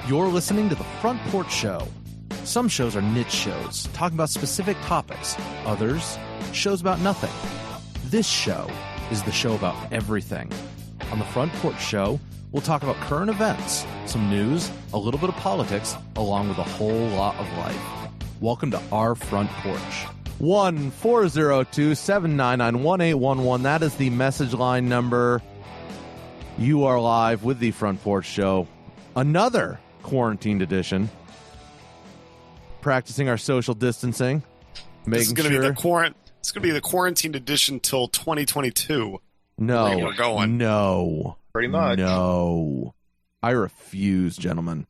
You're listening to The Front Porch Show. Some shows are niche shows, talking about specific topics. Others, shows about nothing. This show is the show about everything. On The Front Porch Show, we'll talk about current events, some news, a little bit of politics, along with a whole lot of life. Welcome to Our Front Porch. 1-402-799-1811. That is the message line number. You are live with The Front Porch Show. Another quarantined edition. Practicing our social distancing. This is going to be the quarantined edition till 2022. No. We're going. No. Pretty much. No. I refuse, gentlemen.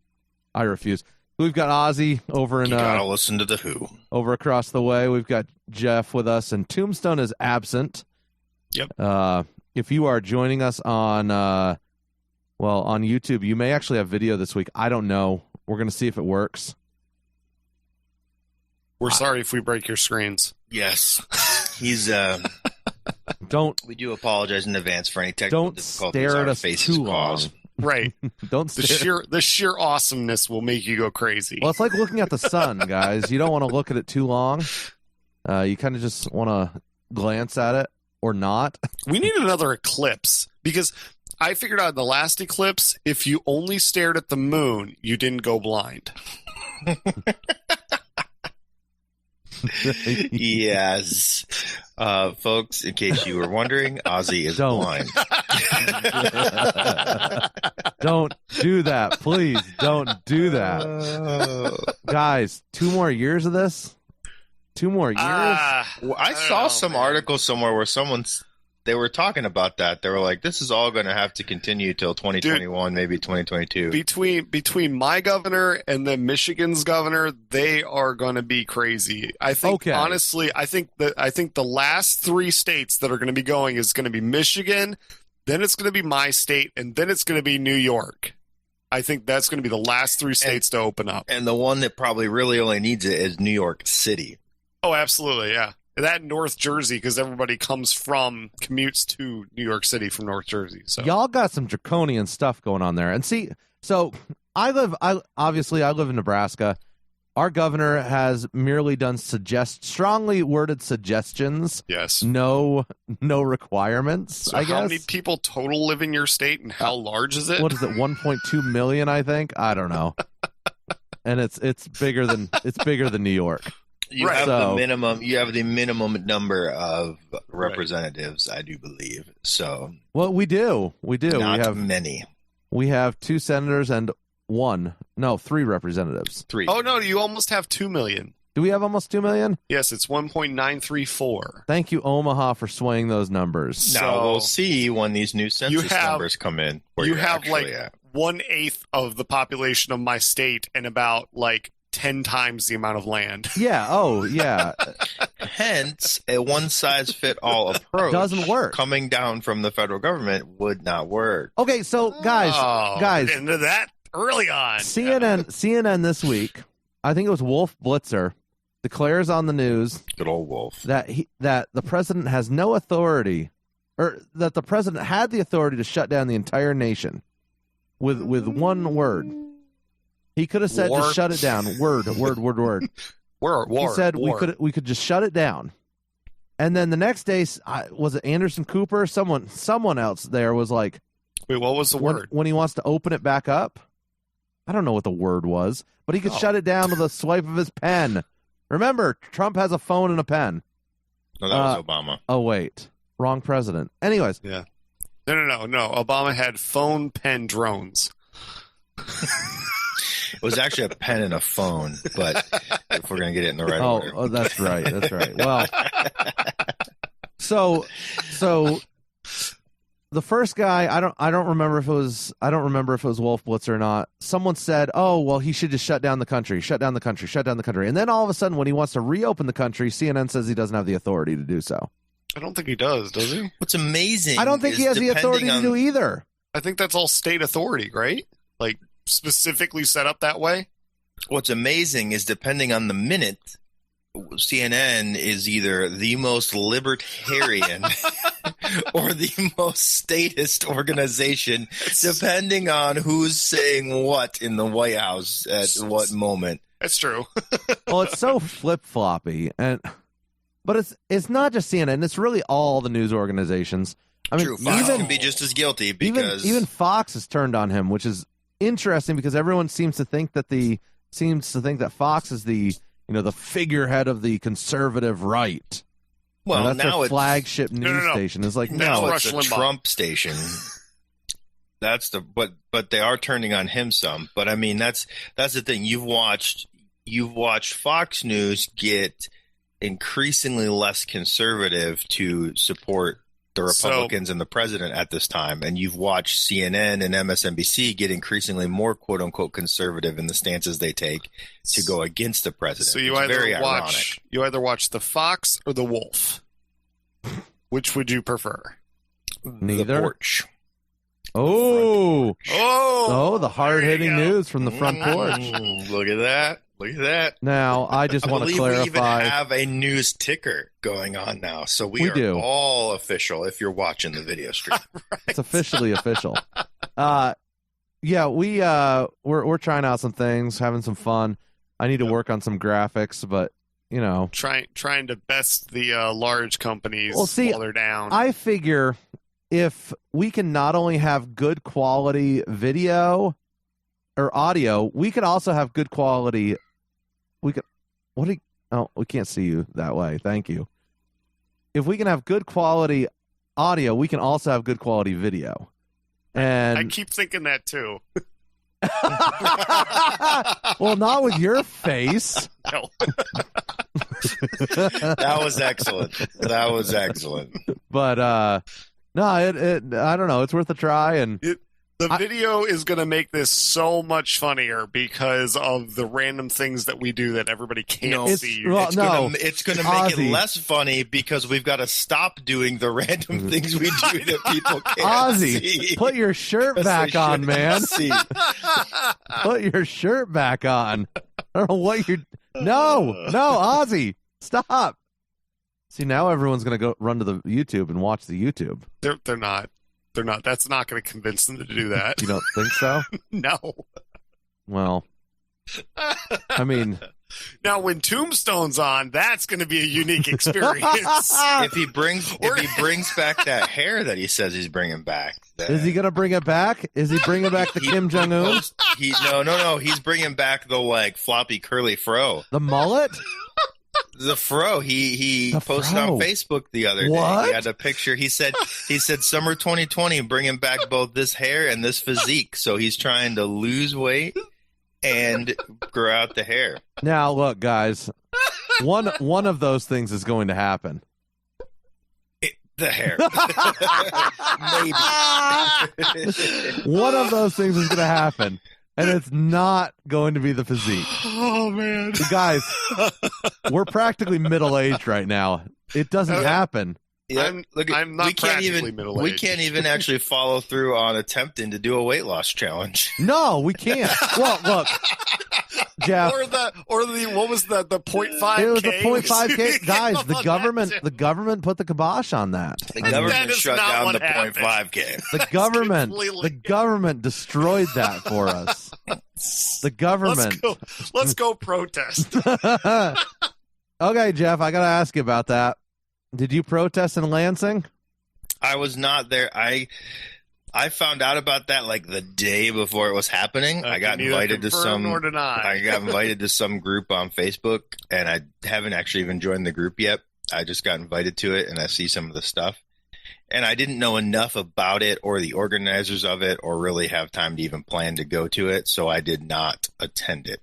I refuse. We've got Ozzy over in... You gotta listen to The Who. Over across the way. We've got Jeff with us, and Tombstone is absent. Yep. If you are joining us on YouTube, you may actually have video this week. I don't know. We're going to see if it works. We're sorry if we break your screens. Yes. He's we do apologize in advance for any technical difficulties stare at our us faces too cause. long. Right. Don't stare. The sheer awesomeness will make you go crazy. Well, it's like looking at the sun, guys. You don't want to look at it too long. You kind of just want to glance at it or not. We need another eclipse because I figured out in the last eclipse, if you only stared at the moon, you didn't go blind. Yes. Folks, in case you were wondering, Ozzy is blind. Don't do that. Please don't do that. Guys, 2 more years of this? 2 more years? Well, I saw some article somewhere where they were talking about that. They were like, this is all going to have to continue till 2021, maybe 2022. Between my governor and then Michigan's governor, they are going to be crazy. I think, honestly, I think the last 3 states that are going to be going is going to be Michigan, then it's going to be my state, and then it's going to be New York. I think that's going to be the last 3 states to open up. And the one that probably really only needs it is New York City. Oh, absolutely, yeah. That North Jersey, because everybody commutes to New York City from North Jersey. So y'all got some draconian stuff going on there. And see, so I live in Nebraska. Our governor has merely done strongly worded suggestions. Yes. No requirements, so I guess. How many people total live in your state and how large is it? What is it, 1.2 million, I think? I don't know. And it's bigger than New York. You have the minimum number of representatives, I do believe. So, well, we do. Not we have many. We have 2 senators and 3 representatives. 3. Oh no, you almost have 2 million. Do we have almost 2 million? Yes, it's 1.934. Thank you, Omaha, for swaying those numbers. Now we'll see when these new census numbers come in. You have like 1/8 of the population of my state and about 10 times the amount of land. Yeah. Oh, yeah. Hence, a one-size-fit-all approach doesn't work. Coming down from the federal government would not work. Okay, so guys, into that early on. CNN this week, I think it was Wolf Blitzer, declares on the news, good old Wolf, that the president has no authority, or that the president had the authority to shut down the entire nation with one word. He could have said just shut it down. Word. War. He said we could just shut it down. And then the next day, was it Anderson Cooper? Someone else there was like, wait, what was the word? When he wants to open it back up? I don't know what the word was, but he could shut it down with a swipe of his pen. Remember, Trump has a phone and a pen. No, that was Obama. Oh, wait. Wrong president. Anyways. Yeah. No. Obama had phone, pen, drones. It was actually a pen and a phone, but if we're going to get it in the right order. Oh, that's right. Well, so the first guy, I don't remember if it was Wolf Blitzer or not. Someone said, "Oh, well, he should just shut down the country." And then all of a sudden, when he wants to reopen the country, CNN says he doesn't have the authority to do so. I don't think he does he? What's amazing, I don't think he has the authority to do either. I think that's all state authority, right? Like specifically set up that way. What's amazing is depending on the minute, CNN is either the most libertarian or the most statist organization, depending on who's saying what in the White House at what moment. That's true. Well, it's so flip-floppy, but it's not just CNN. It's really all the news organizations. I mean, True, Fox can be just as guilty because even Fox has turned on him, which is interesting because everyone seems to think that Fox is the figurehead of the conservative right. Well, that's now their flagship news station. It's like now it's a Trump station. That's but they are turning on him some. But I mean, that's the thing. You've watched Fox News get increasingly less conservative to support the Republicans and the president at this time, and you've watched CNN and MSNBC get increasingly more "quote unquote" conservative in the stances they take to go against the president. So you either watch the Fox or the Wolf. Which would you prefer? Neither. The porch. The hard-hitting news from the front porch. Look at that. Look at that. Now, I just want to clarify. We even have a news ticker going on now, so we are all official if you're watching the video stream. Right. It's officially official. We're trying out some things, having some fun. I need to work on some graphics, but trying to best the large companies while they're down. I figure if we can not only have good quality video or audio, we could also have good quality. We can't see you that way. Thank you. If we can have good quality audio, we can also have good quality video. And I keep thinking that too. Well, not with your face. No. That was excellent. But no, I don't know. It's worth a try, and the video is going to make this so much funnier because of the random things that we do that everybody can't see. It's going to make it less funny because we've got to stop doing the random things we do that people can't see. Put your shirt back on, man. Put your shirt back on. I don't know what you're... No, Ozzy, stop. See, now everyone's going to go run to the YouTube and watch the YouTube. They're not. They're not. That's not going to convince them to do that. You don't think so? No. Well, I mean... Now, when Tombstone's on, that's going to be a unique experience. If he brings back that hair that he says he's bringing back. Is he going to bring it back? Is he bringing back the Kim Jong-un? No. He's bringing back the floppy curly fro. The mullet? The fro. He posted on Facebook the other day. He had a picture. He said summer 2020 bringing back both this hair and this physique. So he's trying to lose weight and grow out the hair. Now, look, guys, one of those things is going to happen. The hair. Maybe. One of those things is going to happen, and it's not going to be the physique. Oh, man. Guys, we're practically middle-aged right now. It doesn't happen. Yeah, I'm not practically middle-aged. We can't even actually follow through on attempting to do a weight loss challenge. No, we can't. Well, look, Jeff. Or the what was the 0.5K? It was the 0.5K. Guys, the government put the kibosh on that. The government shut down the 0.5K. The government destroyed that for us. The government. Let's go protest. Okay, Jeff, I got to ask you about that. Did you protest in Lansing? I was not there. I found out about that the day before it was happening. I got invited to some group on Facebook, and I haven't actually even joined the group yet. I just got invited to it, and I see some of the stuff. And I didn't know enough about it or the organizers of it or really have time to even plan to go to it, so I did not attend it.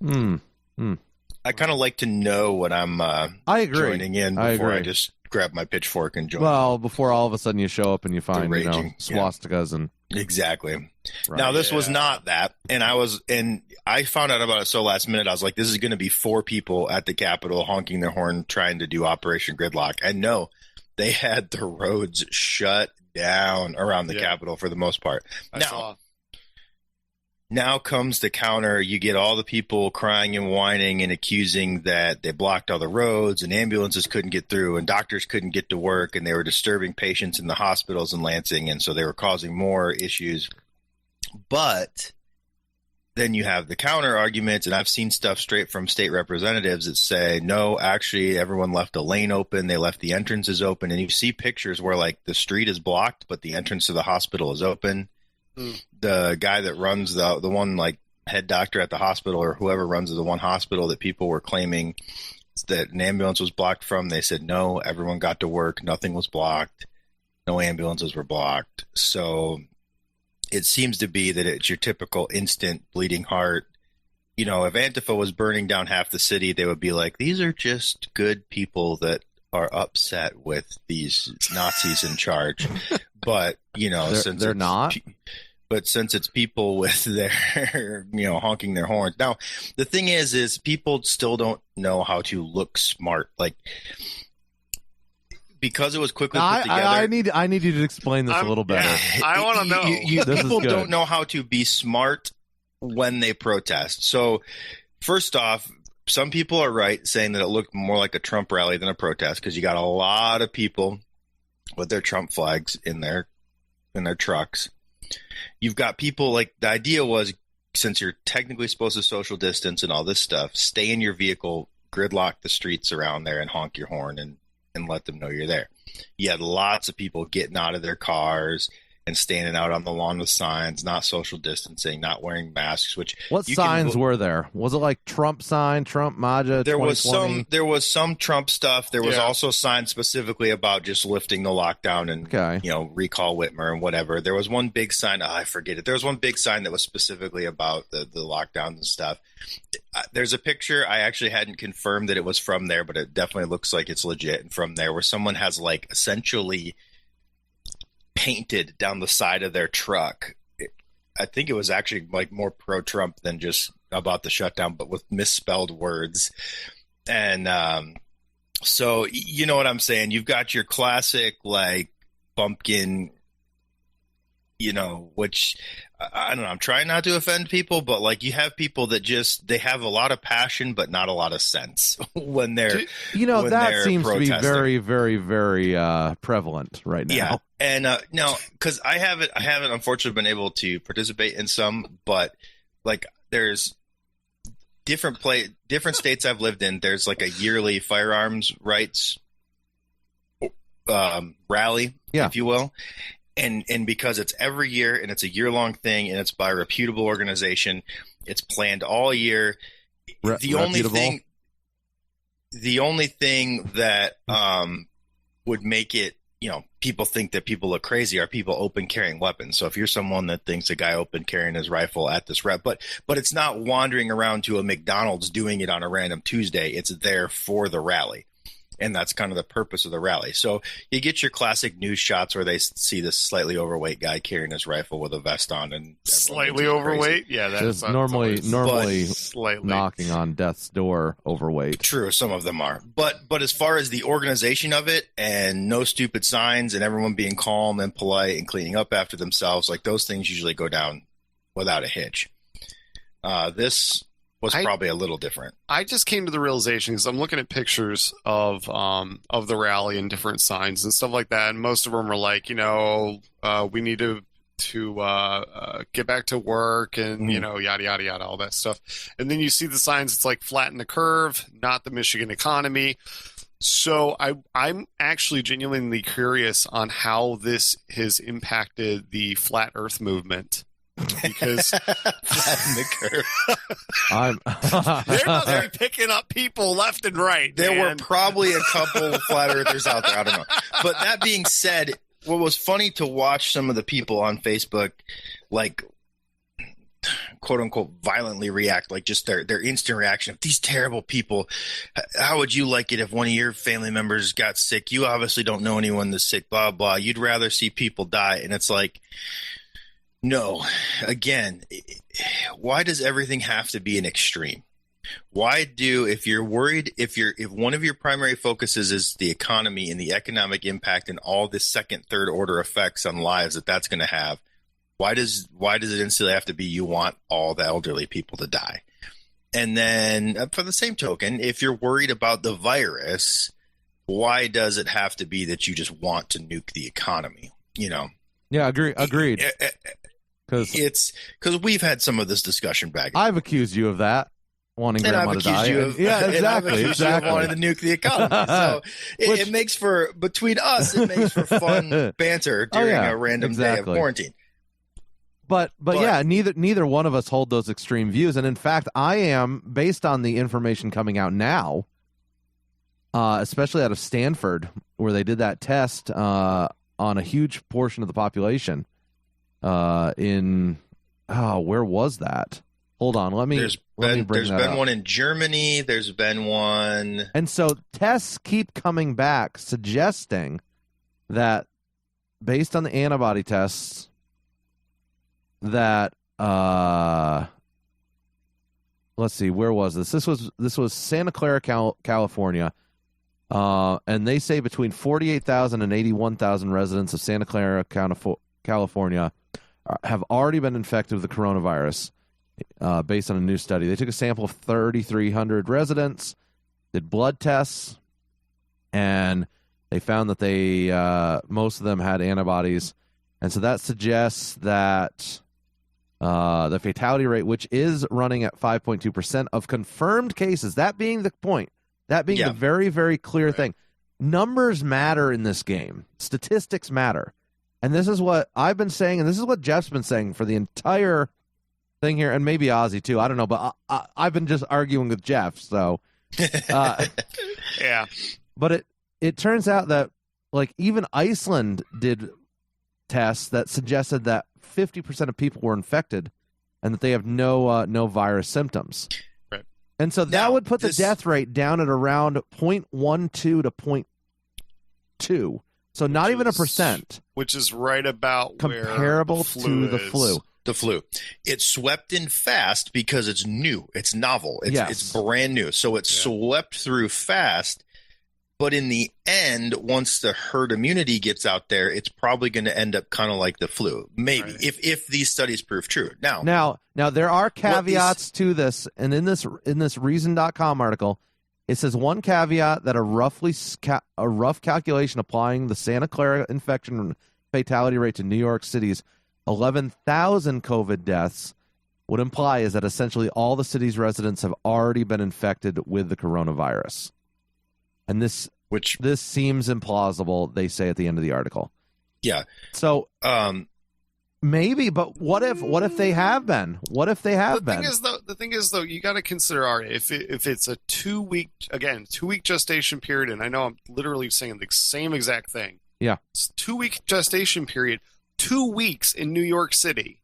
I kind of like to know what I'm joining in before I just grab my pitchfork and join. Well, before all of a sudden you show up and you find swastikas and exactly. Right. Now this was not that, and I found out about it so last minute. I was like, this is going to be 4 people at the Capitol honking their horn trying to do Operation Gridlock, and no, they had the roads shut down around the Capitol for the most part. Now comes the counter. You get all the people crying and whining and accusing that they blocked all the roads and ambulances couldn't get through and doctors couldn't get to work and they were disturbing patients in the hospitals in Lansing, and so they were causing more issues. But then you have the counter arguments, and I've seen stuff straight from state representatives that say, no, actually, everyone left a lane open. They left the entrances open. And you see pictures where, like, the street is blocked, but the entrance to the hospital is open. The guy that runs the one, like, head doctor at the hospital, or whoever runs the one hospital that people were claiming that an ambulance was blocked from, they said, no, everyone got to work. Nothing was blocked. No ambulances were blocked. So it seems to be that it's your typical instant bleeding heart. You know, if Antifa was burning down half the city, they would be like, these are just good people that are upset with these Nazis in charge. But, you know, since they're not. But since it's people with their, you know, honking their horns. Now, the thing is people still don't know how to look smart. Like, because it was quickly put together. I need you to explain this a little better. I want to know. People don't know how to be smart when they protest. So, first off, some people are right saying that it looked more like a Trump rally than a protest because you got a lot of people with their Trump flags in their trucks. You've got people, like, the idea was, since you're technically supposed to social distance and all this stuff, stay in your vehicle, gridlock the streets around there and honk your horn and let them know you're there. You had lots of people getting out of their cars and standing out on the lawn with signs, not social distancing, not wearing masks. What signs were there? Was it like Trump sign, Trump MAGA? There was some Trump stuff. There was also signs specifically about just lifting the lockdown and you know, recall Whitmer and whatever. There was one big sign. I forget it. There was one big sign that was specifically about the lockdowns and stuff. There's a picture. I actually hadn't confirmed that it was from there, but it definitely looks like it's legit and from there, where someone has, like, essentially painted down the side of their truck. I think it was actually, like, more pro-Trump than just about the shutdown, but with misspelled words. And so, you know what I'm saying? You've got your classic, like, bumpkin, you know, which I don't know. I'm trying not to offend people, but, like, you have people that just, they have a lot of passion, but not a lot of sense when they're, you know, that seems protesting. To be very, very, very prevalent right now. Yeah. And no, because I haven't unfortunately been able to participate in some, but, like, there's different states I've lived in. There's, like, a yearly firearms rights rally, if you will. And because it's every year and it's a year-long thing and it's by a reputable organization, it's planned all year. The only thing that would make it, you know, people think that people look crazy are people open carrying weapons. So if you're someone that thinks a guy open carrying his rifle at this rep, but it's not wandering around to a McDonald's doing it on a random Tuesday. It's there for the rally. And that's kind of the purpose of the rally. So you get your classic news shots where they see this slightly overweight guy carrying his rifle with a vest on, and slightly overweight. Yeah, that's normally knocking on death's door. Overweight. True, some of them are. But as far as the organization of it, and no stupid signs, and everyone being calm and polite and cleaning up after themselves, like, those things usually go down without a hitch. This was probably a little different. I just came to the realization, because I'm looking at pictures of the rally and different signs and stuff like that, and most of them are like, you know, we need to get back to work and, you know, yada, yada, yada, all that stuff. And then you see the signs, it's like flatten the curve, not the Michigan economy. So I'm actually genuinely curious on how this has impacted the flat earth movement. Because flatten the curve. They're not picking up people left and right. There were probably a couple of flat earthers out there. I don't know. But that being said, what was funny to watch some of the people on Facebook, like, quote unquote, violently react, like, just their instant reaction of these terrible people. How would you like it if one of your family members got sick? You obviously don't know anyone that's sick, blah, blah. You'd rather see people die. And it's like, no, again, why does everything have to be an extreme? If you're worried, if one of your primary focuses is the economy and the economic impact and all the second, third order effects on lives that's going to have, Why does it instantly have to be you want all the elderly people to die? And then for the same token, if you're worried about the virus, why does it have to be that you just want to nuke the economy? Yeah, agreed. Because we've had some of this discussion back. I've accused you of that, wanting grandma to die. Yeah, exactly. You of wanting to nuke the economy. So it makes for, between us, it makes for fun banter during a random day of quarantine. But yeah, neither one of us hold those extreme views. And in fact, I am, based on the information coming out now, especially out of Stanford, where they did that test on a huge portion of the population. Where was that? Hold on, let me bring that up. There's been one in Germany. There's been one, and so tests keep coming back suggesting that, based on the antibody tests, that let's see, where was this? This was Santa Clara, California, and they say between 48,000 and 81,000 residents of Santa Clara, California, have already been infected with the coronavirus, based on a new study. They took a sample of 3,300 residents, did blood tests, and they found that most of them had antibodies, and so that suggests that the fatality rate, which is running at 5.2% of confirmed cases, that being the point, that being the very, very clear thing. Numbers matter in this game. Statistics matter. And this is what I've been saying, and this is what Jeff's been saying for the entire thing here, and maybe Ozzy too. I don't know, but I've been just arguing with Jeff. So, yeah. But it turns out that, like, even Iceland did tests that suggested that 50% of people were infected, and that they have no virus symptoms. Right. And so that would put the death rate down at around 0.12 to 0.2. So not even a percent. Which is right about comparable to the flu. The flu. It swept in fast because it's new. It's novel. It's brand new. So it swept through fast. But in the end, once the herd immunity gets out there, it's probably going to end up kind of like the flu. Maybe, if these studies prove true. Now there are caveats to this. And in this Reason.com article, it says one caveat that a rough calculation applying the Santa Clara infection fatality rate to New York City's 11,000 COVID deaths would imply is that essentially all the city's residents have already been infected with the coronavirus. And this seems implausible, they say at the end of the article. Yeah. So maybe, but what if they have been? What if they have been? The thing is though, you got to consider, Ari, if it's a 2 week gestation period, and I know I'm literally saying the same exact thing. Yeah. It's 2 week gestation period, 2 weeks in New York City.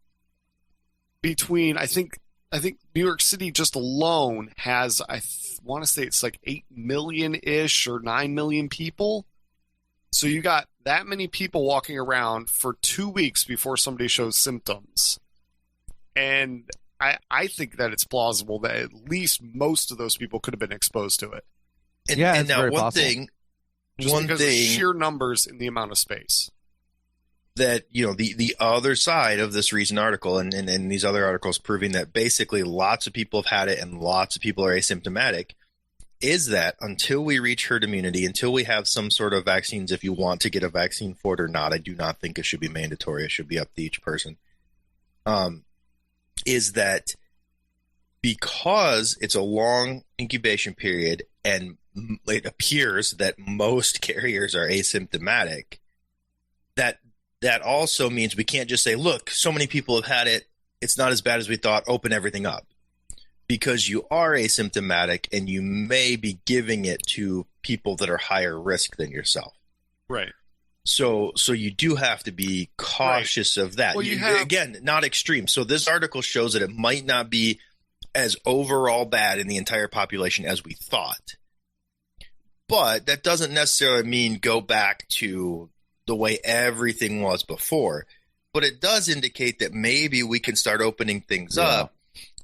Between I think New York City just alone has, I want to say it's like 8 million-ish or 9 million people. So you got that many people walking around for 2 weeks before somebody shows symptoms. And I think that it's plausible that at least most of those people could have been exposed to it. And now one thing of sheer numbers in the amount of space. That, the other side of this recent article and these other articles proving that basically lots of people have had it and lots of people are asymptomatic, is that until we reach herd immunity, until we have some sort of vaccines, if you want to get a vaccine for it or not, I do not think it should be mandatory. It should be up to each person. Is that because it's a long incubation period and it appears that most carriers are asymptomatic, that also means we can't just say, look, so many people have had it, it's not as bad as we thought, open everything up. Because you are asymptomatic and you may be giving it to people that are higher risk than yourself. Right. So you do have to be cautious of that. Well, again, not extreme. So this article shows that it might not be as overall bad in the entire population as we thought. But that doesn't necessarily mean go back to the way everything was before. But it does indicate that maybe we can start opening things up.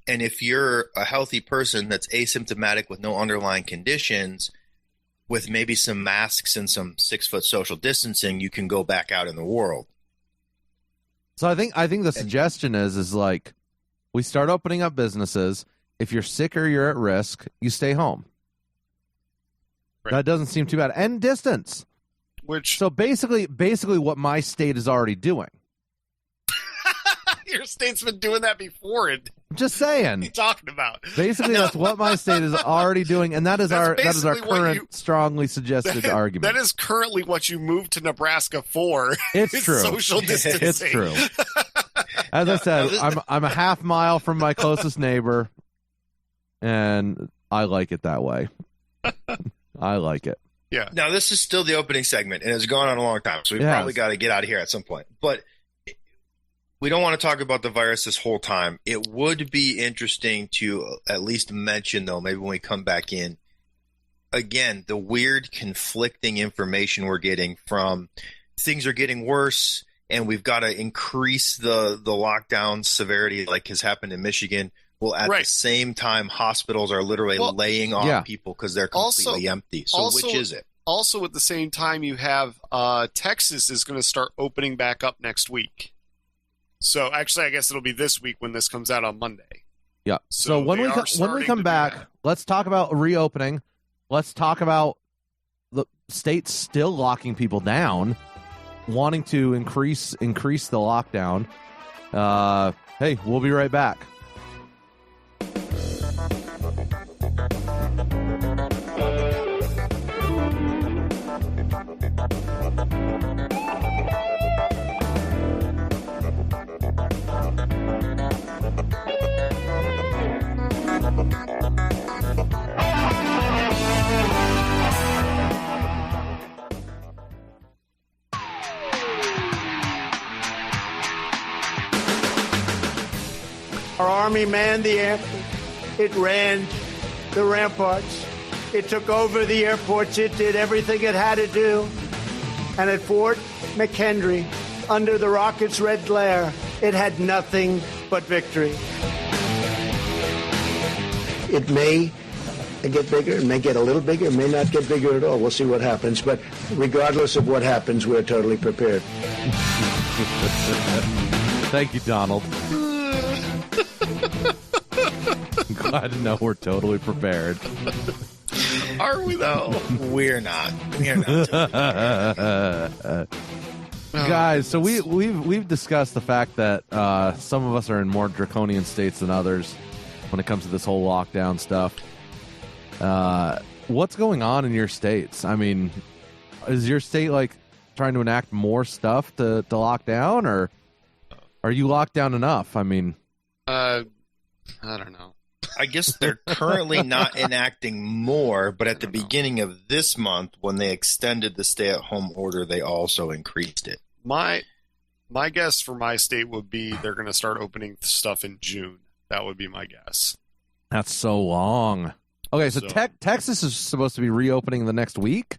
And if you're a healthy person that's asymptomatic with no underlying conditions, with maybe some masks and some 6-foot social distancing, you can go back out in the world. So I think the suggestion is like we start opening up businesses. If you're sick or you're at risk, you stay home. Right. That doesn't seem too bad. And distance. So basically what my state is already doing. Your state's been doing that before. I'm just saying. What are you talking about? Basically, that's what my state is already doing, and that is our current strongly suggested argument. That is currently what you moved to Nebraska for. It's true. Social distancing. It's true. As I said, I'm a half mile from my closest neighbor, and I like it that way. I like it. Yeah. Now, this is still the opening segment, and it's gone on a long time, so we probably got to get out of here at some point. But we don't want to talk about the virus this whole time. It would be interesting to at least mention, though, maybe when we come back in, again, the weird conflicting information we're getting from things are getting worse, and we've got to increase the lockdown severity like has happened in Michigan. Well, at the same time, hospitals are literally laying off people because they're completely empty. So which is it? Also, at the same time, you have Texas is going to start opening back up next week. So actually, I guess it'll be this week when this comes out on Monday. Yeah. So when we come back, let's talk about reopening. Let's talk about the states still locking people down, wanting to increase the lockdown. Hey, we'll be right back. Our Army manned the air. It ran the ramparts. It took over the airports. It did everything it had to do. And at Fort McHenry, under the rocket's red glare, it had nothing but victory. It may get bigger. It may get a little bigger. It may not get bigger at all. We'll see what happens. But regardless of what happens, we're totally prepared. Thank you, Donald. I'm glad to know we're totally prepared. Are we, though? We're not. Guys, so we've discussed the fact that some of us are in more draconian states than others when it comes to this whole lockdown stuff. What's going on in your states? I mean, is your state like trying to enact more stuff to lock down, or are you locked down enough? I mean, I don't know. I guess they're currently not enacting more, but at the beginning of this month, when they extended the stay-at-home order, they also increased it. My guess for my state would be they're going to start opening stuff in June. That would be my guess. That's so long. Okay, so Texas is supposed to be reopening the next week?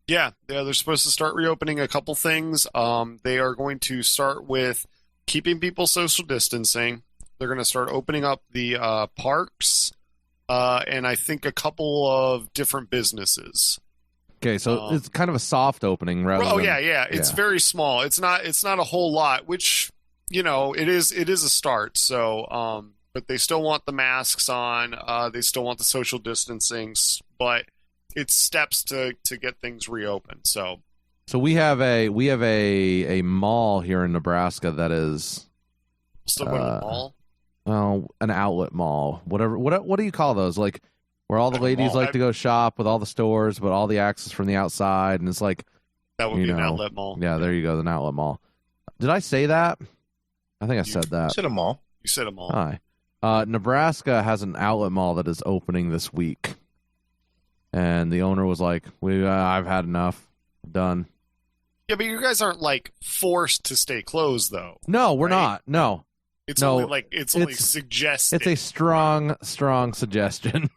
Yeah, they're supposed to start reopening a couple things. They are going to start with keeping people social distancing. They're going to start opening up the parks, and I think a couple of different businesses. Okay, so it's kind of a soft opening, rather. Oh, yeah. It's very small. It's not a whole lot, which it is a start. So, but they still want the masks on. They still want the social distancing, but it's steps to get things reopened. So we have a mall here in Nebraska that is still going to the mall. Well, an outlet mall, whatever. What do you call those? Like where all the ladies like to go shop with all the stores, but all the access from the outside, and it's like that would be an outlet mall. Yeah, there you go, an outlet mall. Did I say that? I think I said that. You said a mall. You said a mall. Hi. Nebraska has an outlet mall that is opening this week, and the owner was like, I've had enough. Done. Yeah, but you guys aren't like forced to stay closed, though. No, we're not. No. It's only suggested. It's a strong suggestion.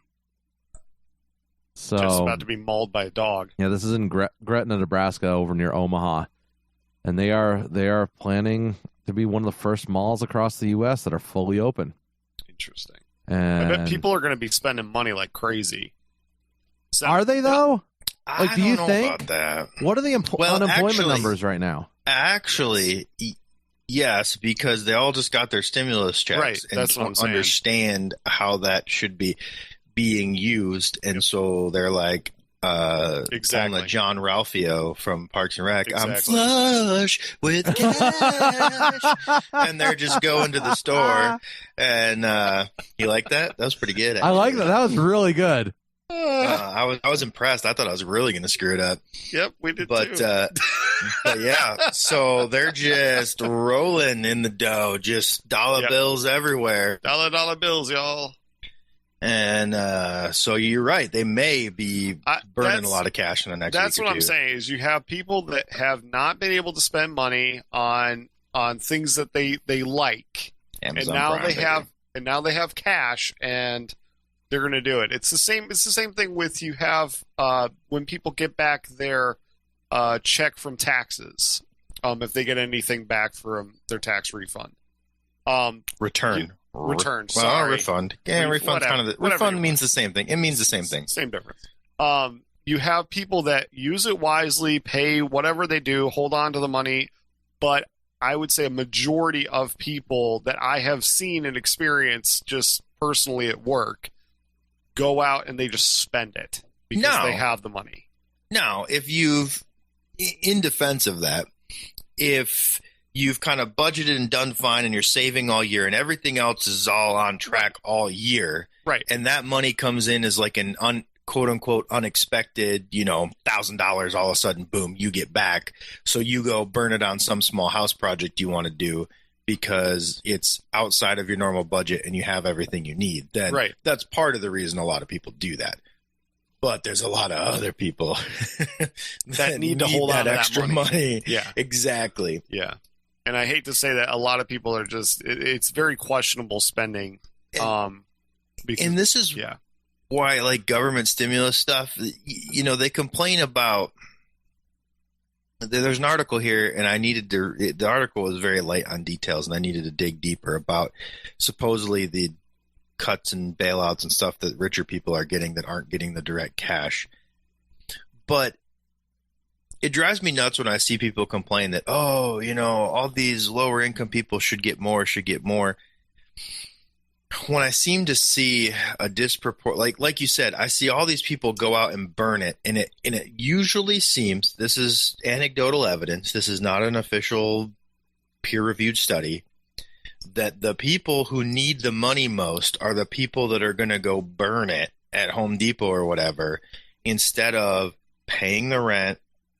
So just about to be mauled by a dog. Yeah, this is in Gretna, Nebraska, over near Omaha, and they are planning to be one of the first malls across the U.S. that are fully open. Interesting. And I bet people are going to be spending money like crazy. Are they though? I do you don't think? Know about that. What are the unemployment numbers right now? Actually, Yes, because they all just got their stimulus checks Right, and that's what I'm don't saying. understand how that should be being used. And so they're like, Exactly. on the John Ralphio from Parks and Rec. Exactly. I'm flush with cash. And they're just going to the store. And you like that? That was pretty good, actually. I like that. That was really good. I was impressed. I thought I was really going to screw it up. Yep, we did But, too. but yeah, so they're just rolling in the dough, just dollar bills everywhere. Dollar bills, y'all. And so you're right. They may be burning a lot of cash in the next week or two. That's what I'm saying is you have people that have not been able to spend money on things that they like. Amazon and now Prime, they have cash and they're going to do it. It's the same thing with you have when people get back their check from taxes, if they get anything back from their tax refund. Return. Refund. Yeah, refund's kind of the refund means want. the same thing. It means the same thing. Same difference. You have people that use it wisely, pay whatever they do, hold on to the money, but I would say a majority of people that I have seen and experienced just personally at work go out and they just spend it because they have the money. Now, if you've, in defense of that, if you've kind of budgeted and done fine and you're saving all year and everything else is all on track all year, right? And that money comes in as like an quote unquote unexpected, $1,000 all of a sudden, boom, you get back. So you go burn it on some small house project you want to do because it's outside of your normal budget and you have everything you need. Then that's part of the reason a lot of people do that. But there's a lot of other people that need to hold on to extra money. Yeah, exactly. Yeah. And I hate to say that a lot of people are just, it's very questionable spending. And this is why, like, government stimulus stuff, they complain about, there's an article here, and the article was very light on details, and I needed to dig deeper about supposedly the cuts and bailouts and stuff that richer people are getting that aren't getting the direct cash. But it drives me nuts when I see people complain that, all these lower income people should get more. When I seem to see a like you said, I see all these people go out and burn it, and it usually seems, this is anecdotal evidence, this is not an official peer-reviewed study, that the people who need the money most are the people that are going to go burn it at Home Depot or whatever, instead of paying the rent,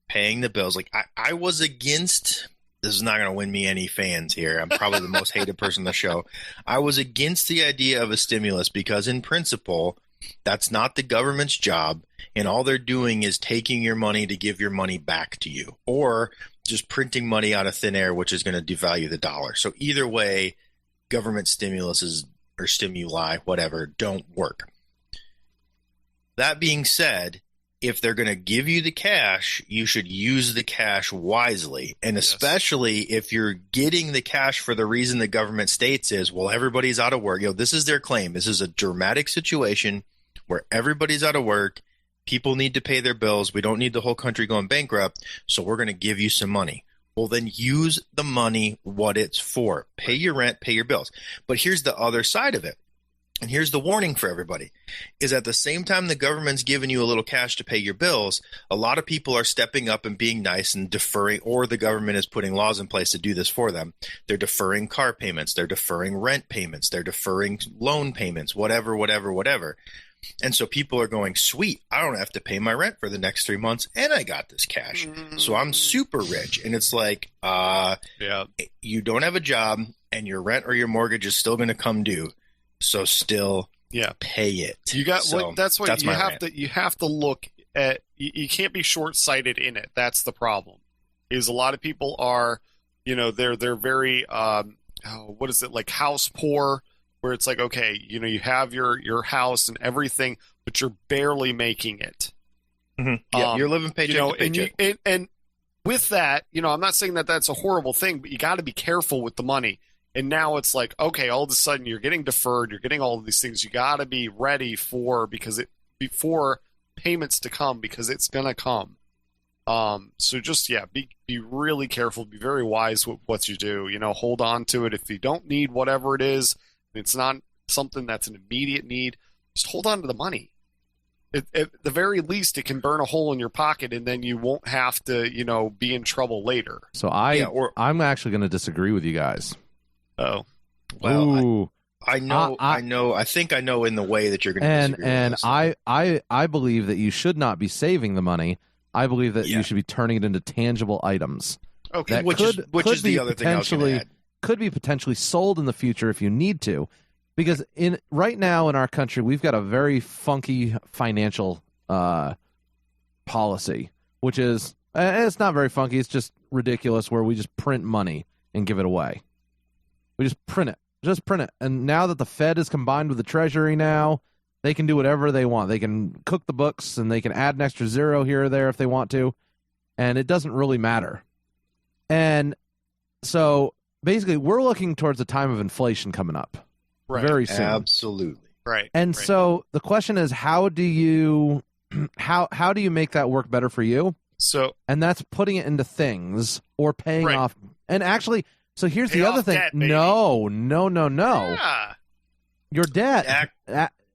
paying the bills. Like I was against, this is not going to win me any fans here. I'm probably the most hated person on the show. I was against the idea of a stimulus because in principle, that's not the government's job. And all they're doing is taking your money to give your money back to you, or just printing money out of thin air, which is going to devalue the dollar. So either way, government stimuluses or stimuli, whatever, don't work. That being said, if they're going to give you the cash, you should use the cash wisely. And especially if you're getting the cash for the reason the government states is, well, everybody's out of work. This is their claim. This is a dramatic situation where everybody's out of work. People need to pay their bills. We don't need the whole country going bankrupt. So we're going to give you some money. Well, then use the money what it's for. Pay your rent, pay your bills. But here's the other side of it. And here's the warning for everybody, is at the same time the government's giving you a little cash to pay your bills, a lot of people are stepping up and being nice and deferring, or the government is putting laws in place to do this for them. They're deferring car payments. They're deferring rent payments. They're deferring loan payments, whatever. And so people are going, sweet, I don't have to pay my rent for the next 3 months, and I got this cash. So I'm super rich. And it's like, you don't have a job, and your rent or your mortgage is still going to come due. So still pay it. You got that's what you have to look at. You can't be short-sighted in it. That's the problem. Is a lot of people are, they're very what is it, like house poor, where it's like, okay, you have your house and everything, but you're barely making it. Mm-hmm. Yeah, you're living paycheck to paycheck. And with that, I'm not saying that that's a horrible thing, but you got to be careful with the money. And now it's like, okay, all of a sudden you're getting deferred, you're getting all of these things. You got to be ready before payments to come, because it's going to come. So just, be really careful, be very wise with what you do, hold on to it. If you don't need whatever it is, it's not something that's an immediate need, just hold on to the money. At the very least, it can burn a hole in your pocket, and then you won't have to, be in trouble later. So I'm actually going to disagree with you guys. Oh, well, ooh. I know. I think I know in the way that you're going to disagree. And I believe that you should not be saving the money. I believe that you should be turning it into tangible items. Okay, that which is the other thing I was going to add. Could be potentially sold in the future if you need to. Because right now in our country, we've got a very funky financial policy, which is it's not very funky. It's just ridiculous, where we just print money and give it away. We just print it. And now that the Fed is combined with the Treasury now, they can do whatever they want. They can cook the books, and they can add an extra zero here or there if they want to, and it doesn't really matter. And so basically, we're looking towards a time of inflation coming up. Right. Very soon. Absolutely. Right. And so the question is, how do you make that work better for you? So, and that's putting it into things or paying off. And actually, so here's the other thing. Debt, no. Yeah. Your debt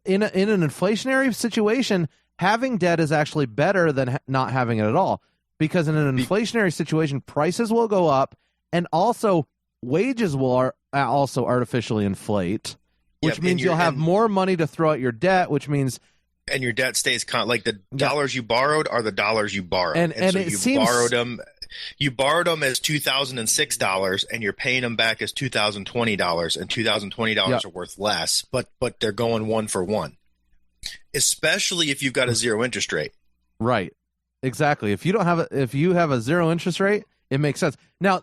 in an inflationary situation, having debt is actually better than not having it at all, because in an inflationary situation, prices will go up, and also wages will also artificially inflate. Which means you'll have more money to throw at your debt, which means... And your debt stays like the dollars you borrowed are the dollars you borrowed. And so it seems... You borrowed them as $2006, and you're paying them back as $2020, and $2020 are worth less, but they're going one for one. Especially if you've got a zero interest rate. Right. Exactly. If you have a zero interest rate, it makes sense. Now,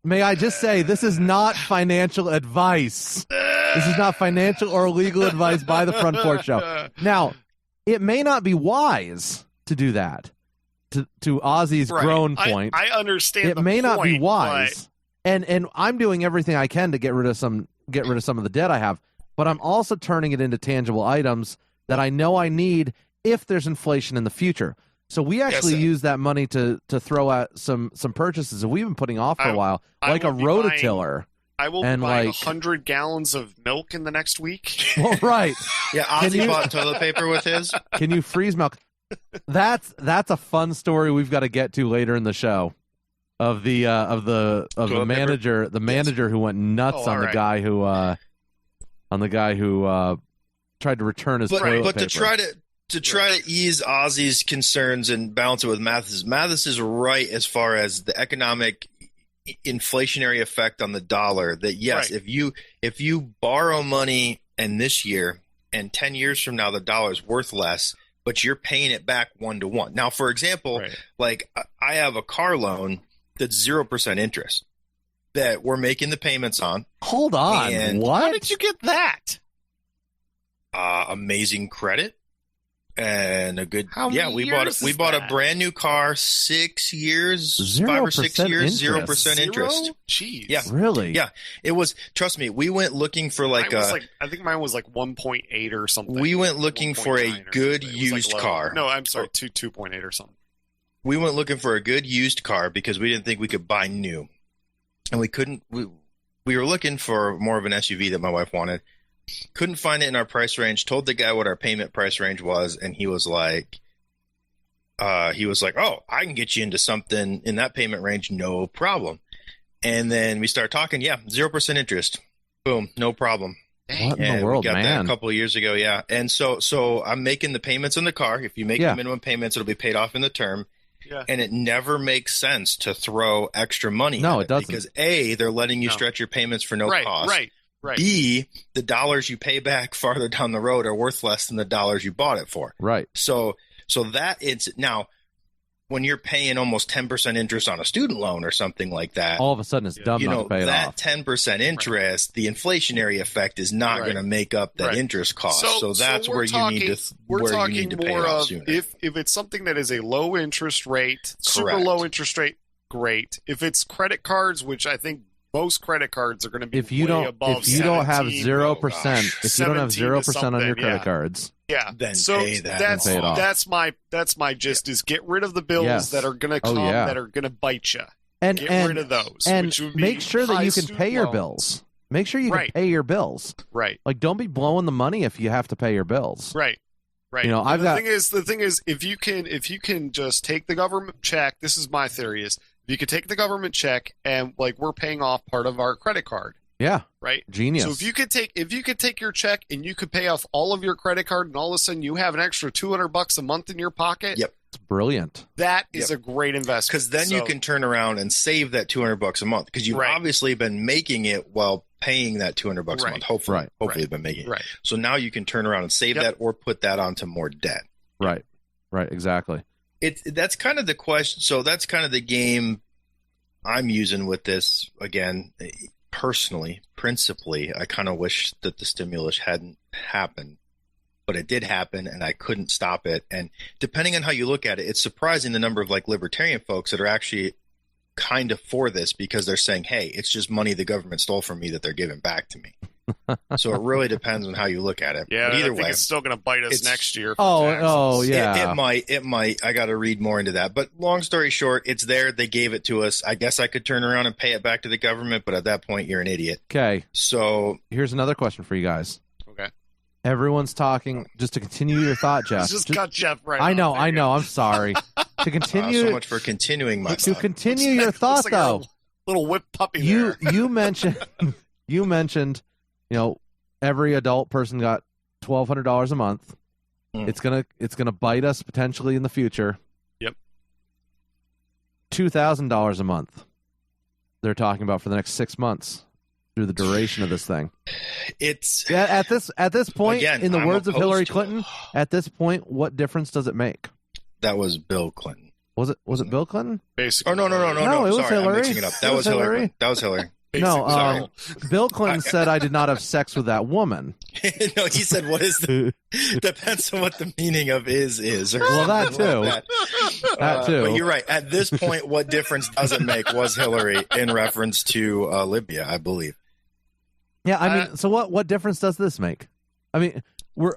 may I just say, this is not financial advice. This is not financial or legal advice by the Front Porch Show. Now, it may not be wise to do that. To Ozzy's grown point, I understand. It may not be wise, and I'm doing everything I can to get rid of some of the debt I have. But I'm also turning it into tangible items that I know I need if there's inflation in the future. So we actually use that money to throw at some purchases that we've been putting off for a while, like a rototiller. I will be buying 100 gallons of milk in the next week. Well, right. Yeah, Ozzy bought toilet paper with his. Can you freeze milk? That's a fun story we've got to get to later in the show, of the manager who went nuts on the guy who tried to return his toilet paper. But to try to ease Ozzy's concerns and balance it with Mathis is right as far as the economic inflationary effect on the dollar. That yes, if you borrow money and this year and 10 years from now the dollar's worth less, but you're paying it back 1-to-1. Now, for example, like I have a car loan that's 0% interest that we're making the payments on. Hold on. What? How did you get that? Amazing credit and a good. We bought a brand new car, 6 years, 5 or 6 years, 0% interest. Jeez. Yeah. Really? Yeah. It was. Trust me. We went looking for I think mine was like 1.8 or something. We went looking for a good used car. No, I'm sorry, 2.8 or something. We went looking for a good used car because we didn't think we could buy new, and we couldn't. We were looking for more of an SUV that my wife wanted. Couldn't find it in our price range. Told the guy what our payment price range was, and he was like, "Oh, I can get you into something in that payment range, no problem." And then we started talking. Yeah, 0% interest. Boom, no problem. What in the world, we got man? that a couple of years ago, yeah. And so I'm making the payments on the car. If you make the minimum payments, it'll be paid off in the term. Yeah. And it never makes sense to throw extra money. No, it doesn't. Because A, they're letting you stretch your payments for no cost. Right. B, the dollars you pay back farther down the road are worth less than the dollars you bought it for. Right. So that it's now when you're paying almost 10% interest on a student loan or something like that, all of a sudden it's dumb not to pay it off. That 10% interest, the inflationary effect is not going to make up that interest cost. So that's where you need to pay it off sooner. If it's something that is a low interest rate, super low interest rate, great. If it's credit cards, which I think most credit cards are going to be above 17, if you don't have 0%, if you don't have 0% on your credit cards, Yeah. Then so pay that that's my gist is get rid of the bills that are going to come that are going to bite you. And get rid of those. And which would be make sure that you can pay your loans. bills. Make sure you can pay your bills. Right. Like, don't be blowing the money if you have to pay your bills. Right. Right. You know, the thing is, if you can just take the government check, this is my theory is, if you can take the government check and like we're paying off part of our credit card. Yeah. Right. Genius. So if you could take your check and you could pay off all of your credit card and all of a sudden you have an extra $200 a month in your pocket. Yep. It's brilliant. That is a great investment. Because then you can turn around and save that $200 a month because you've obviously been making it while paying that $200 a month. Hopefully, you've been making it. Right. So now you can turn around and save that or put that onto more debt. Right. Right. Exactly. That's kind of the question. So that's kind of the game I'm using with this again. Personally, principally, I kind of wish that the stimulus hadn't happened, but it did happen and I couldn't stop it. And depending on how you look at it, it's surprising the number of like libertarian folks that are actually kind of for this because they're saying, hey, it's just money the government stole from me that they're giving back to me. So it really depends on how you look at it. Yeah, but either I think way, it's still going to bite us next year. Yeah. It might. I got to read more into that. But long story short, it's there. They gave it to us. I guess I could turn around and pay it back to the government, but at that point, you're an idiot. Okay. So here's another question for you guys. Okay. Everyone's talking. Just to continue your thought, Jeff. Just cut Jeff right. I know. I'm sorry. To continue. So much for continuing my. To continue your thought, like though. Little whip puppy. There. You mentioned. You mentioned. You know, every adult person got $1,200 a month. It's gonna bite us potentially in the future. Yep. $2,000 a month. They're talking about for the next 6 months through the duration of this thing. It's at this point, again, in the words of Hillary to Clinton, at this point, what difference does it make? That was Bill Clinton. Was it Bill Clinton? Basically. Oh no! No, it was Sorry, Hillary. I'm mixing it up. That was Hillary. That was Hillary. No, Bill Clinton said I did not have sex with that woman. No, he said, "What is the?" Depends on what the meaning of is. Well, that too. That too. But you're right. At this point, what difference does it make? Was Hillary in reference to Libya, I believe. Yeah, I mean, so what difference does this make? I mean,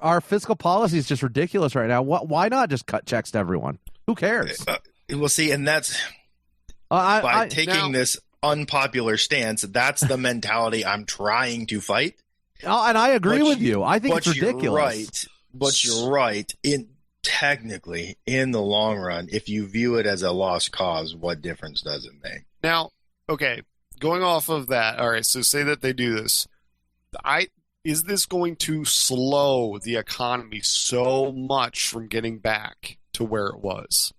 our fiscal policy is just ridiculous right now. Why not just cut checks to everyone? Who cares? We'll see, and that's by taking this unpopular stance. That's the mentality I'm trying to fight. And I agree with you. I think it's ridiculous. You're right. Technically, in the long run, if you view it as a lost cause, what difference does it make? Now, okay, going off of that, all right, so say that they do this. Is this going to slow the economy so much from getting back to where it was?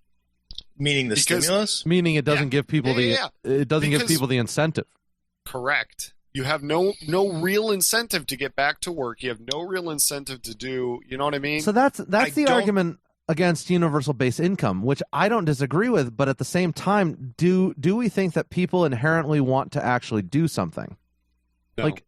Meaning the stimulus? Meaning it doesn't give people it doesn't give people the incentive. Correct. You have no real incentive to get back to work. You have no real incentive to do, you know what I mean? So that's the argument against universal base income, which I don't disagree with, but at the same time, do we think that people inherently want to actually do something? No. Like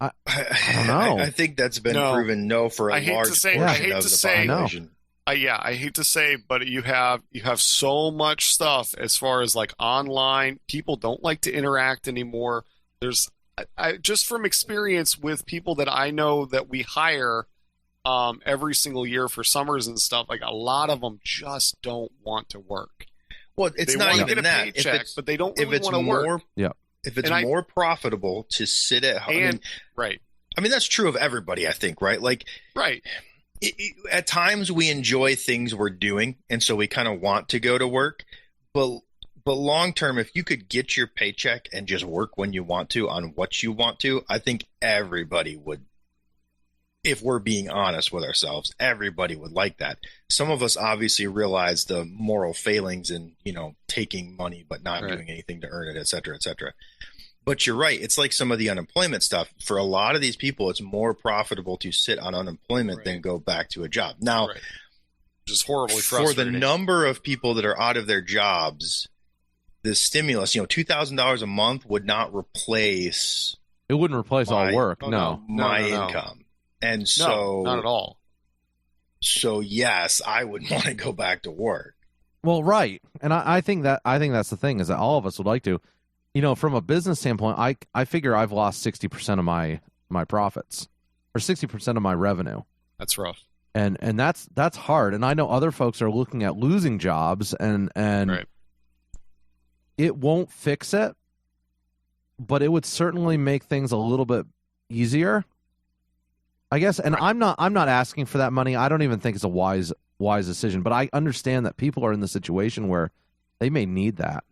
I don't know. I think that's been proven for a large portion of the population. I hate to say, but you have so much stuff as far as like online. People don't like to interact anymore. There's just from experience with people that I know that we hire every single year for summers and stuff, like a lot of them just don't want to work. Well, it's not even that. Paycheck, but they don't really want to work. Yeah. If it's more profitable to sit at home, right. I mean, that's true of everybody, I think, right? Like, right. At times we enjoy things we're doing, and so we kind of want to go to work. But long term, if you could get your paycheck and just work when you want to on what you want to, I think everybody would. If we're being honest with ourselves, everybody would like that. Some of us obviously realize the moral failings in, taking money but not doing anything to earn it, et cetera, et cetera. But you're right. It's like some of the unemployment stuff. For a lot of these people, it's more profitable to sit on unemployment than go back to a job. Now, just horribly frustrating. For the number of people that are out of their jobs, the stimulus, $2,000 a month would not replace. It wouldn't replace all work. No. My income. And so not at all. So yes, I would want to go back to work. Well, right. And I think that's the thing is that all of us would like to. From a business standpoint, I figure I've lost 60% of my profits or 60% of my revenue. That's rough. and that's hard. And I know other folks are looking at losing jobs, and right. It won't fix it, but it would certainly make things a little bit easier, I guess. And I'm not asking for that money. I don't even think it's a wise decision, but I understand that people are in the situation where they may need that.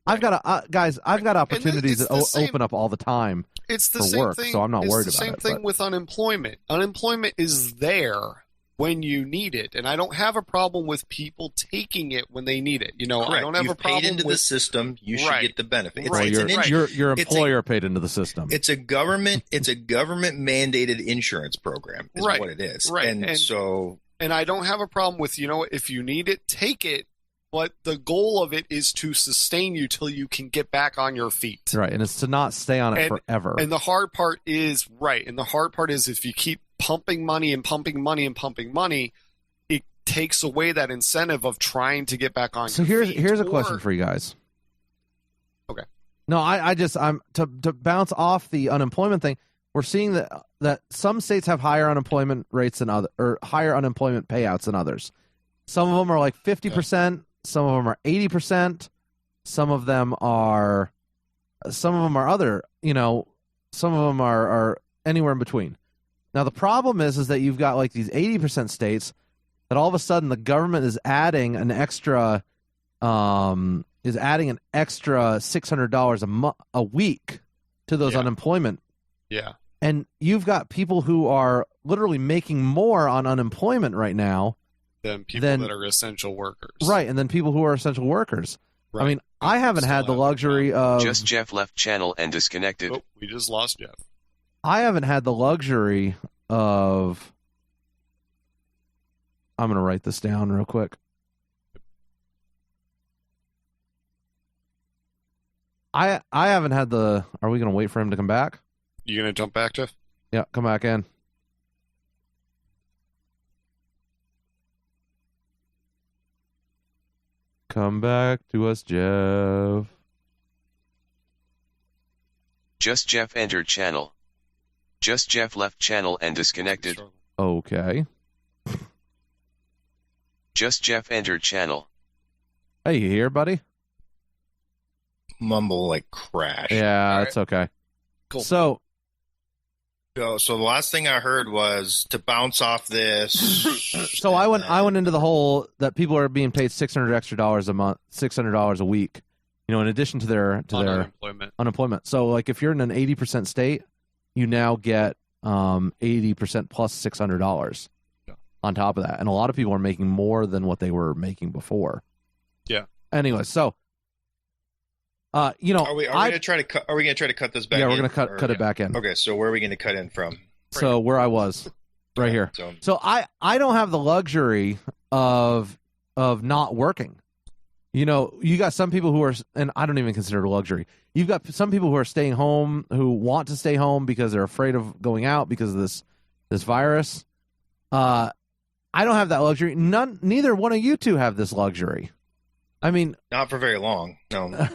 I've got opportunities that open up all the time. It's the for same work, thing. so I'm not worried about it. It's the same thing with unemployment. Unemployment is there when you need it, and I don't have a problem with people taking it when they need it. I don't have a problem paid into with the system. You should get the benefit. Your employer paid into the system. It's a government mandated insurance program. Is what it is. Right. And I don't have a problem with if you need it, take it. But the goal of it is to sustain you till you can get back on your feet. Right, and it's to not stay on it forever. And the hard part is if you keep pumping money and pumping money and pumping money, it takes away that incentive of trying to get back on your feet. So here's a question for you guys. Okay. No, I'm to bounce off the unemployment thing. We're seeing that some states have higher unemployment rates than higher unemployment payouts than others. Some of them are like 50%. Some of them are 80%. Some of them are other. Some of them are anywhere in between. Now the problem is that you've got like these 80% states that all of a sudden the government is adding an extra $600 a week to those unemployment. Yeah. And you've got people who are literally making more on unemployment right now than people that are essential workers. Right, and then people who are essential workers. Right. I mean, I haven't had the luxury of... Just Jeff left channel and disconnected. Oh, we just lost Jeff. I haven't had the luxury of... I'm going to write this down real quick. I haven't had the... Are we going to wait for him to come back? You going to jump back, Jeff? Yeah, come back in. Come back to us, Jeff. Just Jeff entered channel. Just Jeff left channel and disconnected. Okay. Just Jeff entered channel. Hey, you here, buddy? Mumble like crash. Yeah, that's okay. Cool. So the last thing I heard was to bounce off this. So I went into the whole that people are being paid $600 extra a month, $600 a week, in addition to their unemployment. So like if you're in an 80% state, you now get 80% plus $600 on top of that, and a lot of people are making more than what they were making before. Yeah. Anyway, so. Are we going to try to cut this back? Yeah, we're going to cut it back in. Okay, so where are we going to cut in from? So where I was, right here. So I don't have the luxury of not working. You got some people who are, and I don't even consider it a luxury. You've got some people who are staying home, who want to stay home because they're afraid of going out because of this virus. I don't have that luxury. Neither one of you two have this luxury. I mean, not for very long. No.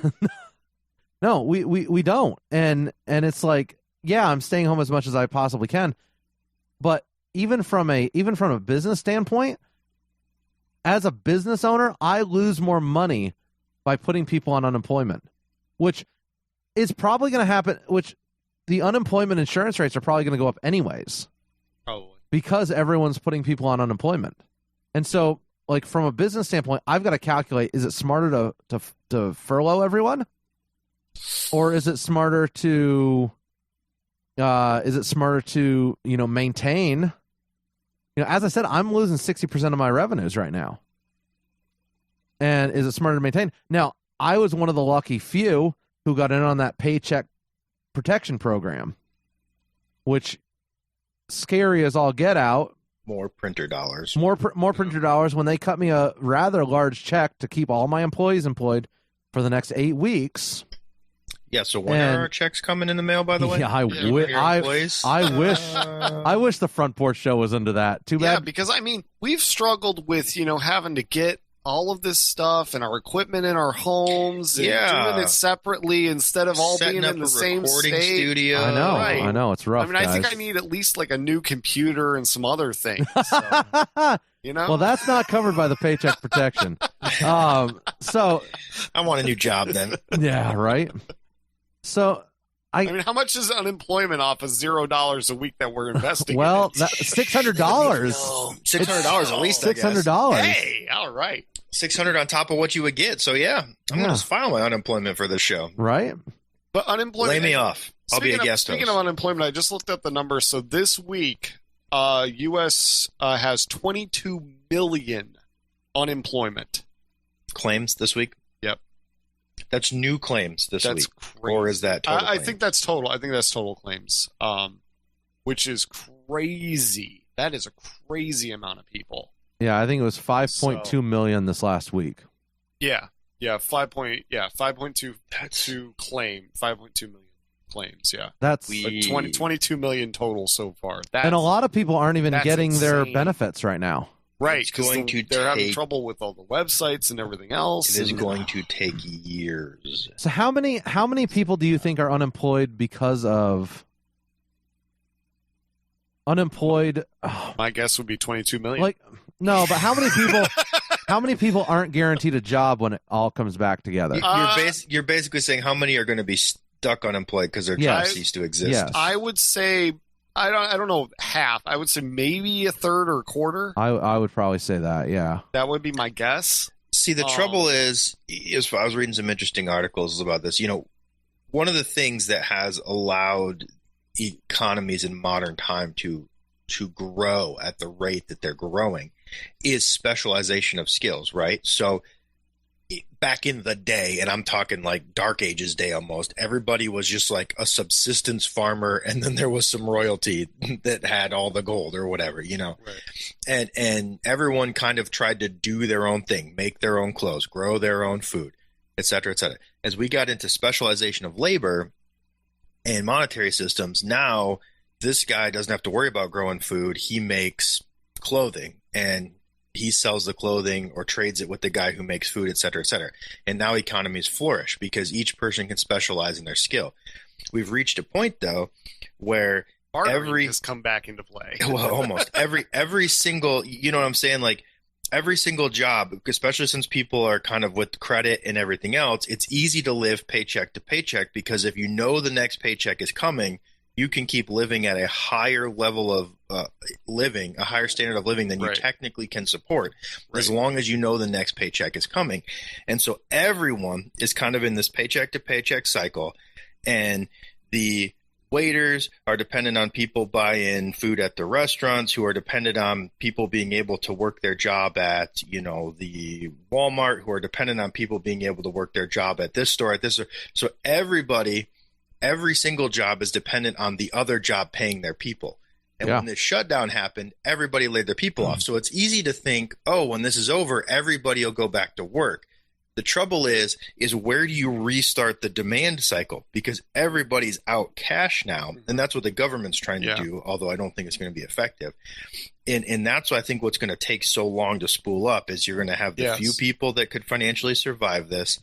No, we don't. And it's like, yeah, I'm staying home as much as I possibly can. But even from a business standpoint, as a business owner, I lose more money by putting people on unemployment, which is probably going to happen, which the unemployment insurance rates are probably going to go up anyways. Probably. Because everyone's putting people on unemployment. And so, like, from a business standpoint, I've got to calculate, is it smarter to furlough everyone? Or is it smarter to maintain? As I said, I'm losing 60% of my revenues right now. And is it smarter to maintain? Now, I was one of the lucky few who got in on that paycheck protection program, which scary as all get out. More printer dollars. More printer dollars when they cut me a rather large check to keep all my employees employed for the next 8 weeks. Yeah, so when are our checks coming in the mail, by the way? Yeah, I wish the Front Porch Show was into that. Too bad. Yeah, because, we've struggled with, having to get all of this stuff and our equipment in our homes and doing it separately instead of all setting being up in the a same recording state. studio. I know. It's rough, I think I need at least like a new computer and some other things. So, Well, that's not covered by the Paycheck Protection. So I want a new job then. Yeah, right. So I mean, how much is unemployment off of $0 a week that we're investing? Well, $600. $600 at least. $600. Hey, all right. $600 on top of what you would get. So I'm going to file my unemployment for this show. Right. But unemployment. Lay me off. I'll be a guest host. Speaking of unemployment, I just looked up the numbers. So this week, U.S. Has 22 million unemployment claims this week. Yep. That's new claims this week. Crazy. Or is that total? I think that's total. I think that's total claims, which is crazy. That is a crazy amount of people. Yeah, I think it was 5.2 million this last week. Yeah, 5.2 claim, 5.2 million claims. Yeah, that's 22 million total so far. And a lot of people aren't even getting their benefits right now. Right, because they're having trouble with all the websites and everything else. It is going to take years. So how many people do you think are unemployed because of unemployed? Oh, my guess would be 22 million. Like, no, but how many people aren't guaranteed a job when it all comes back together? You're basically saying how many are going to be stuck unemployed because their job ceased to exist. Yes. I would say I don't know, half. I would say maybe a third or a quarter. I would probably say that, yeah. That would be my guess. See, the trouble is I was reading some interesting articles about this. One of the things that has allowed economies in modern time to grow at the rate that they're growing is specialization of skills, right? So back in the day, and I'm talking like Dark Ages day almost, everybody was just like a subsistence farmer, and then there was some royalty that had all the gold or whatever, Right. And everyone kind of tried to do their own thing, make their own clothes, grow their own food, et cetera, et cetera. As we got into specialization of labor and monetary systems, now this guy doesn't have to worry about growing food. He makes clothing, and he sells the clothing or trades it with the guy who makes food, et cetera, et cetera. And now economies flourish because each person can specialize in their skill. We've reached a point, though, where bartering has come back into play. Well, almost every single, you know what I'm saying? Like every single job, especially since people are kind of with credit and everything else, it's easy to live paycheck to paycheck because if you know the next paycheck is coming, you can keep living at a higher level of living, a higher standard of living than you technically can support, as long as you know the next paycheck is coming. And so everyone is kind of in this paycheck to paycheck cycle, and the waiters are dependent on people buying food at the restaurants, who are dependent on people being able to work their job at, the Walmart, who are dependent on people being able to work their job at this store, at this store. So every single job is dependent on the other job paying their people. And when this shutdown happened, everybody laid their people off. So it's easy to think, when this is over, everybody will go back to work. The trouble is where do you restart the demand cycle? Because everybody's out cash now, and that's what the government's trying to do, although I don't think it's going to be effective. And that's why I think what's going to take so long to spool up is you're going to have the few people that could financially survive this.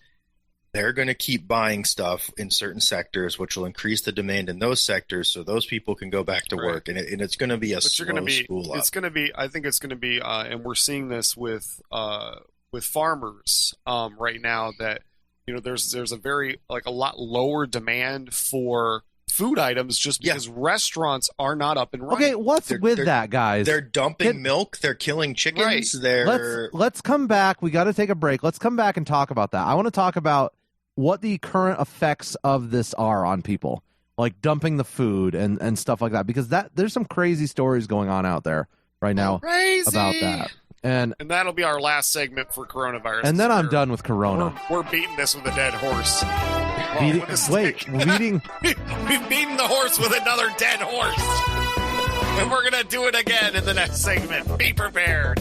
They're going to keep buying stuff in certain sectors, which will increase the demand in those sectors, so those people can go back to work. And it's going to be a slow spool up. It's going to be. I think it's going to be, and we're seeing this with farmers right now. That there's a very a lot lower demand for food items just because restaurants are not up and running. Okay, what's that, guys? They're dumping milk. They're killing chickens. Let's come back. We got to take a break. Let's come back and talk about that. I want to talk about what the current effects of this are on people, like dumping the food and stuff like that, because there's some crazy stories going on out there right now about that. And that'll be our last segment for coronavirus. And then I'm done with Corona. We're beating this with a dead horse. We've beaten the horse with another dead horse. And we're going to do it again in the next segment. Be prepared.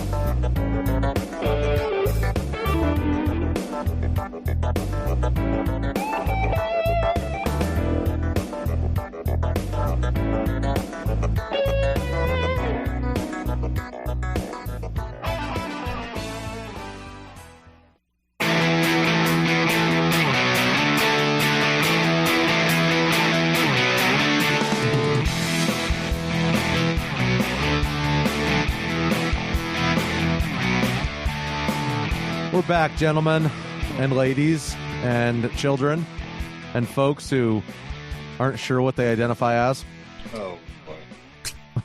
We're back, gentlemen and ladies and children and folks who aren't sure what they identify as. Oh, boy.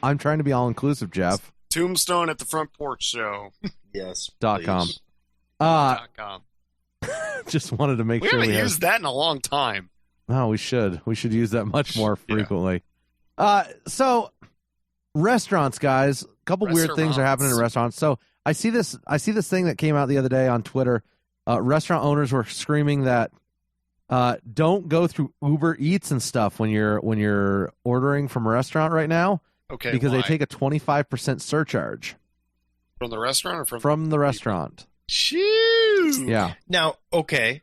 I'm trying to be all-inclusive, Jeff. Tombstone at the Front Porch Show. Yes. .com. .com. Just wanted to make we sure haven't used that in a long time. Oh, we should. We should use that much more frequently. So, restaurants, guys. A couple weird things are happening in restaurants. So, I see this thing that came out the other day on Twitter. Restaurant owners were screaming that don't go through Uber Eats and stuff when you're ordering from a restaurant right now. Okay, because they take a 25% surcharge from the restaurant or from the restaurant. Jeez. Yeah. Now, okay,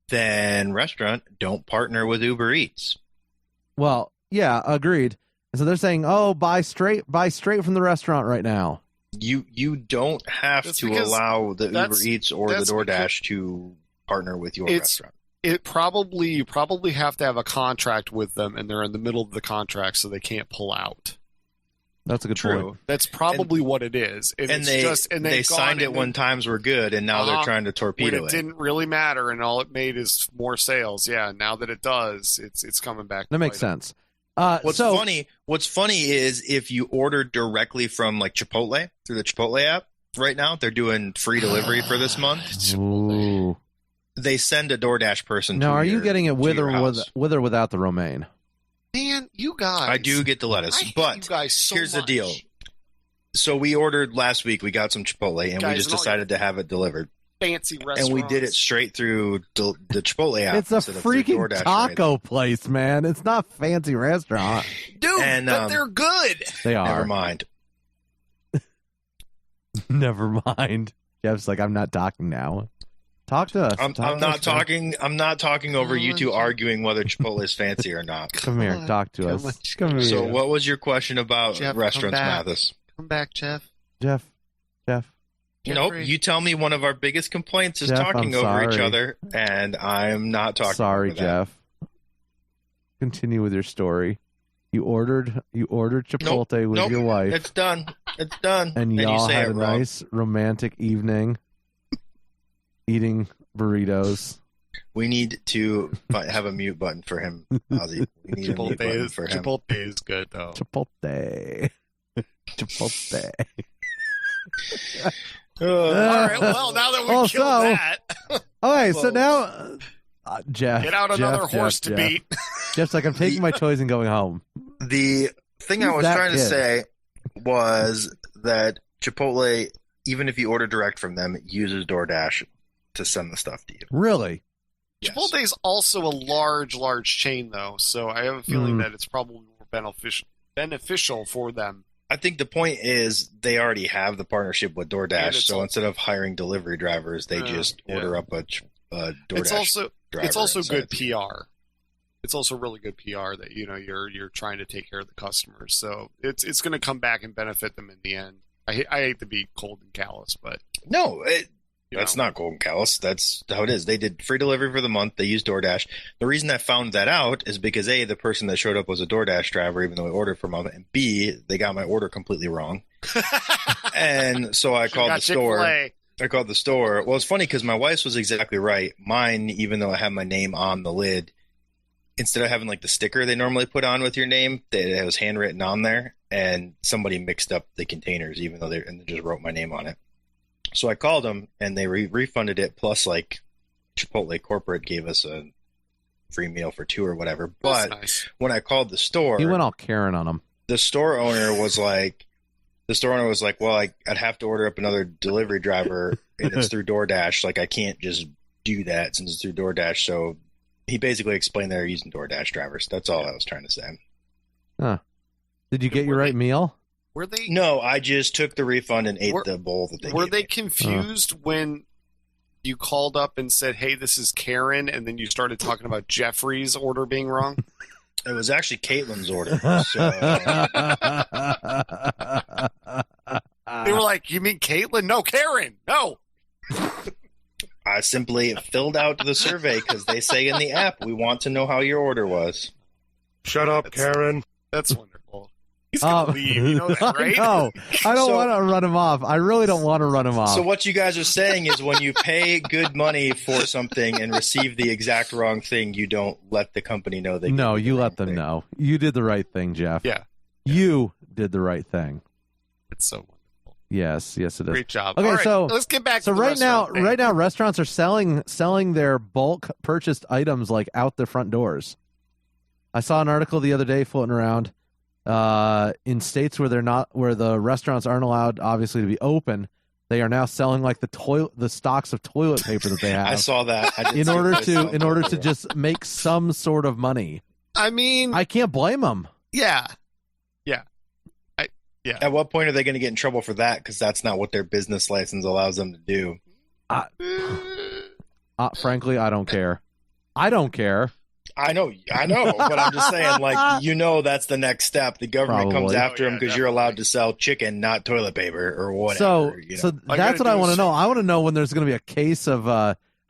then restaurant don't partner with Uber Eats. Well, yeah, agreed. And so they're saying, "Oh, buy straight from the restaurant right now." You don't have to allow the Uber Eats or the DoorDash to partner with your restaurant. You probably have to have a contract with them, and they're in the middle of the contract, so they can't pull out. That's a good point. That's probably what it is. And they signed it when times were good, and now they're trying to torpedo it. It didn't really matter, and all it made is more sales. Yeah, now that it does, it's coming back. That makes sense. What's funny is if you order directly from like Chipotle through the Chipotle app right now, they're doing free delivery for this month. Ooh. They send a DoorDash person. Now, are you getting it with or without the romaine? Man, you guys. I do get the lettuce, but you guys so here's much. the deal. So we ordered last week. We got some Chipotle, and we just decided to have it delivered. Fancy restaurants. And we did it straight through the Chipotle app. It's a freaking taco place, man. It's not a fancy restaurant. Dude, but they're good. They are. Never mind. Never mind. Jeff's like, I'm not talking now. Talk to us. I'm not talking. I'm not talking over you two arguing whether Chipotle is fancy or not. Come here, talk to us. Come here. So, what was your question about Jeff, restaurants, Mathis? Come back, Jeff. Jeff. Nope. You tell me one of our biggest complaints is Jeff, talking over each other, and I'm not talking. Sorry, over that. Jeff. Continue with your story. You ordered Chipotle with your wife. It's done. It's done. And y'all had a nice romantic evening eating burritos. We need to have a mute button for him, Ozzy. We need a mute button for him. Chipotle is good, though. Chipotle. All right, well, now that we killed that. Okay, so now, Jeff. Get out another horse to beat. Jeff's like, I'm taking my toys and going home. The thing I was trying to say was that Chipotle, even if you order direct from them, uses DoorDash to send the stuff to you. Really? Yes. Chipotle is also a large chain, though, so I have a feeling that it's probably more beneficial for them. I think the point is they already have the partnership with DoorDash, so instead of hiring delivery drivers, they just order up a DoorDash driver. It's also good PR. It's also really good PR that you're trying to take care of the customers. So it's going to come back and benefit them in the end. I hate to be cold and callous, but no, that's not cold and callous. That's how it is. They did free delivery for the month. They used DoorDash. The reason I found that out is because A, the person that showed up was a DoorDash driver, even though I ordered from them, and B, they got my order completely wrong. And so I called the store. I called the store. Well, it's funny because my wife's was exactly right. Mine, even though I have my name on the lid, instead of having like the sticker they normally put on with your name, it was handwritten on there, and somebody mixed up the containers, even though they just wrote my name on it. So I called them, and they refunded it, plus like Chipotle corporate gave us a free meal for 2 or whatever. But when I called the store, he went all Karen on them. The store owner was like, well, I'd have to order up another delivery driver, and it's through DoorDash. Like, I can't just do that since it's through DoorDash. So he basically explained they're using DoorDash drivers. That's all I was trying to say. Huh. Did you get your right meal? Were they? No, I just took the refund and ate the bowl that they gave me. Were they confused when you called up and said, hey, this is Karen, and then you started talking about Jeffrey's order being wrong? It was actually Caitlin's order. So. They were like, you mean Caitlin? No, Karen. No. I simply filled out the survey because they say in the app, we want to know how your order was. Shut up, Karen. That's wonderful. He's gonna leave. You know that, right? No, I don't want to run him off. I really don't want to run him off. So what you guys are saying is when you pay good money for something and receive the exact wrong thing, you don't let the company know they. No, you let them know. You did the right thing, Jeff. Yeah. You did the right thing. It's so wonderful. Yes, it is. Great job. Okay, all right, so let's get back. So to the right now, restaurant. restaurants are selling their bulk purchased items like out their front doors. I saw an article the other day floating around. In states where the restaurants aren't allowed, obviously, to be open, they are now selling like the stocks of toilet paper that they have. I saw that. in order to just make some sort of money. I mean, I can't blame them. Yeah. At what point are they going to get in trouble for that? Because that's not what their business license allows them to do. Frankly, I don't care. I don't care. I know, but I'm just saying, like, that's the next step. The government comes after them because you're allowed to sell chicken, not toilet paper or whatever. So that's what I want to know. I want to know when there's going to be a case of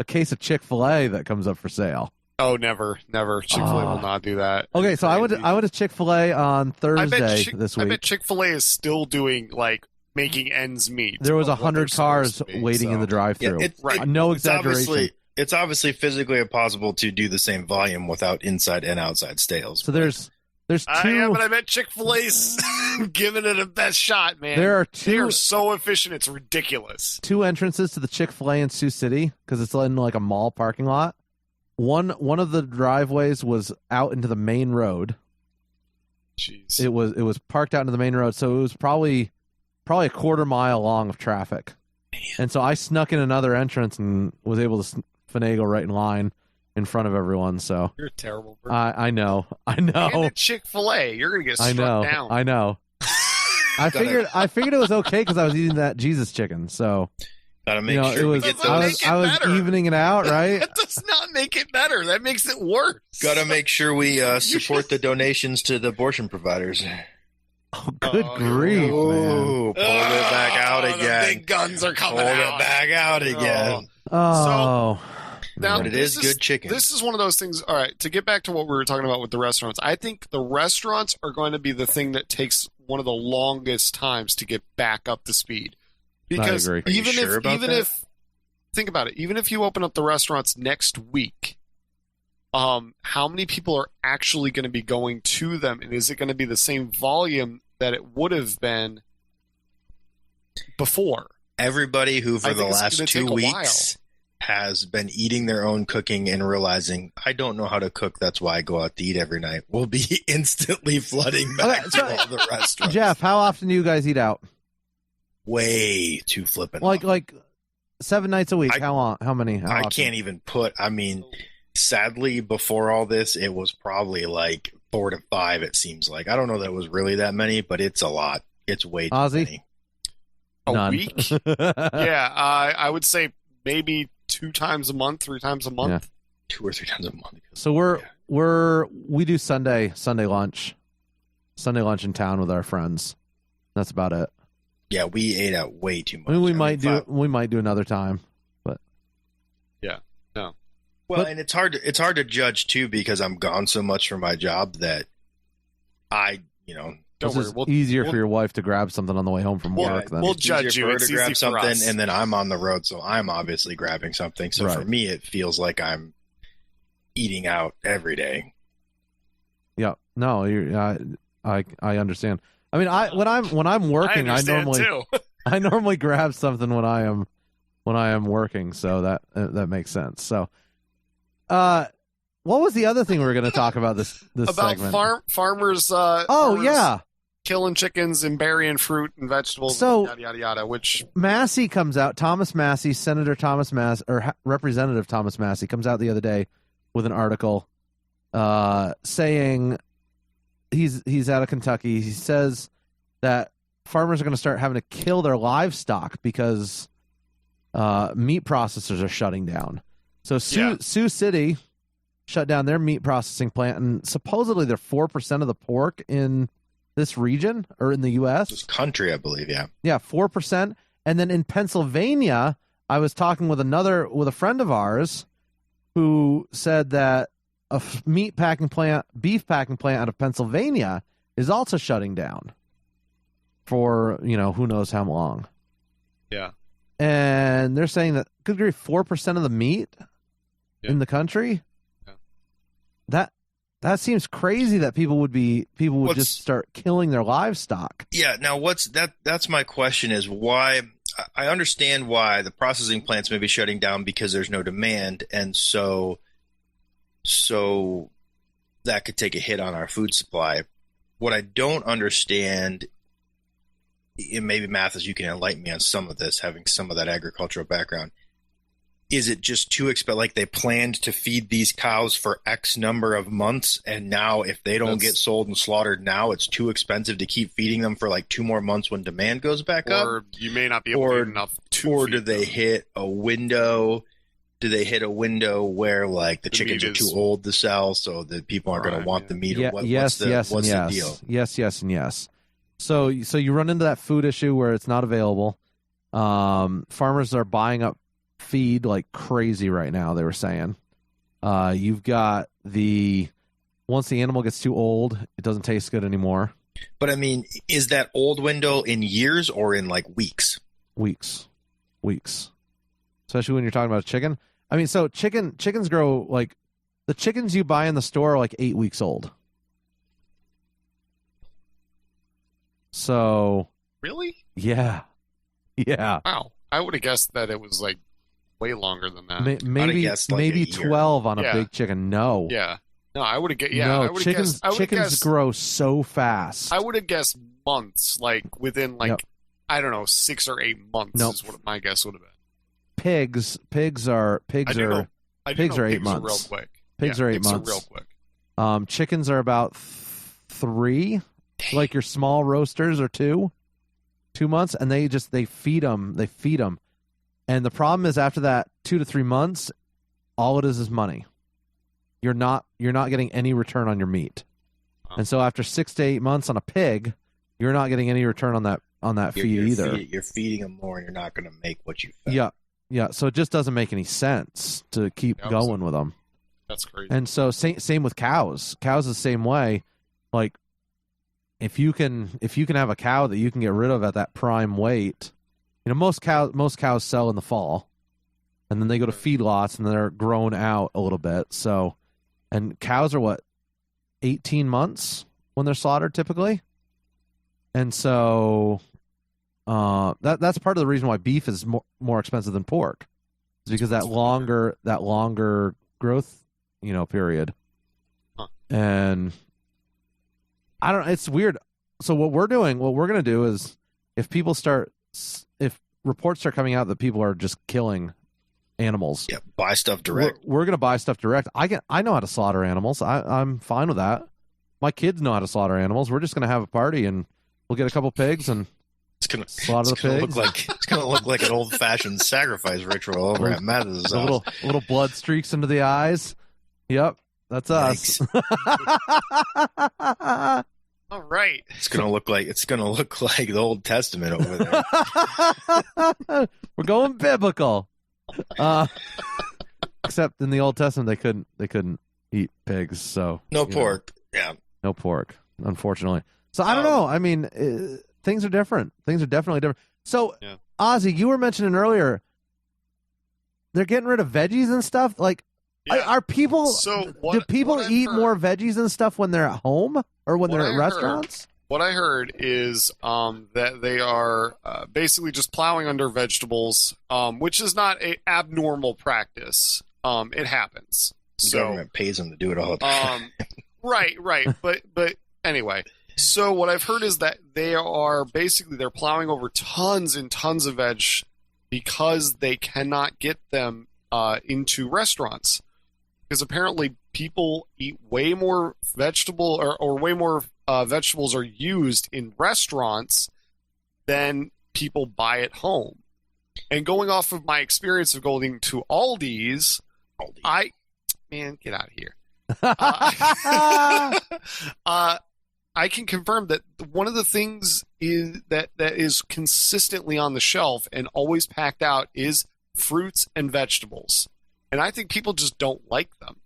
Chick-fil-A that comes up for sale. Oh, never. Chick-fil-A will not do that. Okay, so I went to Chick-fil-A on Thursday this week. I bet Chick-fil-A is still doing making ends meet. There was 100 cars waiting in the drive-thru. Right. No exaggeration. It's obviously physically impossible to do the same volume without inside and outside sales. So there's two. But I bet Chick-fil-A's giving it a best shot, man. There are two. They are so efficient, it's ridiculous. Two entrances to the Chick-fil-A in Sioux City because it's in like a mall parking lot. One of the driveways was out into the main road. Jeez. It was parked out into the main road, so it was probably a quarter mile long of traffic. Man. And so I snuck in another entrance and was able to finagle right in line in front of everyone. So you're a terrible person. I know. And at Chick-fil-A, you're gonna get struck down. I know. I figured it was okay because I was eating that Jesus chicken. So gotta make sure we get those. I was evening it out, right? That does not make it better. That makes it worse. Gotta make sure we support the donations to the abortion providers. Oh, good grief, man. Pull it back out again. The big guns are coming out. Pull it back out again. Oh. Now, but it is good chicken. This is one of those things. All right, to get back to what we were talking about with the restaurants, I think the restaurants are going to be the thing that takes one of the longest times to get back up to speed. Because I agree. think about it, even if you open up the restaurants next week, how many people are actually going to be going to them, and is it going to be the same volume that it would have been before? Everybody who for the last 2 weeks has been eating their own cooking and realizing, I don't know how to cook, that's why I go out to eat every night, will be instantly flooding back to all the restaurants. Jeff, how often do you guys eat out? Way too flippant. Like 7 nights a week. How long? How many? I can't even put, sadly, before all this, it was probably like 4 to 5, it seems like. I don't know that it was really that many, but it's a lot. It's way too many. A week? Yeah, I would say maybe 2 times a month, 3 times a month. Yeah. 2 or 3 times a month. So we do Sunday lunch in town with our friends. That's about it. Yeah, we ate out way too much. We might do another time, but yeah, no. Well, and it's hard to judge too because I'm gone so much from my job that Don't worry. Easier for your wife to grab something on the way home from work. Then we'll judge you. It's to grab something, and then I'm on the road, so I'm obviously grabbing something. So for me, it feels like I'm eating out every day. Yeah. No, I understand. I mean, when I'm working, I normally grab something when I am working. So that makes sense. So, what was the other thing we were going to talk about this about segment? Farmers. Yeah. Killing chickens and burying fruit and vegetables, so, and yada, yada, yada, which... Massey comes out, Senator Thomas Massey, or Representative Thomas Massey comes out the other day with an article saying he's out of Kentucky. He says that farmers are going to start having to kill their livestock because meat processors are shutting down. So Sioux City shut down their meat processing plant, and supposedly they're 4% of the pork in this region or in the U.S. This country, I believe, yeah. Yeah, 4%. And then in Pennsylvania, I was talking with a friend of ours who said that a beef packing plant out of Pennsylvania is also shutting down for, who knows how long. Yeah. And they're saying that, good grief, 4% of the meat in the country? Yeah. That seems crazy that people would just start killing their livestock. Yeah. Now, that's my question is why. I understand why the processing plants may be shutting down because there's no demand, and so that could take a hit on our food supply. What I don't understand, and maybe Mathis, you can enlighten me on some of this, having some of that agricultural background. Is it just too expensive? Like they planned to feed these cows for X number of months, and now if they don't get sold and slaughtered now, it's too expensive to keep feeding them for like 2 more months when demand goes back up? Or you may not be able to eat enough to Or feed do they hit a window? Do they hit a window where like the chickens are too old to sell, so that people aren't going to want the meat? Yeah, or what's the deal? Yes, and yes. So you run into that food issue where it's not available. Farmers are buying up feed like crazy right now, they were saying. You've got once the animal gets too old, it doesn't taste good anymore. But I mean, is that old window in years or in like weeks? Weeks. Especially when you're talking about a chicken. I mean, so chickens grow like the chickens you buy in the store are like 8 weeks old. So really? Yeah. Wow. I would have guessed that it was like way longer than that. Maybe 12 on a big chicken. No. Yeah. No, I would have guessed. Yeah. No, chickens grow so fast. I would have guessed months, like within I don't know, 6 or 8 months is what my guess would have been. Pigs are 8 months. Pigs are real quick. Pigs are 8 months. Are real quick. Chickens are about 3. Like your small roasters are 2 months, and they feed them. And the problem is after that 2 to 3 months, all it is money. You're not getting any return on your meat. And so after 6 to 8 months on a pig, you're not getting any return on that feed either. You're feeding them more, and you're not going to make what you fed. Yeah. So it just doesn't make any sense to keep going with them. That's crazy. And so same with cows. Cows the same way. Like if you can have a cow that you can get rid of at that prime weight, most cows sell in the fall, and then they go to feedlots and they're grown out a little bit. So, and cows are 18 months when they're slaughtered typically, and so that's part of the reason why beef is more expensive than pork, is because that longer growth period. And I don't. It's weird. So what we're going to do is if reports start coming out that people are just killing animals, buy stuff direct. We're going to buy stuff direct. I know how to slaughter animals. I'm fine with that. My kids know how to slaughter animals. We're just going to have a party and we'll get a couple pigs and slaughter the pigs. It's going to look like an old fashioned sacrifice ritual over at Mathis' house. Little blood streaks into the eyes. Yep, that's us. All right. It's gonna look like the Old Testament over there. We're going biblical. Except in the Old Testament they couldn't eat pigs, so no pork. Yeah. No pork, unfortunately. So I don't know. I mean, things are different. Things are definitely different. So Ozzy, you were mentioning earlier they're getting rid of veggies and stuff. Like are people do people eat more veggies and stuff when they're at home or when they're at restaurants? What I heard is that they are basically just plowing under vegetables, which is not an abnormal practice. It happens. The government pays them to do it all the time. Right. But anyway, so what I've heard is that they're plowing over tons and tons of veg because they cannot get them into restaurants. Because apparently people eat way more vegetable or way more vegetables are used in restaurants than people buy at home. And going off of my experience of going to Aldi's, get out of here. I can confirm that one of the things that is consistently on the shelf and always packed out is fruits and vegetables. And I think people just don't like them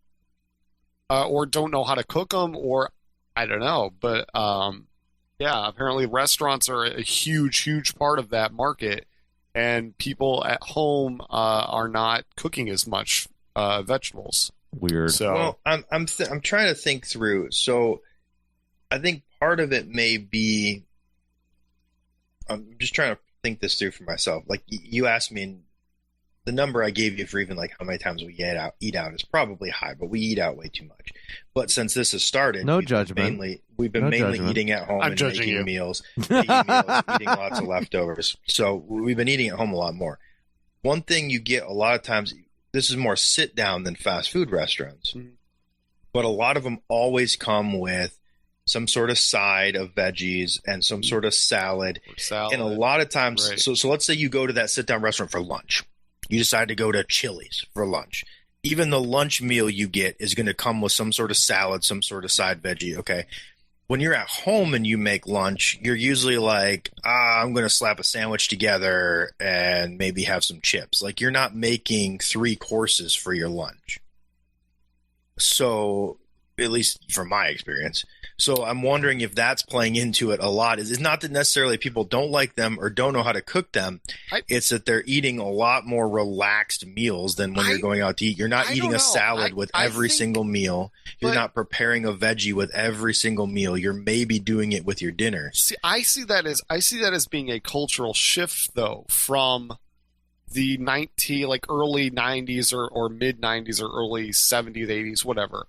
or don't know how to cook them, or I don't know, but yeah, apparently restaurants are a huge part of that market, and people at home are not cooking as much vegetables. Weird. So, well, I'm trying to think through. So, I think part of it may be. I'm just trying to think this through for myself. Like you asked me, and the number I gave you for even like how many times we eat out is probably high, but we eat out way too much. But since this has started, we've been mainly eating at home and making meals, eating lots of leftovers. So we've been eating at home a lot more. One thing you get a lot of times, this is more sit down than fast food restaurants, but a lot of them always come with some sort of side of veggies and some sort of salad. And a lot of times, right. So let's say you go to that sit down restaurant for lunch. You decide to go to Chili's for lunch. Even the lunch meal you get is going to come with some sort of salad, some sort of side veggie. Okay. When you're at home and you make lunch, you're usually like, I'm going to slap a sandwich together and maybe have some chips. Like you're not making 3 courses for your lunch. So, at least from my experience. So I'm wondering if that's playing into it a lot. It's not that necessarily people don't like them or don't know how to cook them. It's that they're eating a lot more relaxed meals than when you're going out to eat. You're not eating a salad with every single meal. You're not preparing a veggie with every single meal. You're maybe doing it with your dinner. See, I see that as being a cultural shift, though, from the early 90s or mid 90s or early 70s, 80s, whatever.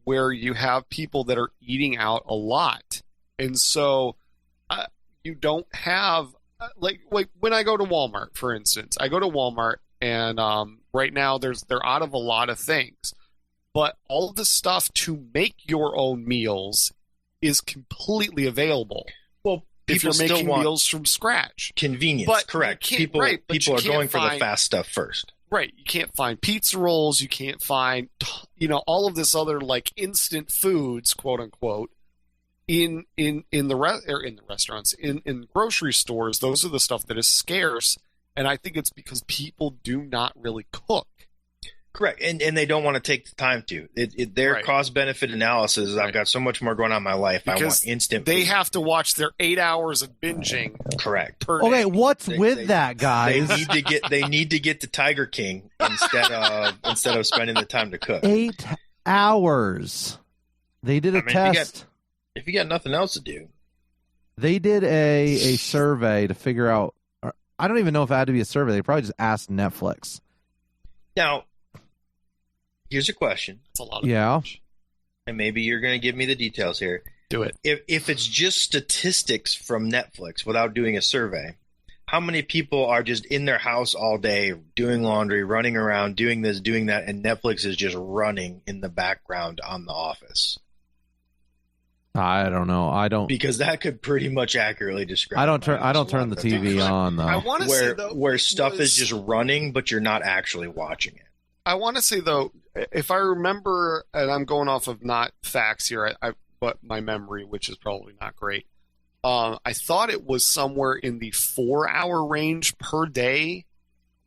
Where you have people that are eating out a lot. And so you don't have, like when I go to Walmart, for instance, I go to Walmart and right now they're out of a lot of things. But all of the stuff to make your own meals is completely available. Well, if you're making meals from scratch. Convenience, but correct. People are going for the fast stuff first. Right. You can't find pizza rolls. You can't find, all of this other like instant foods, quote unquote, in the restaurants, in grocery stores. Those are the stuff that is scarce. And I think it's because people do not really cook. Correct. And they don't want to take the time to. Their cost-benefit analysis is, I've got so much more going on in my life. Because I want instant food. They have to watch their 8 hours of binging. Correct. Okay, what's with that, guys? They need to get to Tiger King instead of spending the time to cook. 8 hours. They did a test. If you got nothing else to do. They did a survey to figure out. I don't even know if it had to be a survey. They probably just asked Netflix. Now, here's a question. It's a lot of knowledge. And maybe you're going to give me the details here. Do it. If it's just statistics from Netflix without doing a survey, how many people are just in their house all day doing laundry, running around, doing this, doing that, and Netflix is just running in the background on The Office? I don't know. I don't, because that could pretty much accurately describe. I don't turn the TV on though. I want to say though, where stuff is just running, but you're not actually watching it. I want to say though, if I remember, and I'm going off of not facts here, but my memory, which is probably not great. I thought it was somewhere in the 4-hour range per day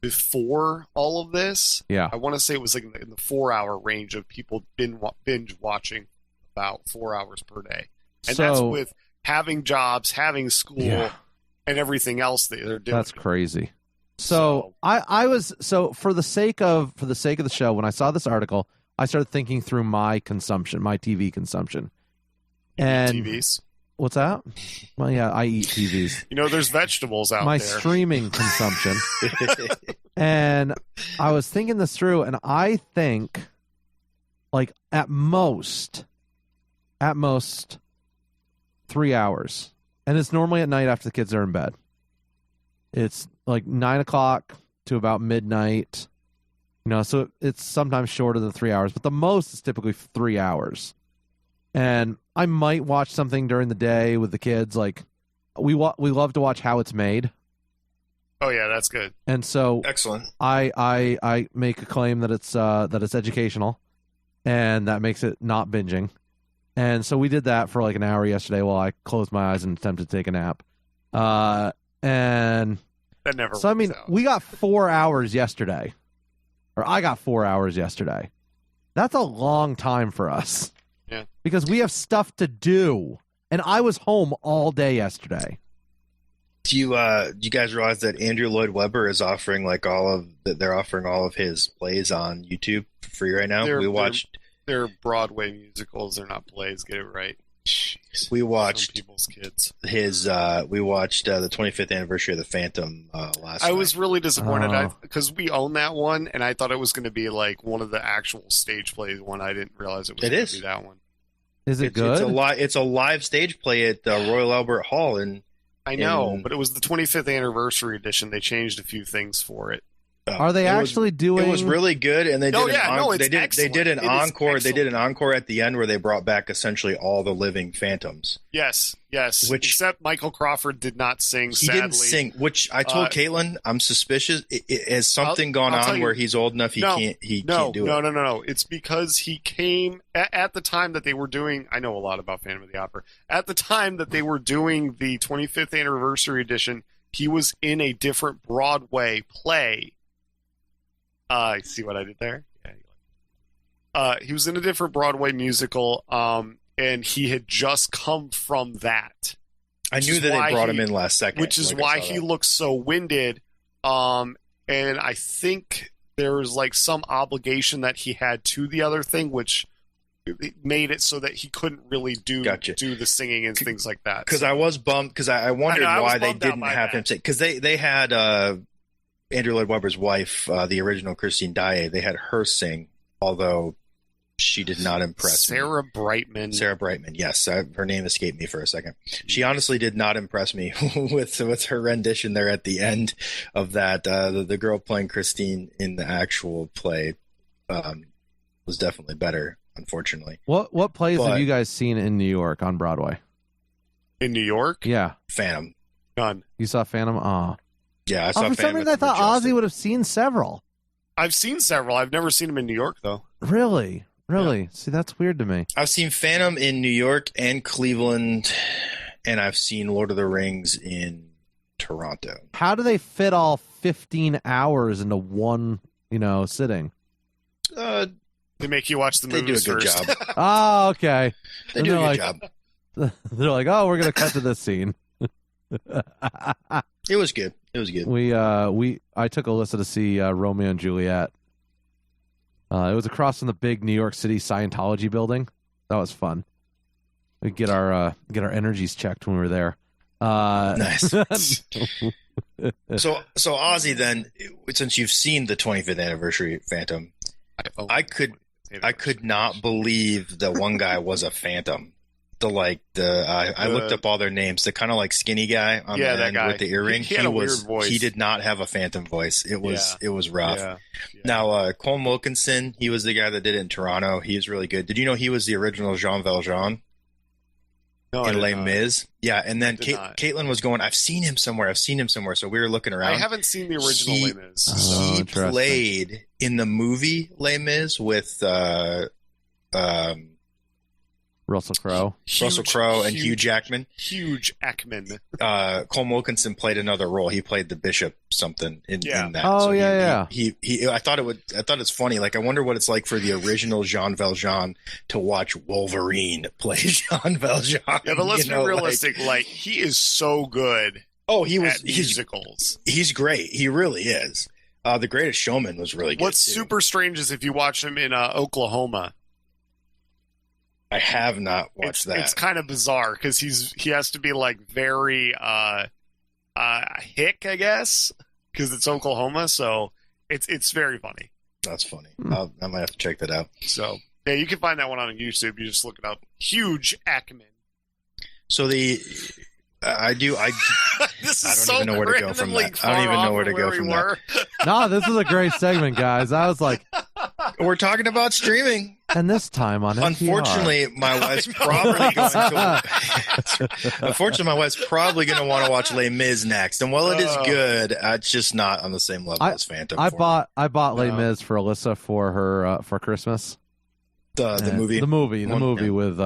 before all of this. Yeah, I want to say it was like in the 4-hour range of people binge watching about 4 hours per day, and that's with having jobs, having school, and everything else that they're doing. That's crazy. So I was for the sake of the show, when I saw this article, I started thinking through my consumption, my TV consumption. And TVs. What's that? Well, yeah, I eat TVs. There's vegetables out there. My streaming consumption. And I was thinking this through, and I think, like, at most 3 hours. And it's normally at night after the kids are in bed. It's like 9 o'clock to about midnight. So it's sometimes shorter than 3 hours, but the most is typically 3 hours. And I might watch something during the day with the kids. Like we love to watch How It's Made. Oh yeah, that's good. And so excellent. I make a claim that it's educational, and that makes it not binging. And so we did that for like an hour yesterday while I closed my eyes and attempted to take a nap. And that never. So I mean, we got 4 hours yesterday, or I got 4 hours yesterday. That's a long time for us. Yeah. Because we have stuff to do. And I was home all day yesterday. Do you guys realize that Andrew Lloyd Webber is offering they're offering all of his plays on YouTube for free right now? They're Broadway musicals, they're not plays, get it right. Jeez. We watched Some people's kids. the 25th anniversary of The Phantom last night. I was really disappointed because we own that one, and I thought it was going to be like one of the actual stage plays one. I didn't realize it was going to be that one. Is it good? It's a live stage play at Royal Albert Hall. I know, but it was the 25th anniversary edition. They changed a few things for it. Are they actually doing? It was really good, and they did an encore. Excellent. They did an encore at the end where they brought back essentially all the living Phantoms. Yes. Except Michael Crawford did not sing. He didn't sing, which I told Caitlin I'm suspicious. Has something gone on where he's old enough he can't do it? No. It's because he came at the time that they were doing. I know a lot about Phantom of the Opera. At the time that they were doing the 25th anniversary edition, he was in a different Broadway play. See what I did there? Yeah. He was in a different Broadway musical, and he had just come from that. I knew that they brought him in last second. Which is why he looks so winded. And I think there was like some obligation that he had to the other thing, which made it so that he couldn't really do the singing and things like that. Because I was bummed, because I wondered why they didn't have him sing. Because they had... Andrew Lloyd Webber's wife, the original Christine Daae, they had her sing, although she did not impress me. Sarah Brightman, yes. Her name escaped me for a second. She honestly did not impress me with her rendition there at the end of that. The girl playing Christine in the actual play was definitely better, unfortunately. What plays have you guys seen in New York on Broadway? In New York? Yeah. Phantom. None. You saw Phantom? Oh. Yeah, I saw for some reason I thought Ozzy would have seen several. I've seen several. I've never seen him in New York, though. Really? Yeah. See, that's weird to me. I've seen Phantom in New York and Cleveland, and I've seen Lord of the Rings in Toronto. How do they fit all 15 hours into one, sitting? They make you watch the movies They do a good first. job. Oh, okay. They do a good job. They're like, oh, we're going to cut to this scene. It was good. I took Alyssa to see Romeo and Juliet. It was across from the big New York City Scientology building. That was fun. We get our energies checked when we were there. Nice. So Ozzy, then, since you've seen the 25th anniversary Phantom, I could not believe that one guy was a Phantom. I looked up all their names. The kind of like skinny guy on the end with the earring. He had a weird voice. He did not have a Phantom voice. It was rough. Yeah. Now Colm Wilkinson, he was the guy that did it in Toronto. He was really good. Did you know he was the original Jean Valjean in Les Mis? Yeah, and then Caitlin was going, I've seen him somewhere. So we were looking around. I haven't seen the original Les Mis. He played in the movie Les Mis with Russell Crowe and Hugh Jackman. Hugh Jackman. Colm Wilkinson played another role. He played the bishop something in that. Oh, so yeah. He I thought it's funny. Like, I wonder what it's like for the original Jean Valjean to watch Wolverine play Jean Valjean. Yeah, but let's be realistic. He is so good. Oh, at musicals. He's great. He really is. The Greatest Showman was really good. What's super strange is if you watch him in Oklahoma. I have not watched that. It's kind of bizarre because he has to be like very hick, I guess, because it's Oklahoma. So it's very funny. That's funny. I might have to check that out. So yeah, you can find that one on YouTube. You just look it up. Huge Ackman. So I don't even know where to go from that. I don't even know where to go from that. No, this is a great segment, guys. I was like, we're talking about streaming. And this time on NPR. Unfortunately, my wife's probably going to want to watch Les Mis next. And while it is good, it's just not on the same level as Phantom. I bought Les Mis for Alyssa for her for Christmas. The movie with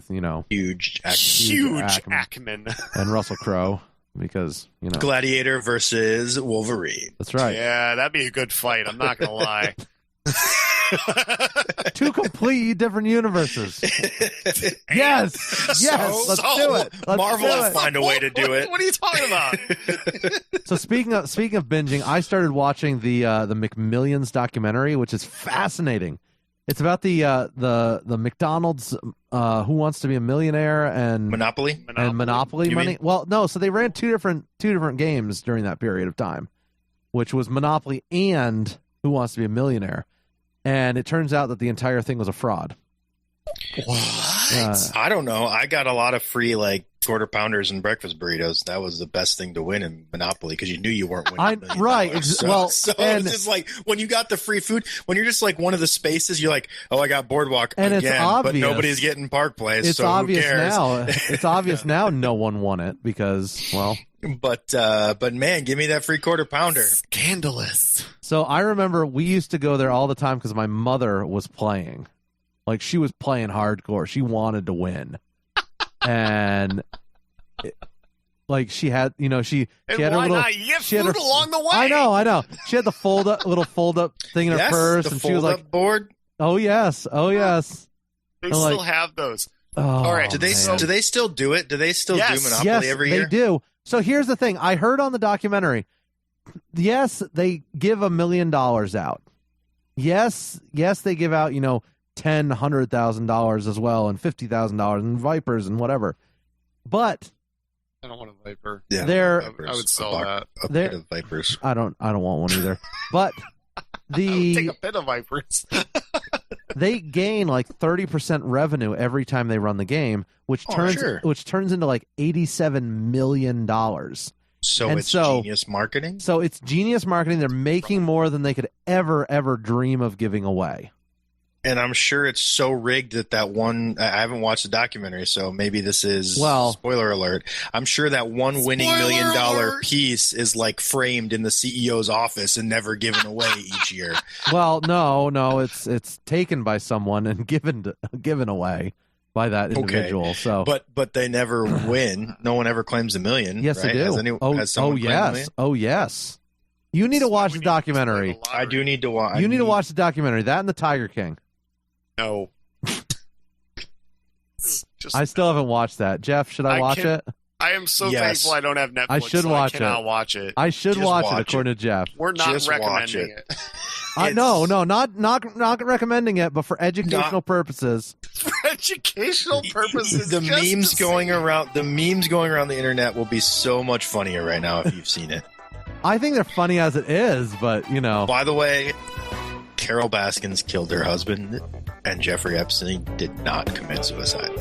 Huge Ackman and Russell Crowe, because Gladiator versus Wolverine. That's right. Yeah, that'd be a good fight. I'm not gonna lie. Two completely different universes. Yes, let's do it. Marvel will find a way to do it. What are you talking about? So speaking of binging, I started watching the McMillions documentary, which is fascinating. It's about the McDonald's Who Wants to Be a Millionaire and Monopoly money. mean? Well, no, so they ran two different games during that period of time, which was Monopoly and Who Wants to Be a Millionaire, and it turns out that the entire thing was a fraud. What? I don't know. I got a lot of free quarter pounders and breakfast burritos. That was the best thing to win in Monopoly because you knew you weren't winning. Right. So it's just like when you got the free food, when you're just like one of the spaces, you're like, oh, I got Boardwalk and again, it's obvious, but nobody's getting Park Place. It's so obvious who cares? now. It's obvious now. No one won it because, well. But man, give me that free quarter pounder. Scandalous. So I remember we used to go there all the time because my mother was playing. Like, she was playing hardcore. She wanted to win. And, she had, she had her little... Not? You get food along the way. I know. She had the little fold-up thing in her purse. And she was like... board? Oh, yes. They still have those. All right. Do they still do it? Do they still do Monopoly every year? Yes, they do. So here's the thing. I heard on the documentary, yes, they give $1 million out. Yes, they give out, $100,000 as well, and $50,000 and Vipers and whatever. But I don't want a Viper. Yeah, I would sell that. A bit of Vipers. I don't want one either. But I would take a bit of Vipers. They gain 30% revenue every time they run the game, which turns into $87 million. So it's genius marketing? So it's genius marketing. They're making more than they could ever dream of giving away. And I'm sure it's so rigged that one... I haven't watched the documentary, so maybe this is... spoiler alert. I'm sure that one winning $1 million piece is framed in the CEO's office and never given away each year. Well, no, it's taken by someone and given away by that individual. Okay. So, but they never win. No one ever claims $1 million. Yes, right? they do. Has someone claimed $1 million? Oh, yes. You need to watch the documentary. I do need to watch. You need to watch the documentary. That and the Tiger King. No. I still haven't watched that. Jeff, should I watch it? I am so thankful I don't have Netflix. I should watch I cannot watch it. I should watch it, according to Jeff. We're not recommending it. No, not recommending it, but for educational purposes. For educational purposes. The memes going around the internet will be so much funnier right now if you've seen it. I think they're funny as it is, but By the way, Carol Baskins killed her husband, and Jeffrey Epstein did not commit suicide.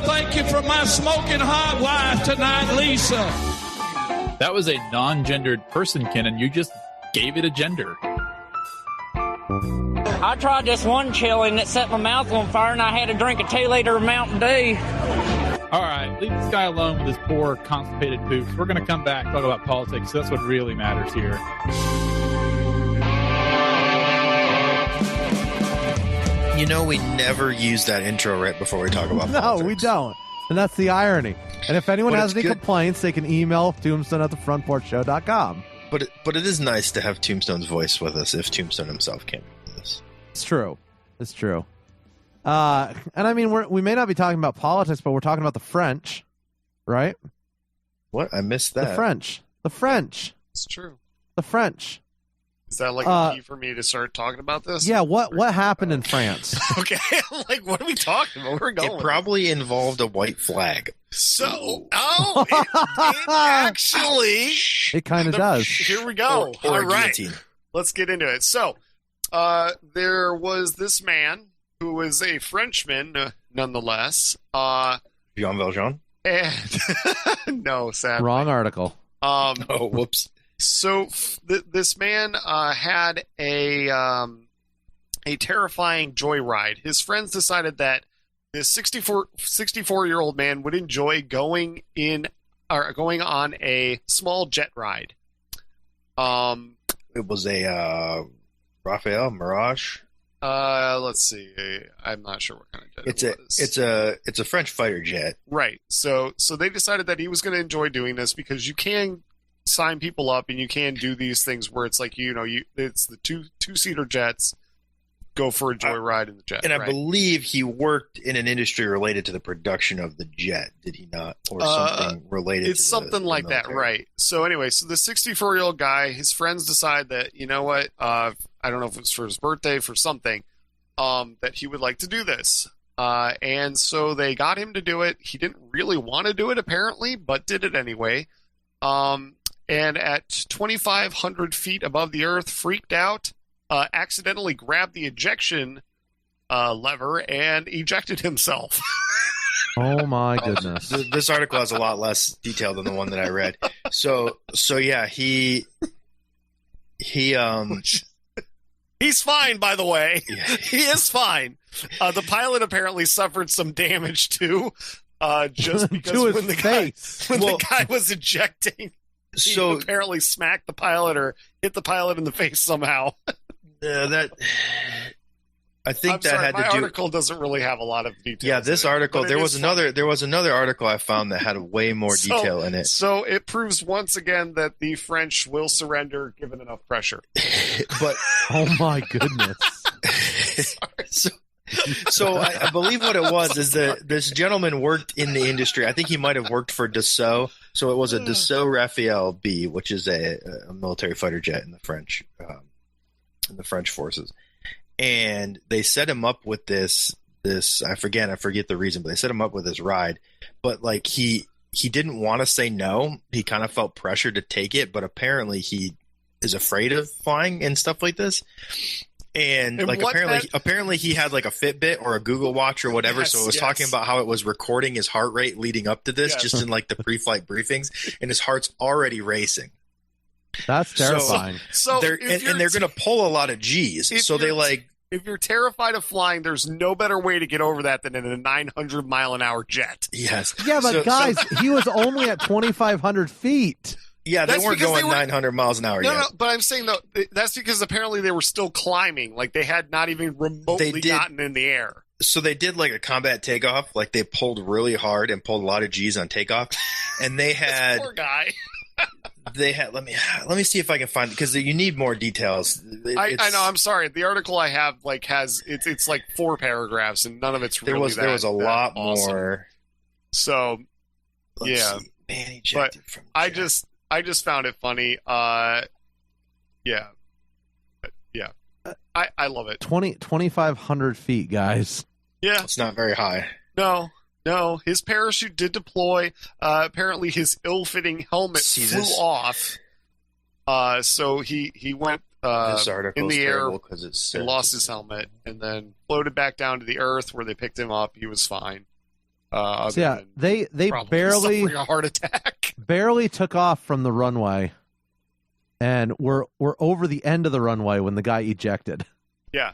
Thank you for my smoking hot wife tonight, Lisa. That was a non-gendered person, Ken, and you just gave it a gender. I tried this one chili and it set my mouth on fire, and I had to drink a 2-liter of Mountain Dew. All right, leave this guy alone with his poor, constipated poops. We're going to come back and talk about politics. That's what really matters here. We never use that intro right before we talk about politics. No, we don't. And that's the irony. And if anyone has any complaints, they can email tombstone@thefrontporchshow.com. But it is nice to have Tombstone's voice with us if Tombstone himself came with us. It's true. And I mean, we may not be talking about politics, but we're talking about the French, right? What? I missed that. The French. It's true. The French. Is that a key for me to start talking about this? Yeah, what happened in France? Okay, what are we talking about? We're going. It probably involved a white flag. So, it actually... It kind of does. Here we go. Or all right, let's get into it. So, there was this man who was a Frenchman, nonetheless. Jean Valjean? And no, sadly. Wrong article. Oh, whoops. So this man had a a terrifying joyride. His friends decided that this 64-year-old man would enjoy going on a small jet ride. It was a Raphael Mirage. Let's see. I'm not sure what kind of jet it was. It's a French fighter jet. Right. So they decided that he was going to enjoy doing this because you can sign people up and you can do these things where it's like it's the two-seater jets. Go for a joyride in the jet. And right? I believe he worked in an industry related to the production of the jet, did he not? Or something related it's to something like that, right. So anyway, the 64-year-old guy, his friends decide that, you know what, I don't know if it was for his birthday, for something, that he would like to do this. And so they got him to do it. He didn't really want to do it, apparently, but did it anyway. And at 2,500 feet above the earth, freaked out, accidentally grabbed the ejection lever and ejected himself. Oh my goodness! This article has a lot less detail than the one that I read. So yeah, he's fine, by the way. Yeah. He is fine. The pilot apparently suffered some damage too, just because when the guy was ejecting, he apparently smacked the pilot or hit the pilot in the face somehow. I think my article doesn't really have a lot of details. Yeah, this article there was another article I found that had way more detail in it. So it proves once again that the French will surrender given enough pressure. But oh my goodness. So I believe what it was is that this gentleman worked in the industry. I think he might have worked for Dassault. So it was a Dassault Raphael B, which is a military fighter jet in the French forces. And they set him up with this I forget the reason, but they set him up with this ride. But like he didn't want to say no. He kind of felt pressure to take it, but apparently he is afraid of flying and stuff like this. And like apparently he had like a Fitbit or a Google Watch or whatever. So it was talking about how it was recording his heart rate leading up to this, just in like the pre-flight briefings, and his heart's already racing. That's terrifying. So they're going to pull a lot of G's. So if you're terrified of flying, there's no better way to get over that than in a 900 mile an hour jet. Yes. Yeah, but guys, he was only at 2,500 feet. Yeah, they weren't going 900 miles an hour yet. No, but I'm saying, though, that's because apparently they were still climbing. Like, they had not even remotely gotten in the air. So they did, like, a combat takeoff. Like, they pulled really hard and pulled a lot of G's on takeoff. And they had... This poor guy. They had... Let me see if I can find... Because you need more details. I know, I'm sorry. The article I have, like, has... It's like 4 paragraphs, and none of it's really There was a lot awesome. more... So, Let's see. Man, ejected from jet. I just found it funny. I love it. 2,500 feet, guys. Yeah. It's not very high. No. His parachute did deploy. Apparently his ill-fitting helmet flew off. So he went in the air and lost his helmet and then floated back down to the earth where they picked him up. He was fine. They barely suffering a heart attack. Barely took off from the runway, and we're over the end of the runway when the guy ejected. Yeah.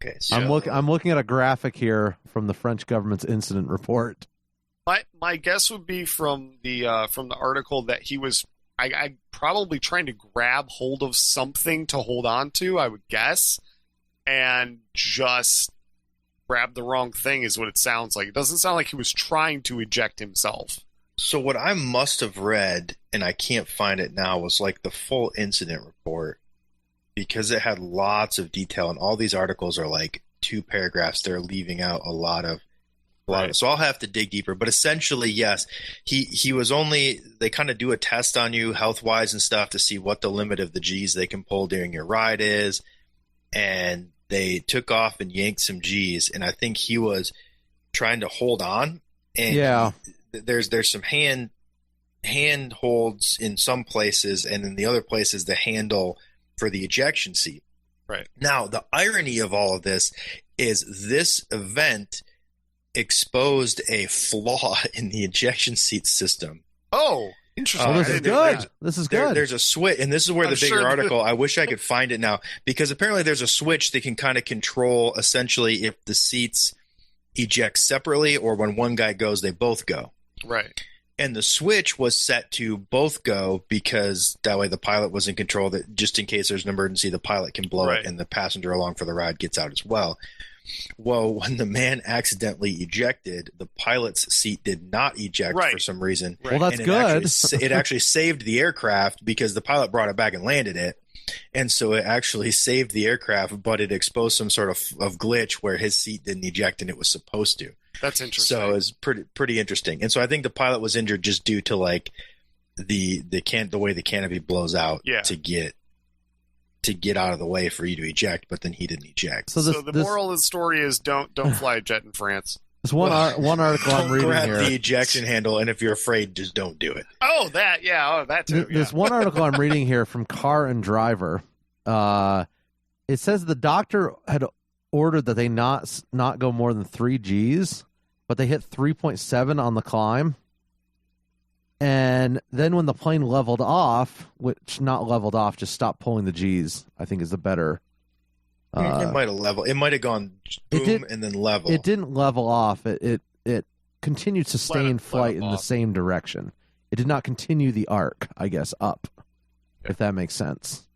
Okay. So I'm looking at a graphic here from the French government's incident report. My guess would be from the article that he was I probably trying to grab hold of something to hold on to. I would guess, and just grabbed the wrong thing is what it sounds like. It doesn't sound like he was trying to eject himself. So what I must have read, and I can't find it now, was like the full incident report, because it had lots of detail, and all these articles are like 2 paragraphs. They're leaving out a lot of it. So I'll have to dig deeper. But essentially, yes, he was only, they kind of do a test on you health-wise and stuff to see what the limit of the G's they can pull during your ride is. And they took off and yanked some G's, and I think he was trying to hold on. And there's some hand holds in some places, and in the other places the handle for the ejection seat. Right. Now, the irony of all of this is this event exposed a flaw in the ejection seat system. Oh. Interesting. This is good. This is good. There's a switch, and this is where the bigger article, I wish I could find it now, because apparently there's a switch that can kind of control essentially if the seats eject separately or when one guy goes, they both go. Right. And the switch was set to both go because that way the pilot was in control, that just in case there's an emergency, the pilot can blow it and the passenger along for the ride gets out as well. Well, when the man accidentally ejected, the pilot's seat did not eject for some reason. Well, that's good. It actually saved the aircraft because the pilot brought it back and landed it. And so it actually saved the aircraft, but it exposed some sort of glitch where his seat didn't eject and it was supposed to. That's interesting. So it's pretty interesting. And so I think the pilot was injured just due to like the way the canopy blows out to get out of the way for you to eject, but then he didn't eject. So the moral of the story is don't fly a jet in France. There's one article I'm reading grab here. The ejection handle, and if you're afraid, just don't do it. Oh, that, yeah. Oh, that too. There's one article I'm reading here from Car and Driver. It says the doctor had ordered that they not go more than 3 Gs, but they hit 3.7 on the climb. And then when the plane leveled off, which not leveled off, just stopped pulling the Gs, I think is the better. It might have leveled. It might have gone boom and then level. It didn't level off. It continued sustained flight in the same direction. It did not continue the arc, I guess, up, if that makes sense.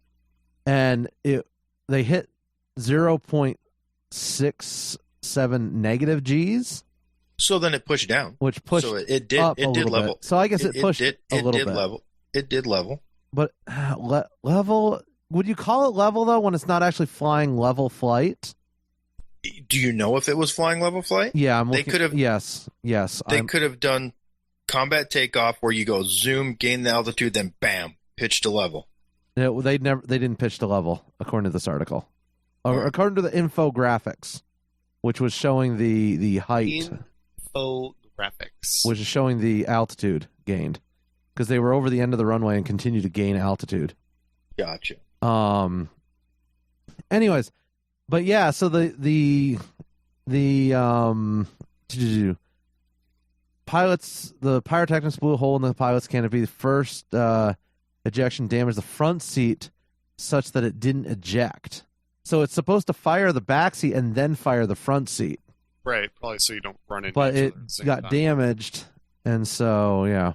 And they hit 0.67 negative Gs. So then it pushed down, which pushed so it did level. Bit. So I guess it pushed a little bit. It did level. But level, would you call it level though when it's not actually flying level flight? Do you know if it was flying level flight? Yeah, they could have. Yes. They could have done combat takeoff where you go zoom, gain the altitude, then bam, pitch to level. No, they didn't pitch to level according to this article, or according to the infographics, which was showing the height. Infographics, which is showing the altitude gained, because they were over the end of the runway and continue to gain altitude. Gotcha. Anyways, but yeah, so the pilots, the pyrotechnics blew a hole in the pilot's canopy. The first ejection damaged the front seat such that it didn't eject. So it's supposed to fire the back seat and then fire the front seat. Right, probably so you don't run into but each it got damaged, and so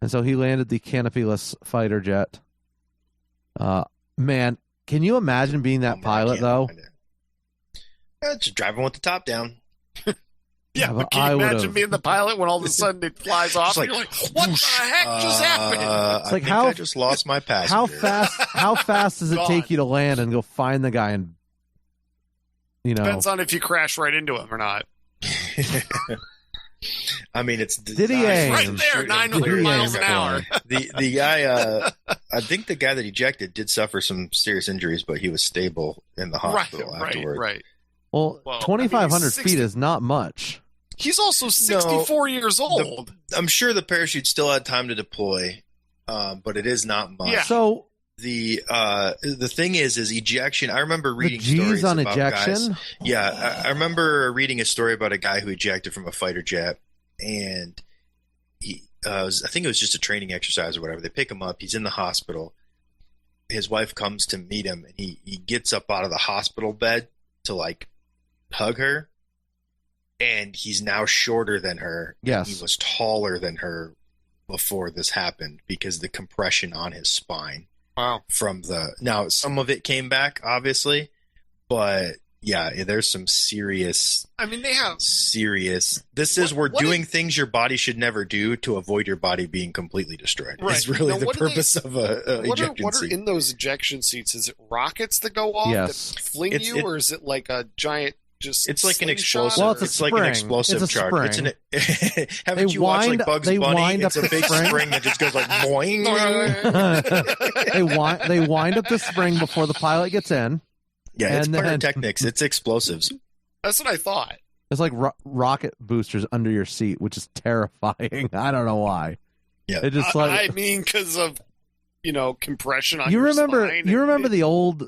he landed the canopyless fighter jet. Man, can you imagine being that pilot though? Just driving with the top down. Yeah, but can you imagine being the pilot when all of a sudden it flies off? Like, and you're like, what the heck just happened? It's like I just lost my passenger. How fast does it take you to land and go find the guy and depends on if you crash right into him or not. I mean, it's did he aim? Right there, 900 miles an hour. The guy, I think the guy that ejected did suffer some serious injuries, but he was stable in the hospital afterward. Right. Well, 2,500 feet is not much. He's also 64 years old. I'm sure the parachute still had time to deploy, but it is not much. Yeah. So the thing is ejection. I remember reading the G's stories on about ejection. Guys. Yeah, I remember reading a story about a guy who ejected from a fighter jet, and he, I think it was just a training exercise or whatever. They pick him up. He's in the hospital. His wife comes to meet him, and he gets up out of the hospital bed to like hug her, and he's now shorter than her. Yes, he was taller than her before this happened because the compression on his spine. Wow. Now some of it came back obviously, but yeah, there's some serious. I mean, they have serious. We're doing things your body should never do to avoid your body being completely destroyed. Right. It's really the purpose of a ejection seat. What are in those ejection seats? Is it rockets that go off that fling you, or is it like a giant? It's like an explosive. Well, it's like an explosive charge. Spring. Haven't you watched like Bugs Bunny? It's a big spring that just goes like boing. They wind up the spring before the pilot gets in. Yeah, it's pyrotechnics. It's explosives. That's what I thought. It's like rocket boosters under your seat, which is terrifying. I don't know why. Yeah, it just because of compression on your spine. You remember the old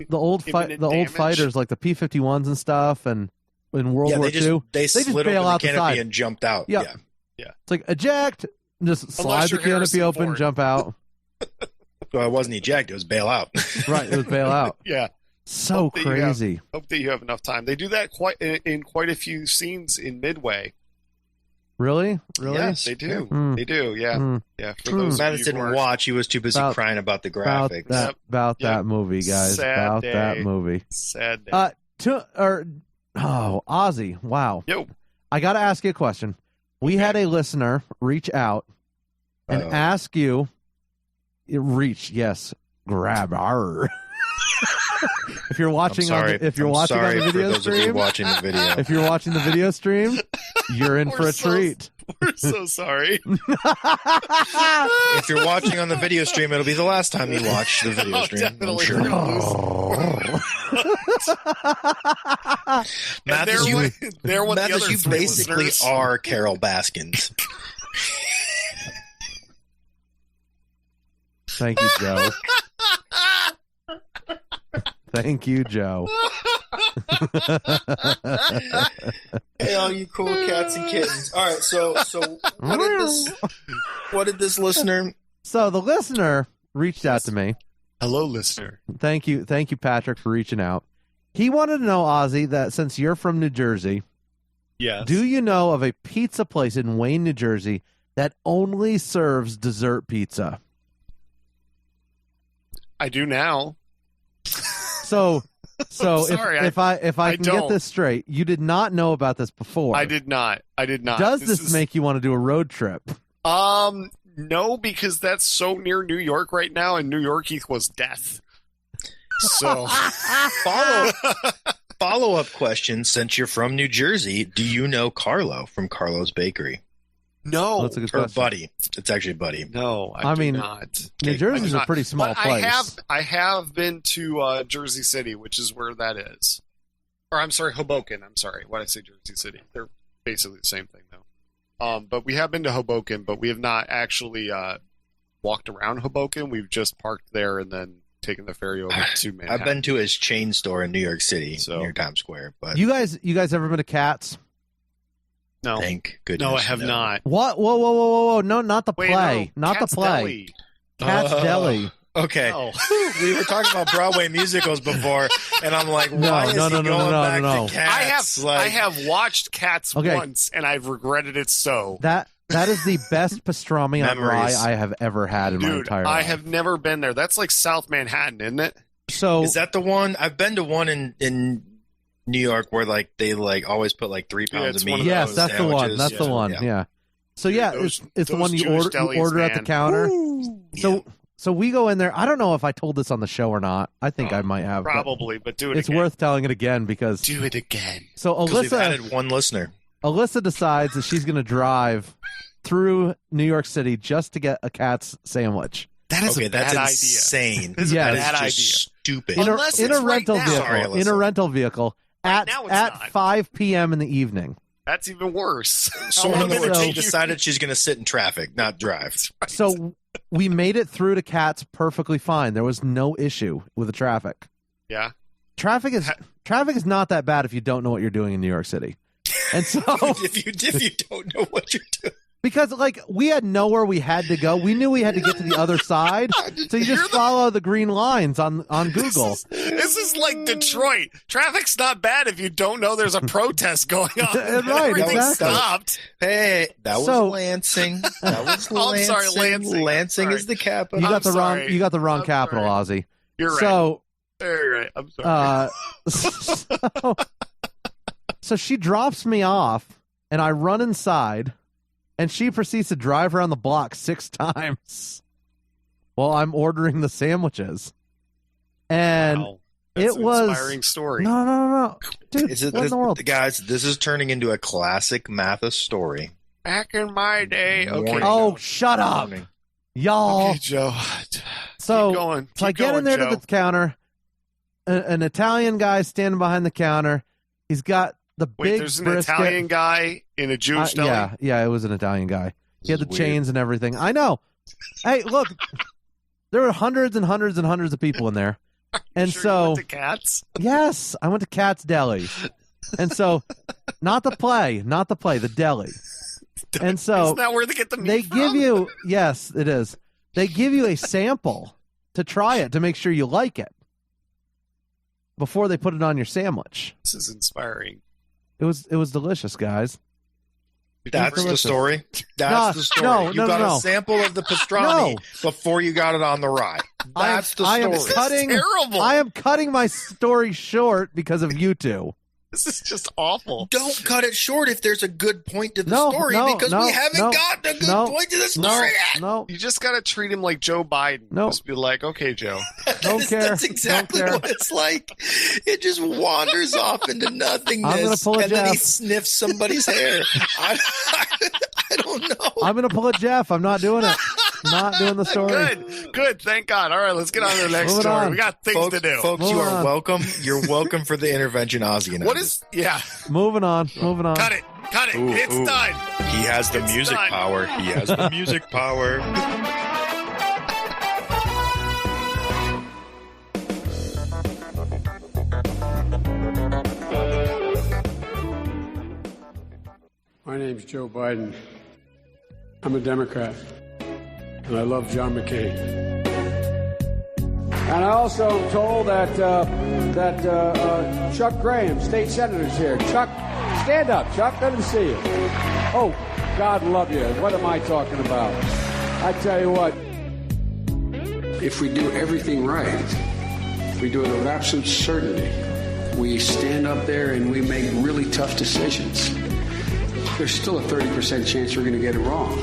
fighters like the P-51s and stuff, and in World War II, they slid bail open out the canopy and jumped out. Yeah. It's like eject. Just slide the canopy open, jump out. Well, it wasn't eject; it was bail out. Right, it was bail out. Yeah, so crazy. Hope that you have enough time. They do that in quite a few scenes in Midway. Really? Yes, they do. They do. Yeah, yeah. For those Mattis didn't watch. He was too busy crying about the graphics. About that movie, guys. Sad day. That movie. Sad day. Ozzy. Wow. Yo. I got to ask you a question. We had a listener reach out and ask you. Grab our. If you're watching on the video stream, if you're watching the video stream, you're in for a treat. We're so sorry. If you're watching on the video stream, it'll be the last time you watch the video stream. Definitely. Mathis, you basically are Carol Baskins. Thank you, Joe. Thank you, Joe. Hey, all you cool cats and kittens. All right, so what did this listener? So the listener reached out to me. Hello, listener. Thank you, Patrick, for reaching out. He wanted to know, Ozzy, that since you're from New Jersey, do you know of a pizza place in Wayne, New Jersey that only serves dessert pizza? I do now. So if I can get this straight, you did not know about this before. I did not. Does this make you want to do a road trip? No, because that's so near New York right now, and New York equals death. So follow-up question, since you're from New Jersey, do you know Carlo from Carlo's Bakery? No. That's a good or question. Buddy. It's actually Buddy. No, I do not. New Jersey's a pretty small place. I have been to Jersey City, which is where that is. Or I'm sorry, Hoboken. I'm sorry. Why did I say Jersey City? They're basically the same thing, though. But we have been to Hoboken, but we have not actually walked around Hoboken. We've just parked there and then taken the ferry over to Manhattan. I've been to his chain store in New York City, near Times Square. But you guys ever been to Cats? No. Thank goodness. No, I have not. What? Whoa. No, not the play. No. Not Cat's the play. Deli. Cat's Deli. Okay. No. We were talking about Broadway musicals before, and I'm like, why is he going back to Cats? I have watched Cats once, and I've regretted it so. That is the best pastrami on rye I have ever had in my entire life. I have never been there. That's like South Manhattan, isn't it? So is that the one? I've been to one in New York where they always put 3 pounds of meat. Yes, that's the one. That's the one. Yeah. So it's the one you order at the counter. So we go in there. I don't know if I told this on the show or not. I think I might have. Probably, but do it. It's again. worth telling it again because do it again. So Alyssa we've added one listener. Alyssa decides that she's going to drive through New York City just to get a Cat's sandwich. That is a bad idea. Insane. That is a bad idea. Stupid. In a rental vehicle. In a rental vehicle. At 5 p.m. in the evening. That's even worse. So in other words, she decided she's going to sit in traffic, not drive. Right. So we made it through to Cats perfectly fine. There was no issue with the traffic. Yeah. Traffic is not that bad if you don't know what you're doing in New York City. And so if you don't know what you're doing. Because, we had nowhere we had to go. We knew we had to get to the other side. So you just follow the green lines on Google. This is like Detroit. Traffic's not bad if you don't know there's a protest going on. Right, Everything exactly. stopped. Hey, that was Lansing. That was Lansing. I'm sorry, Lansing. Lansing is the capital. You got the wrong capital, Ozzy. You're right. So, you're right. I'm sorry. So she drops me off, and I run inside. And she proceeds to drive around the block 6 times while I'm ordering the sandwiches. And wow. That's it was an inspiring story. No. Dude, what in the world? Guys, this is turning into a classic Mathis story. Back in my day. Okay. Oh, shut up. Y'all. Okay, Joe. So, keep going. I get in there Joe. to the counter. An Italian guy standing behind the counter. He's got the big there's an brisket. Italian guy in a Jewish deli? Yeah, it was an Italian guy. He had the chains and everything. I know. Hey, look, there were hundreds and hundreds and hundreds of people in there. And sure so, you went to Cats? Yes, I went to Cat's Deli. And so, not the play, the deli. And so isn't that where they get the meat they from? give you, yes, it is. They give you a sample to try it to make sure you like it before they put it on your sandwich. This is inspiring. It was delicious, guys. That's the story. That's the story. You got a sample of the pastrami before you got it on the rye. That's the story. Terrible. I am cutting my story short because of you two. This is just awful. Don't cut it short if there's a good point to the story because we haven't gotten a good point to the story yet. No, you just got to treat him like Joe Biden. Just be like, okay, Joe. Don't care. That's exactly what it's like. It just wanders off into nothingness. I'm gonna pull a and Jeff. Then he sniffs somebody's hair. I don't know. I'm going to pull a Jeff. I'm not doing it. Not doing the story. Good. Thank God. All right, let's get on to the next Moving story. on. We got things to do. Folks, you are welcome. You're welcome for the intervention, Ozzy. And what is? Yeah. Moving on. Cut it. It's done. He has the music power. He has the music power. My name's Joe Biden. I'm a Democrat, and I love John McCain. And I also am told that Chuck Graham, state senator's here. Chuck, stand up. Chuck, good to see you. Oh, God love you. What am I talking about? I tell you what, if we do everything right, if we do it with absolute certainty, we stand up there and we make really tough decisions, there's still a 30% chance we're going to get it wrong.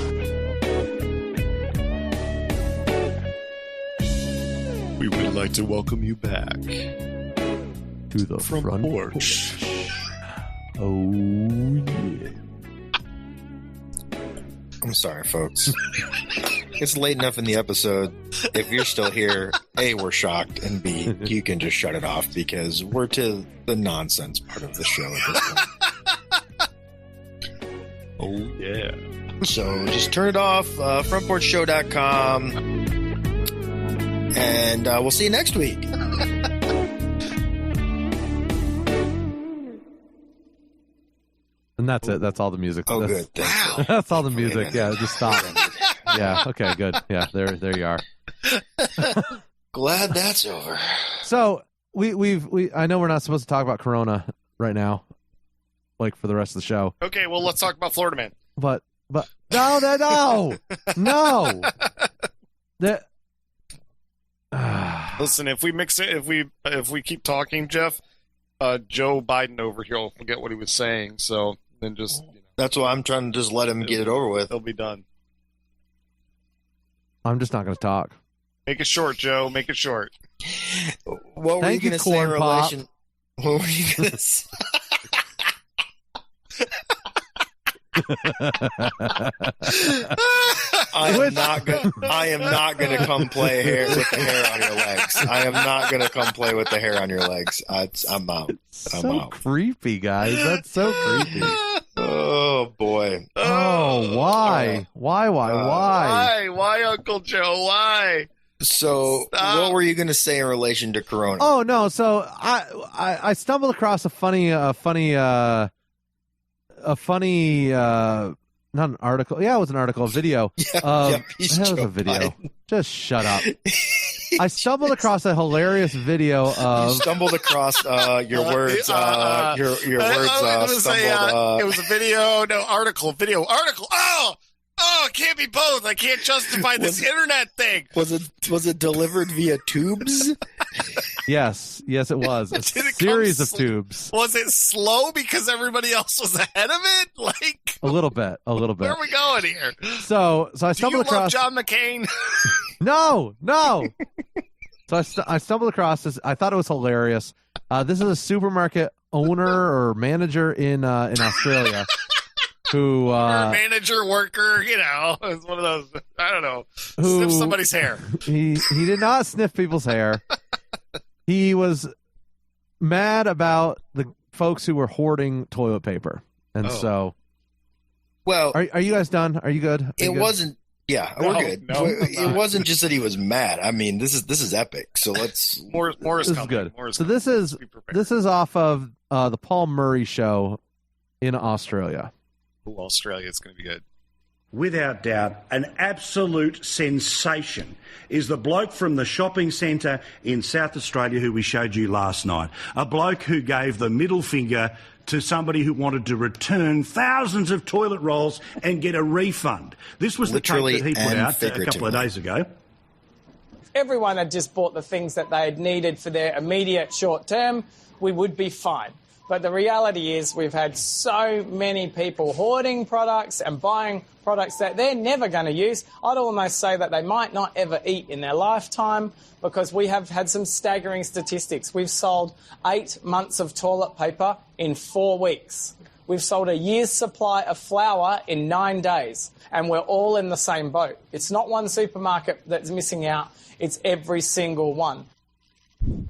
We would like to welcome you back to the front porch. Oh, yeah. I'm sorry, folks. It's late enough in the episode. If you're still here, A, we're shocked, and B, you can just shut it off because we're to the nonsense part of the show at this point. Oh, yeah. So just turn it off, frontporchshow.com, and we'll see you next week. And that's it. That's all the music. Oh, that's, good. Wow. That's all the music. Yeah, just stop. Yeah, okay, good. Yeah, there you are. Glad that's over. So we I know we're not supposed to talk about Corona right now, like for the rest of the show. Okay, well, let's talk about Florida Man. But no. That. Listen, if we mix it, if we keep talking, Jeff, Joe Biden over here will forget what he was saying. So then just that's why I'm trying to just let him get it over with. He'll be done. I'm just not going to talk. Make it short, Joe. Make it short. What were you going to say in relation? What were you going to say? I am not going to come play with the hair on your legs. I am not going to come play with the hair on your legs. I'm out. I'm out. Creepy, guys. That's so creepy. Oh boy. Oh, why? Why, Uncle Joe? Why? So, what were you going to say in relation to Corona? Oh no! So I stumbled across a funny not an article. Yeah, it was an article, a video. That was a video. Biden. Just shut up. I stumbled across a hilarious video of. You stumbled across your words. Your words. It was a video. No, article. Video. Article. Oh, it can't be both. I can't justify this internet thing. Was it delivered via tubes? Yes, it was. A series of tubes. Was it slow because everybody else was ahead of it? Like a little bit. Where are we going here? So I stumbled across John McCain. No. So I stumbled across this. I thought it was hilarious. This is a supermarket owner or manager in Australia. Who manager, worker, it's one of those, I don't know, sniff somebody's hair. He did not sniff people's hair. He was mad about the folks who were hoarding toilet paper. And so, well, are you guys done? Are you good? It wasn't. Yeah, we're good. No, it wasn't just that he was mad. I mean, this is epic. So let's more is this coming. Is good. More is so coming. this is off of the Paul Murray show in Australia. Ooh, Australia is going to be good. without doubt, an absolute sensation is the bloke from the shopping centre in South Australia who we showed you last night. A bloke who gave the middle finger to somebody who wanted to return thousands of toilet rolls and get a refund. This was Literally the tape that he put out a couple of days ago. Everyone had just bought the things that they had needed for their immediate short term, we would be fine. But the reality is we've had so many people hoarding products and buying products that they're never going to use. I'd almost say that they might not ever eat in their lifetime, because we have had some staggering statistics. We've sold 8 months of toilet paper in 4 weeks. We've sold a year's supply of flour in 9 days, and we're all in the same boat. It's not one supermarket that's missing out. It's every single one.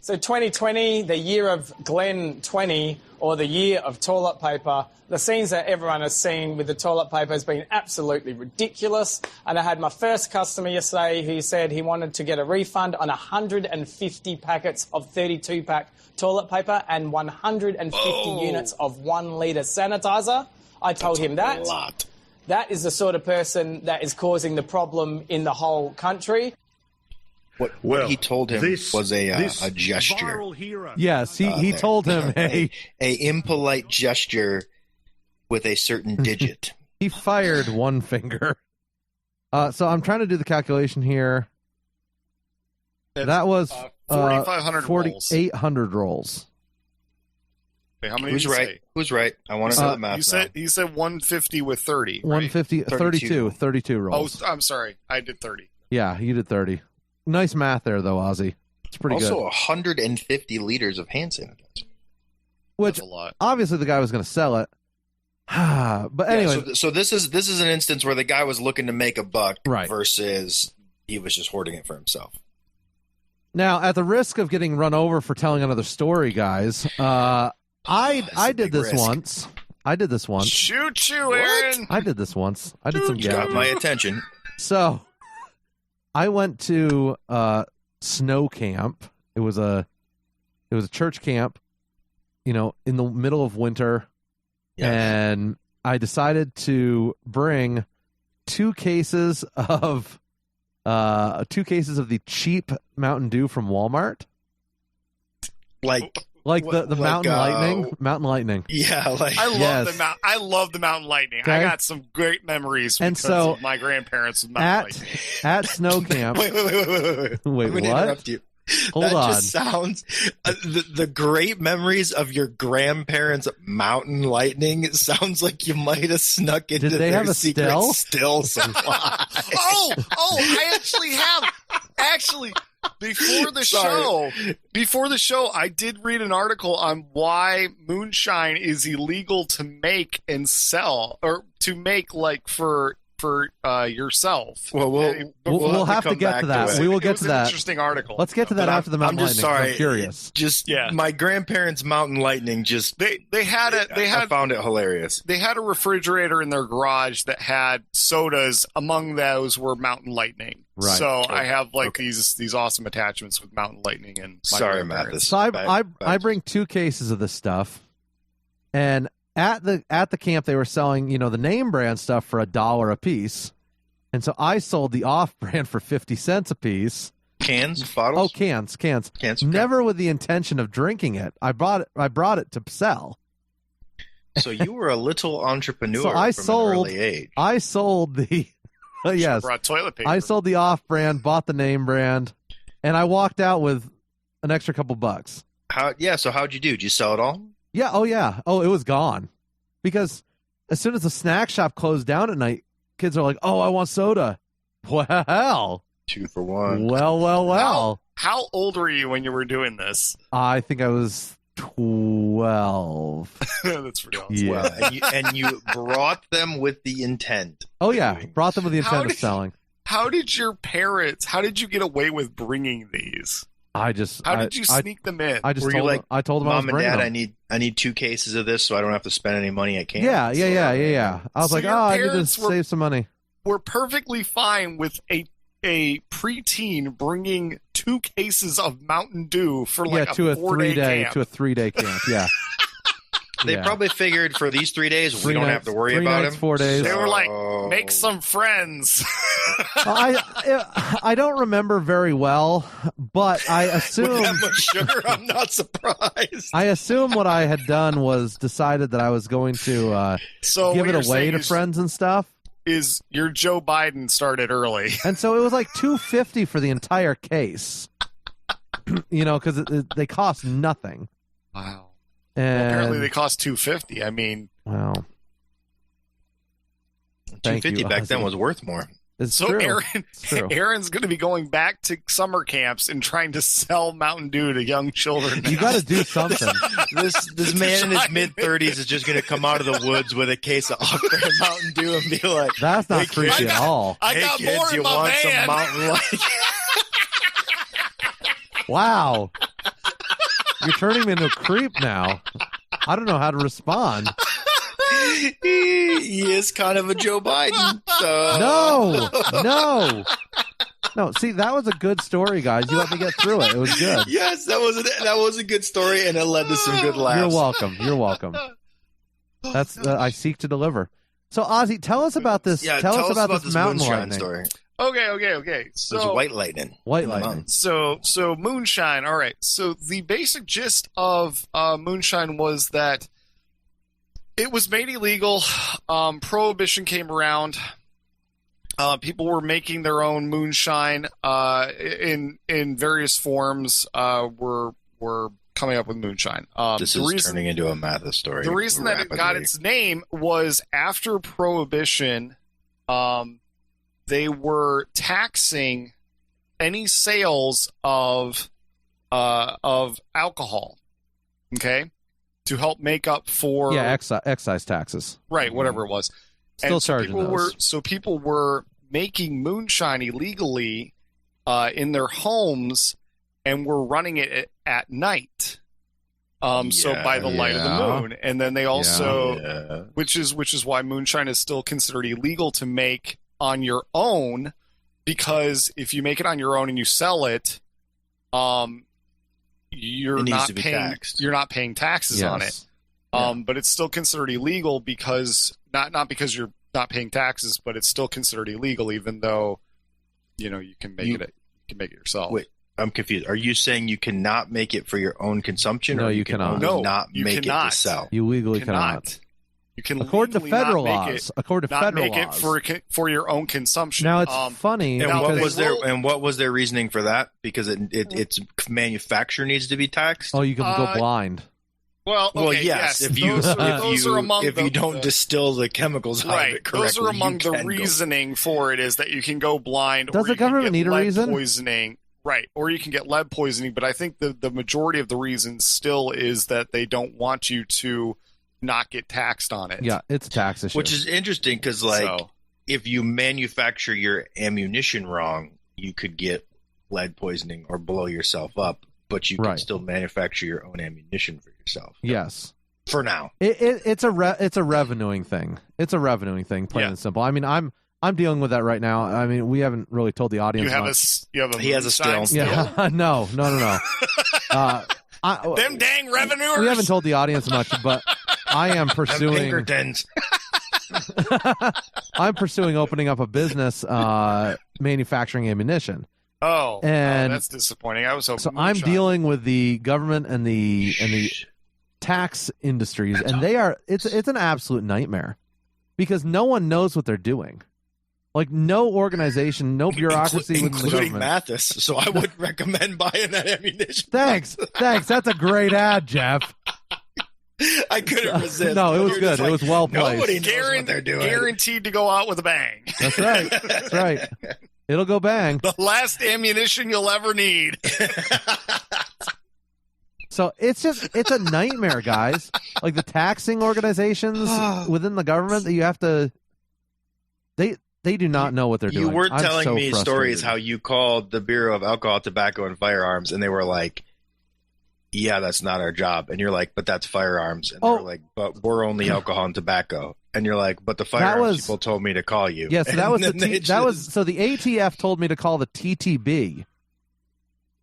So 2020, the year of Glen 20, or the year of toilet paper, the scenes that everyone has seen with the toilet paper has been absolutely ridiculous. And I had my first customer yesterday who said he wanted to get a refund on 150 packets of 32-pack toilet paper and 150 units of 1 litre sanitizer. I told him that. That is the sort of person that is causing the problem in the whole country. What he told him was a gesture. Yes, he told him a impolite gesture with a certain digit. He fired one finger. So I'm trying to do the calculation here. That was 4,500 4,800 rolls. Wait, how many? Who's right? Say? Who's right? I want to know the math. You said 150 with 30. Right? 150, 32 rolls. Oh, I'm sorry. I did 30. Yeah, you did 30. Nice math there, though, Ozzy. It's pretty good. Also, 150 liters of hand sanitizer. Which, that's a lot. Obviously, the guy was going to sell it. But anyway. Yeah, so this is an instance where the guy was looking to make a buck right. versus he was just hoarding it for himself. Now, at the risk of getting run over for telling another story, guys, I did this once. I did this once. Shoot you, Aaron! I did this once. I did some got my attention. So I went to snow camp. It was a church camp, in the middle of winter, and I decided to bring 2 cases of the cheap Mountain Dew from Walmart, like the Mountain Lightning. Yeah, I love the Mountain Lightning. Okay. I got some great memories because of my grandparents with Mountain Lightning. At snow camp. Wait, what? Interrupt you. Hold on. Just sounds the great memories of your grandparents' Mountain Lightning. It sounds like you might have snuck into their secret still supply. I actually have. Before the show, I did read an article on why moonshine is illegal to make and sell, or to make for yourself. Well, we'll have to get to that. We will get to that. Interesting article. Let's get to that after the Mountain Lightning. I'm curious. My grandparents' Mountain Lightning I found it hilarious. They had a refrigerator in their garage that had sodas. Among those were Mountain Lightning. Right. So I have these awesome attachments with Mountain Lightning and Matt. So I bring 2 cases of this stuff, and at the camp they were selling the name brand stuff for $1 a piece, and so I sold the off brand for 50 cents a piece. Cans, bottles. Oh, cans. Okay. Never with the intention of drinking it. I brought it to sell. So you were a little entrepreneur from an early age. I sold the. Yes, brought toilet paper. I sold the off-brand, bought the name brand, and I walked out with an extra couple bucks. So how'd you do? Did you sell it all? Yeah. Oh, yeah. Oh, it was gone. Because as soon as the snack shop closed down at night, kids are like, "Oh, I want soda." Well, 2 for 1. Well. How old were you when you were doing this? I think I was 12. That's pretty awesome. Yeah. And you brought them with the intent. Oh, yeah. Brought them with the intent of selling. How did you get away with bringing these? How did you sneak them in? I told them I Mom was and Dad, them. I need 2 cases of this so I don't have to spend any money at camp. Yeah. I was I need to save some money. We're perfectly fine with a preteen bringing 2 cases of Mountain Dew for to a 4-day camp. To a 3-day camp, yeah. They probably figured for these 3 days we don't have to worry about him. 4 days. They were like, make some friends. I don't remember very well, but I assume with that much sugar, I'm not surprised. I assume what I had done was decided that I was going to give it away to friends and stuff. Is your Joe Biden started early, and so it was like $250 for the entire case. Because they cost nothing. Wow. And apparently they cost $250. I mean, wow. $250 back then was worth more. It's so true. Aaron's going to be going back to summer camps and trying to sell Mountain Dew to young children. You got to do something. This man in his mid-30s is just going to come out of the woods with a case of Off-Brand Mountain Dew and be like, "That's not creepy at all." I got kids, more in you my want van. some Mountain Light? Wow. You're turning me into a creep now. I don't know how to respond. He is kind of a Joe Biden. So. No. See, that was a good story, guys. You let me get through it. It was good. Yes, that was a good story, and it led to some good laughs. You're welcome. That's I seek to deliver. So, Ozzy, tell us about this. Yeah, tell us about this mountain Moonshine lightning story. Okay. So it's white lightning. White lightning. So Moonshine. All right. So the basic gist of Moonshine was that it was made illegal. Prohibition came around. People were making their own moonshine in various forms. Were coming up with moonshine. This is turning into a Mathis story. The reason that it got its name was after Prohibition. They were taxing any sales of alcohol, okay, to help make up for excise taxes, right? Whatever it was, still charging those. So people were making moonshine illegally in their homes and were running it at night. So by the light of the moon, and then they also, which is why moonshine is still considered illegal to make on your own, because if you make it on your own and you sell it, you're not paying taxes on it. But it's still considered illegal because not because you're not paying taxes, but it's still considered illegal, even though you can make it. You can make it yourself. Wait, I'm confused. Are you saying you cannot make it for your own consumption? No, or you cannot. Make it to sell. You legally cannot. You can according to federal laws. Make it for your own consumption. Now it's funny. And what was their reasoning for that? Because its manufacturer needs to be taxed. Oh, you can go blind. Well, yes. If you don't distill the chemicals out of it correctly, those are among the reasoning for it is that you can go blind. Does the government need a reason? Poisoning, right? Or you can get lead poisoning. But I think the majority of the reason still is that they don't want you to not get taxed on it. Yeah, it's a tax issue. Which is interesting because, if you manufacture your ammunition wrong, you could get lead poisoning or blow yourself up, but you can still manufacture your own ammunition for yourself. Yes. For now. It's a revenuing thing. It's a revenuing thing, plain and simple. I mean, I'm dealing with that right now. I mean, we haven't really told the audience much. He has a still. Yeah. No. Them dang revenuers. We haven't told the audience much, but I am pursuing. I'm pursuing opening up a business, manufacturing ammunition. And that's disappointing. I was hoping. So I'm dealing with the government and the tax industries, and they are. It's an absolute nightmare because no one knows what they're doing. Like no organization, no bureaucracy, including Mathis. So I would recommend buying that ammunition. Thanks. That's a great ad, Jeff. I couldn't resist. No, it was good. It was well placed. Nobody knows what they're doing. Guaranteed to go out with a bang. That's right. That's right. It'll go bang. The last ammunition you'll ever need. So it's a nightmare, guys. Like the taxing organizations within the government that you have to. They do not know what they're doing. You were telling me stories how you called the Bureau of Alcohol, Tobacco, and Firearms, and they were like, yeah, that's not our job. And you're like, but that's firearms. And they're like, but we're only alcohol and tobacco. And you're like, but the firearms people told me to call you. Yeah, so that was so the ATF told me to call the TTB.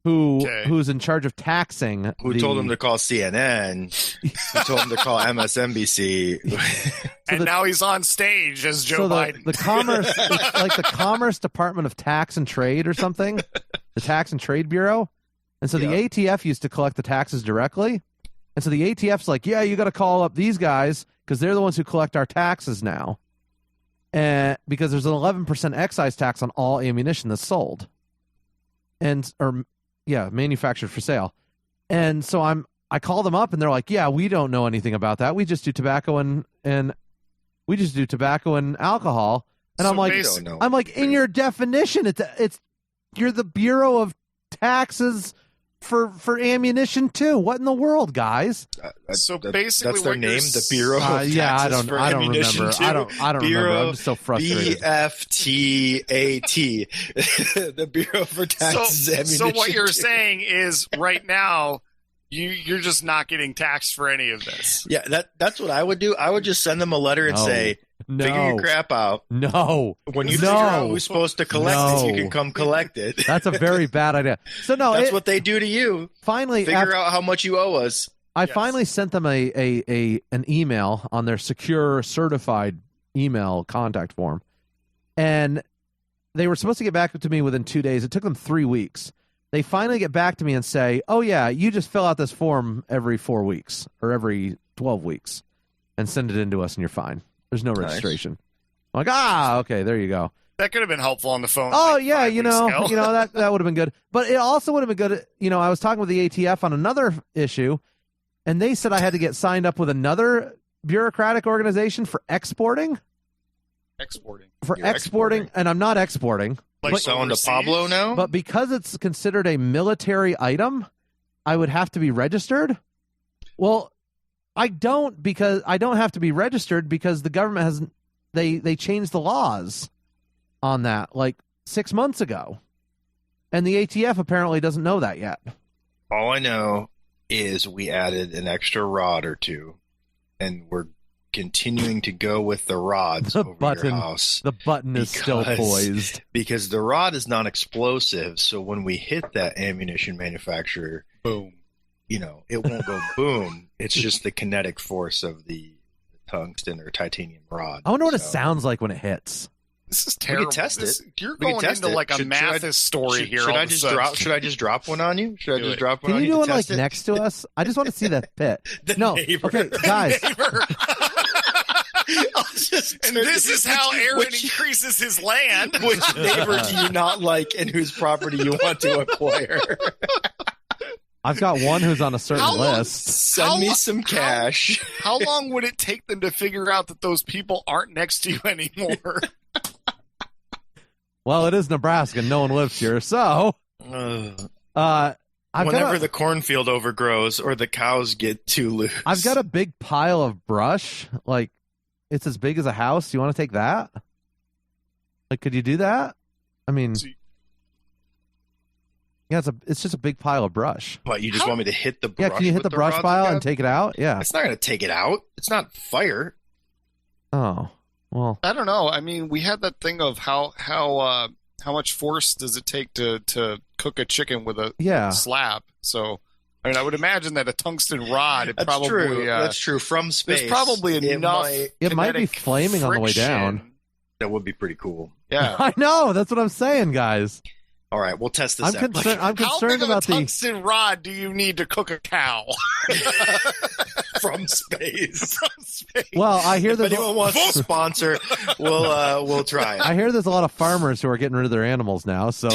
who's in charge of taxing. Who told him to call CNN? Who told him to call MSNBC? And now he's on stage as Joe Biden. The Commerce, it's like the Commerce Department of Tax and Trade or something, the Tax and Trade Bureau. And so the ATF used to collect the taxes directly. And so the ATF's like, yeah, you got to call up these guys because they're the ones who collect our taxes now. And because there's an 11% excise tax on all ammunition that's sold. Manufactured for sale. And so I call them up and they're like, yeah, we don't know anything about that. We just do tobacco and alcohol. And So I'm like, in your definition, it's you're the Bureau of Taxes for ammunition too. What in the world, guys? So basically, that's their what name, you're the Bureau of Taxes I don't ammunition remember. too. I don't remember. I'm just so frustrated. BFTAT, the Bureau for Taxes Ammunition. So what you're too. saying is right now you're just not getting taxed for any of this. Yeah, that's what I would do. I would just send them a letter and say, figure your crap out. No. When you figure out who's supposed to collect it, you can come collect it. That's a very bad idea. So that's what they do to you. Finally, figure out how much you owe us. I finally sent them an email on their secure certified email contact form, and they were supposed to get back to me within 2 days. It took them 3 weeks. They finally get back to me and say, oh yeah, you just fill out this form every 4 weeks or every 12 weeks and send it in to us and you're fine. There's no registration. I'm like, okay, there you go. That could have been helpful on the phone. Oh like yeah, 5 weeks ago. that would have been good. But it also would have been good. I was talking with the ATF on another issue, and they said I had to get signed up with another bureaucratic organization for exporting. Exporting, and I'm not exporting. Like selling to Pablo now? But because it's considered a military item, I would have to be registered. Well, I don't have to be registered because the government hasn't. They changed the laws on that like 6 months ago, and the ATF apparently doesn't know that yet. All I know is we added an extra rod or two, and we're continuing to go with the rods over your house. The button is still poised. Because the rod is non-explosive, so when we hit that ammunition manufacturer, boom. It won't go boom. It's just the kinetic force of the tungsten or titanium rod. I wonder what it sounds like when it hits. This is terrible. We can test it. You're going into like a Mathis story here. Should I just drop one on you? Should I just drop one on you? Can you do it next to us? I just want to see that pit. Neighbor. Okay, guys. And this is how Aaron increases his land. Which neighbor do you not like and whose property you want to acquire? I've got one who's on a certain list. Send me some cash. How long would it take them to figure out that those people aren't next to you anymore? Well, it is Nebraska. No one lives here, so. Whenever the cornfield overgrows or the cows get too loose. I've got a big pile of brush. Like, it's as big as a house. You want to take that? Like, could you do that? I mean, yeah, it's just a big pile of brush. What, you just want me to hit the brush? Yeah, can you hit the brush pile and take it out? Yeah. It's not going to take it out. It's not fire. Oh, well. I don't know. I mean, we had that thing of how much force does it take to cook a chicken with a slab? So, I mean, I would imagine that a tungsten rod. That's true. From space, there's probably enough. It might be flaming on the way down. That would be pretty cool. Yeah, I know. That's what I'm saying, guys. All right, we'll test this out. I'm concerned how big of about a tungsten rod do you need to cook a cow? From space. Well, I hear if anyone wants to sponsor, we'll try it. I hear there's a lot of farmers who are getting rid of their animals now, so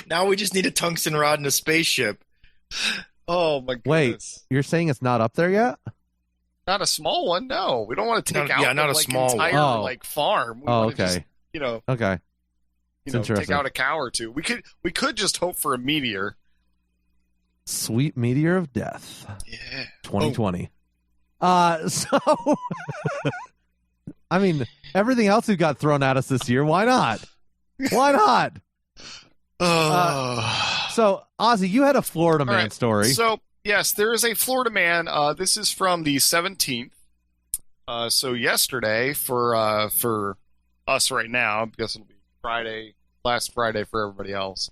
now we just need a tungsten rod and a spaceship. Oh my goodness. Wait, you're saying it's not up there yet? Not a small one, no. We don't want to take out not a small entire farm. We okay. Just, okay. Take out a cow or two. We could just hope for a meteor. Sweet meteor of death. Yeah. 2020. So I mean, everything else we've got thrown at us this year, why not? Why not? So, Ozzy, you had a Florida man story. So, yes, there is a Florida man. This is from the 17th. So yesterday for us right now, I guess it'll be last Friday for everybody else.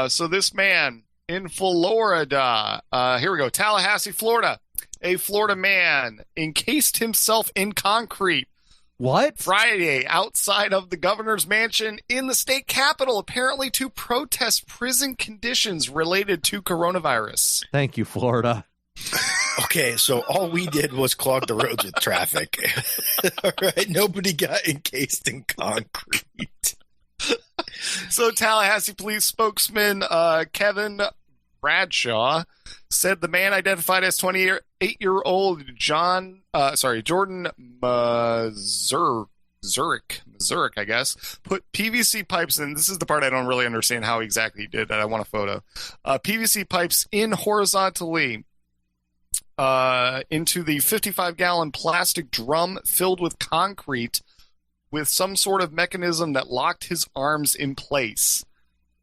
So this man in Florida, here we go, Tallahassee, Florida. A Florida man encased himself in concrete. What? Friday, outside of the governor's mansion in the state capitol, apparently to protest prison conditions related to coronavirus. Thank you, Florida. Okay, so all we did was clog the roads with traffic. All right, nobody got encased in concrete. So Tallahassee police spokesman Kevin Bradshaw said the man identified as 28-year-old Jordan Zurich, I guess, put PVC pipes in. This is the part I don't really understand how exactly he did that. I want a photo. PVC pipes in horizontally into the 55-gallon plastic drum filled with concrete with some sort of mechanism that locked his arms in place.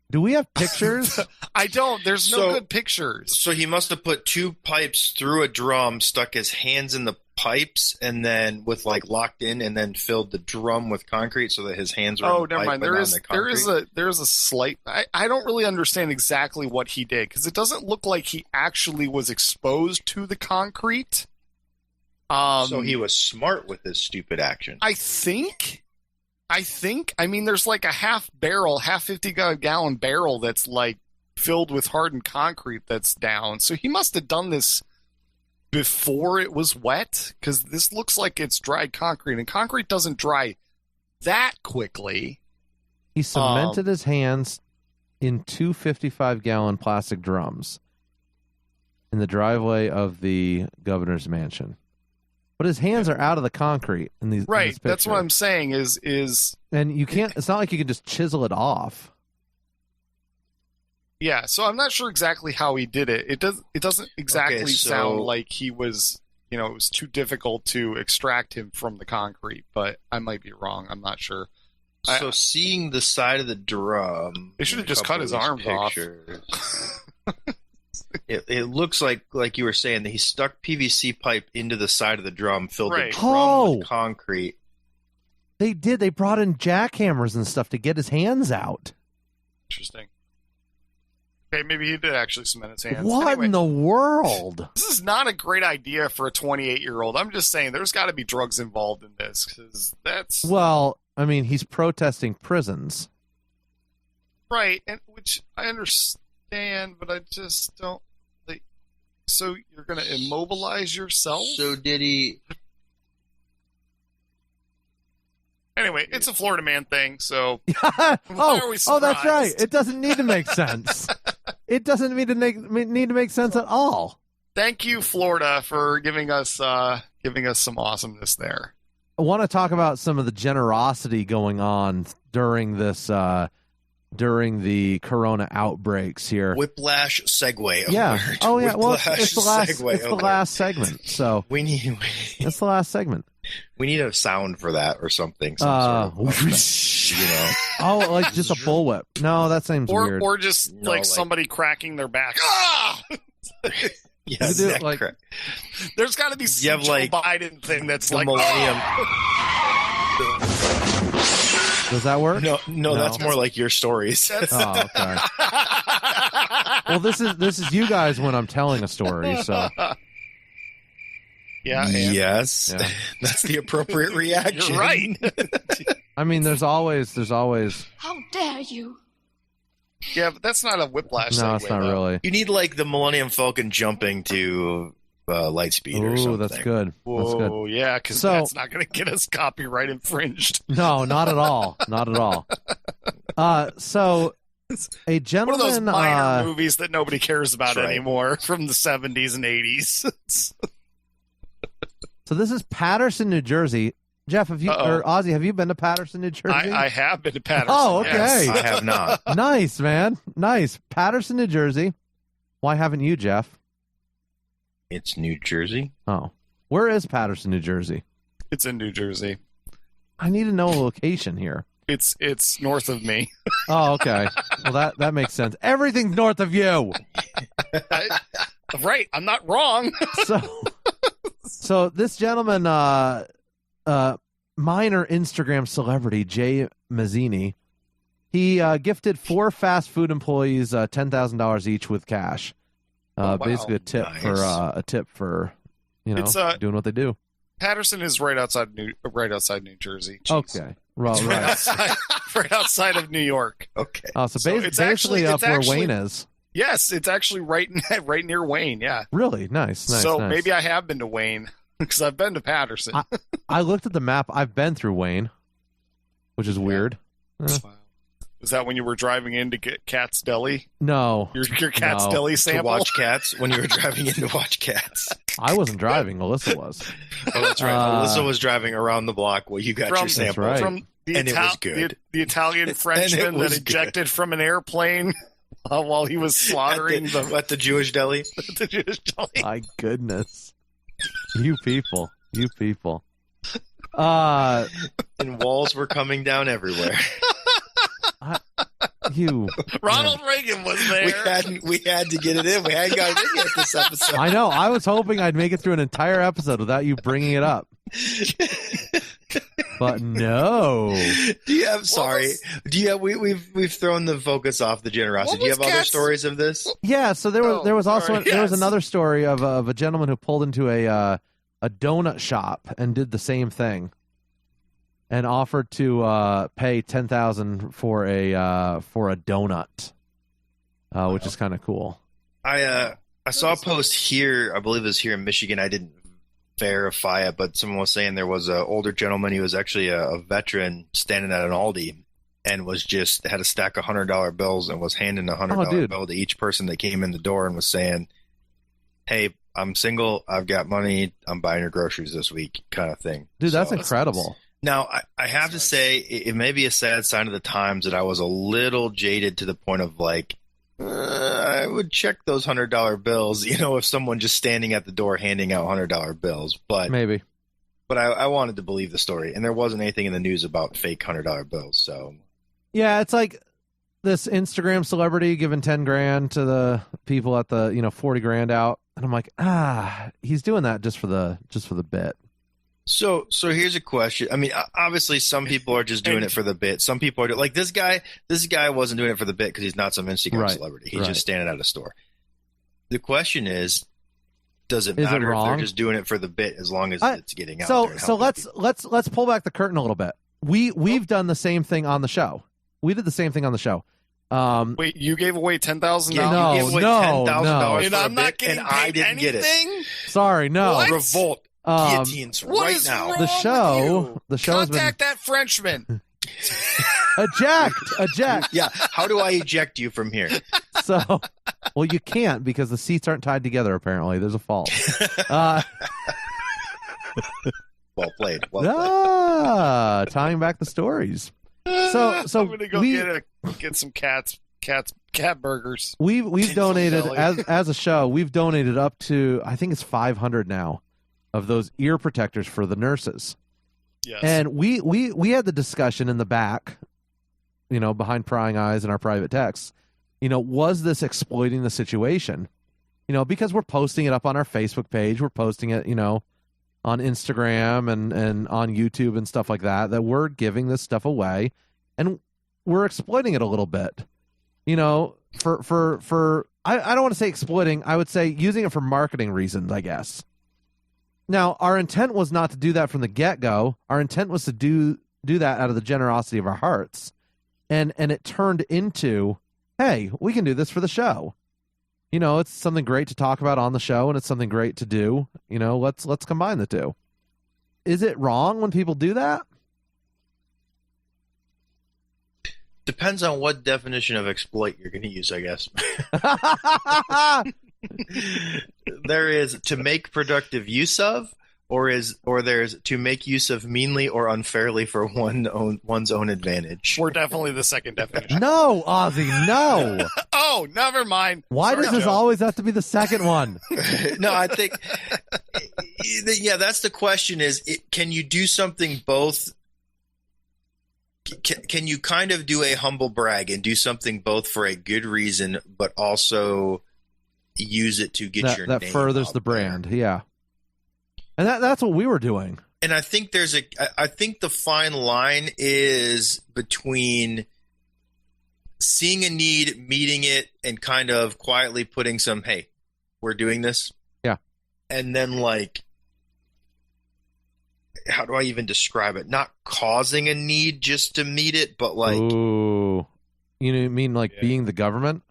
Do we have pictures? I don't. There's no good pictures. So he must have put 2 pipes through a drum, stuck his hands in the pipes, and then locked in, and then filled the drum with concrete so that his hands were in the never pipe, mind. There is a slight. I don't really understand exactly what he did because it doesn't look like he actually was exposed to the concrete. So he was smart with his stupid action. I think. I mean, there's like a half 50-gallon barrel that's like filled with hardened concrete that's down. So he must have done this before it was wet because this looks like it's dried concrete, and concrete doesn't dry that quickly. He cemented his hands in 2 55-gallon plastic drums in the driveway of the governor's mansion. But his hands are out of the concrete in these. Right, in this picture. that's what I'm saying. Is and you can't. It's not like you can just chisel it off. Yeah, so I'm not sure exactly how he did it. It doesn't exactly sound like he was. It was too difficult to extract him from the concrete. But I might be wrong. I'm not sure. So seeing the side of the drum, they should have just cut his arms off. It looks like you were saying that he stuck PVC pipe into the side of the drum, filled the drum with concrete. They did. They brought in jackhammers and stuff to get his hands out. Interesting. Okay, maybe he did actually cement his hands. What in the world? This is not a great idea for a 28-year-old. I'm just saying there's got to be drugs involved in this because that's... Well, I mean, he's protesting prisons. Right, and which I understand, but I just don't... So you're going to immobilize yourself? So did he... Anyway, it's a Florida man thing, so why are we surprised? That's right. It doesn't need to make sense. It doesn't need to make sense at all. Thank you, Florida, for giving us some awesomeness there. I want to talk about some of the generosity going on during this during the corona outbreaks here. Whiplash segue. Yeah. Alert. Oh yeah. Well, Whiplash it's the last. segue It's the last segment. So it's the last segment. We need a sound for that or something. Some sort of, Oh, like just a bullwhip. No, that seems weird. Or just like somebody cracking their back. Ah! Yes, there's got to be some Joe Biden thing that's like millennium. Does that work? No, that's more like your stories. Oh, okay. Well, this is you guys when I'm telling a story. So. Yeah. Yes. Yeah. That's the appropriate reaction. You're right. I mean, there's always. How dare you? Yeah, but that's not a whiplash. No, it's not really. You need like the Millennium Falcon jumping to Lightspeed or something. That's good. Whoa, yeah, because that's not going to get us copyright infringed. No, not at all. Not at all. So a gentleman. One of those minor movies that nobody cares about anymore from the 70s and 80s. So this is Paterson, New Jersey. Jeff, or Ozzy, have you been to Paterson, New Jersey? I have been to Paterson. Oh, okay. Yes. I have not. Nice, man. Nice. Paterson, New Jersey. Why haven't you, Jeff? It's New Jersey. Oh. Where is Paterson, New Jersey? It's in New Jersey. I need to know a location here. It's north of me. Oh, okay. Well, that makes sense. Everything's north of you. Right. I'm not wrong. So this gentleman, minor Instagram celebrity, Jay Mazzini, He gifted 4 fast food employees $10,000 each with cash. Basically, a tip for doing what they do. Patterson is right outside New Jersey. Jeez. Okay, well, right. right outside of New York. Okay. Oh, so basically up where Wayne is. Yes, it's actually right near Wayne. Yeah. Really nice. So nice. maybe I have been to Wayne because I've been to Patterson. I looked at the map. I've been through Wayne, which is weird. Wow. Was that when you were driving in to get Cat's Deli? No. Your Cat's Deli sample? To watch cats when you were driving in to watch cats. I wasn't driving. Alyssa was. Oh, that's right. Alyssa was driving around the block while you got your sample. Right. From it was good. The Italian Frenchman that ejected from an airplane while he was slaughtering at the Jewish deli. The Jewish deli. My goodness. You people. And walls were coming down everywhere. Ronald Reagan was there. We had to get it in. We hadn't got it in yet this episode. I know. I was hoping I'd make it through an entire episode without you bringing it up. But no. We've thrown the focus off the generosity. Do you have other stories of this? Yeah, so there was another story of a gentleman who pulled into a donut shop and did the same thing. And offered to pay $10,000 for a donut, which is kind of cool. I saw a post here. I believe it was here in Michigan. I didn't verify it, but someone was saying there was an older gentleman. He was actually a veteran standing at an Aldi and had a stack of $100 bills and was handing a $100 bill to each person that came in the door and was saying, "Hey, I'm single. I've got money. I'm buying your groceries this week," kind of thing. Dude, that's incredible. Now, I have to say, it may be a sad sign of the times that I was a little jaded to the point of like, I would check those $100 bills, if someone just standing at the door handing out $100 bills. But maybe. But I wanted to believe the story, and there wasn't anything in the news about fake $100 bills. So, yeah, it's like this Instagram celebrity giving $10,000 to the people at the $40,000 out, and I'm like, he's doing that just for the bit. So here's a question. I mean, obviously, some people are just doing it for the bit. Some people are like this guy. This guy wasn't doing it for the bit because he's not some Instagram celebrity. He's just standing at a store. The question is, does it matter if they're just doing it for the bit as long as it's getting out there? So let's pull back the curtain a little bit. We've done the same thing on the show. We did the same thing on the show. Wait, you gave away $10,000? No, you gave away $10,000 and I'm not getting I didn't get it. Sorry, no. What? Revolt. Guillotines right now. The show Contact that Frenchman. Eject. Yeah. How do I eject you from here? So, well, you can't because the seats aren't tied together. Apparently, there's a fault. Well played. Tying back the stories. So I'm gonna go get some cat burgers. We've donated as a show. We've donated up to, I think it's 500 now, of those ear protectors for the nurses. Yes. And we had the discussion in the back, behind prying eyes in our private texts. Was this exploiting the situation? Because we're posting it up on our Facebook page, we're posting it, on Instagram and on YouTube and stuff like that we're giving this stuff away and we're exploiting it a little bit. I don't want to say exploiting, I would say using it for marketing reasons, I guess. Now, our intent was not to do that from the get-go. Our intent was to do that out of the generosity of our hearts. And it turned into, hey, we can do this for the show. It's something great to talk about on the show, and it's something great to do. Let's combine the two. Is it wrong when people do that? Depends on what definition of exploit you're going to use, I guess. There is to make productive use of, or there's to make use of meanly or unfairly for one's own advantage. We're definitely the second definition. No, Ozzy, no. Oh, never mind. Why does this always have to be the second one? No, I think, that's the question is, can you do something both? Can you kind of do a humble brag and do something both for a good reason, but also use it to get your name that furthers out the brand, there? Yeah. And that's what we were doing. And I think I think the fine line is between seeing a need, meeting it, and kind of quietly putting some, hey, we're doing this. Yeah. And then, like, how do I even describe it? Not causing a need just to meet it, but like... Ooh. You mean like being the government?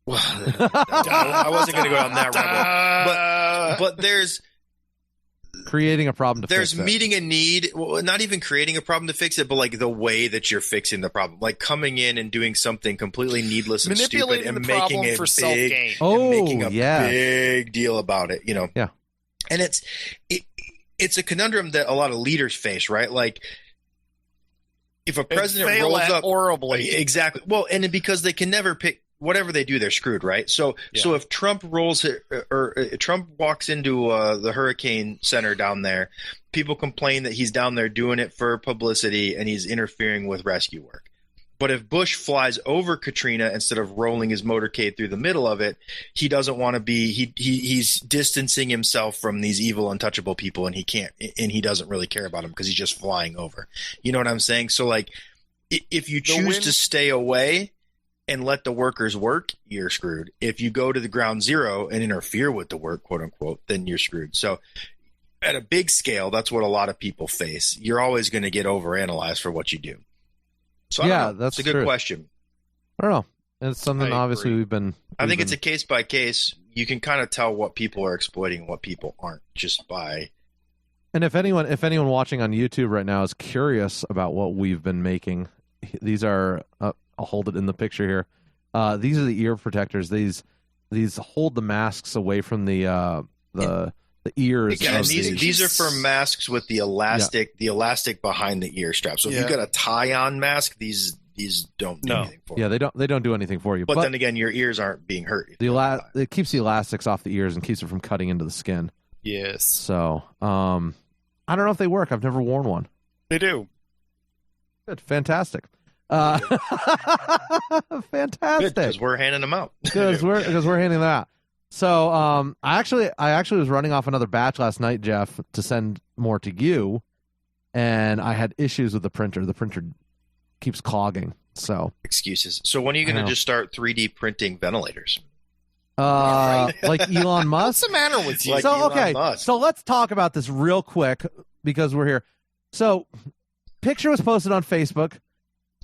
Well, I wasn't going to go down that rabbit hole. But there's... Creating a problem to fix it. There's meeting a need, well, not even creating a problem to fix it, but like the way that you're fixing the problem, like coming in and doing something completely needless and stupid and making it for big, making a big deal about it, you know? Yeah. And it's a conundrum that a lot of leaders face, right? Like, if a president rolls up horribly, exactly. Well, and because they can never pick. Whatever they do, they're screwed, right? So if Trump Trump walks into the hurricane center down there, people complain that he's down there doing it for publicity and he's interfering with rescue work. But if Bush flies over Katrina instead of rolling his motorcade through the middle of it, he doesn't want to be. He's distancing himself from these evil, untouchable people, and he can't. And he doesn't really care about them because he's just flying over. You know what I'm saying? So like, if you choose to stay away and let the workers work, you're screwed. If you go to the ground zero and interfere with the work, quote unquote, then you're screwed. So at a big scale, that's what a lot of people face. You're always going to get overanalyzed for what you do. So I don't know. That's a good question. I don't know. It's something obviously we've been. I think it's a case by case. You can kind of tell what people are exploiting and what people aren't just by. And if anyone watching on YouTube right now is curious about what we've been making, these are. I'll hold it in the picture here. These are the ear protectors. These hold the masks away from the ears. Yeah, these are for masks with the elastic behind the ear strap. So if you've got a tie-on mask, these don't do anything for you. Yeah, they don't do anything for you. But then again, your ears aren't being hurt. It keeps the elastics off the ears and keeps it from cutting into the skin. Yes. So I don't know if they work. I've never worn one. They do. Good, fantastic. Fantastic. Because we're handing them out. Because we're handing them out. So I actually was running off another batch last night, Jeff, to send more to you, and I had issues with the printer. The printer keeps clogging. So excuses. So when are you going to just start 3D printing ventilators? Like Elon Musk. What's the matter with you? So let's talk about this real quick because we're here. So picture was posted on Facebook.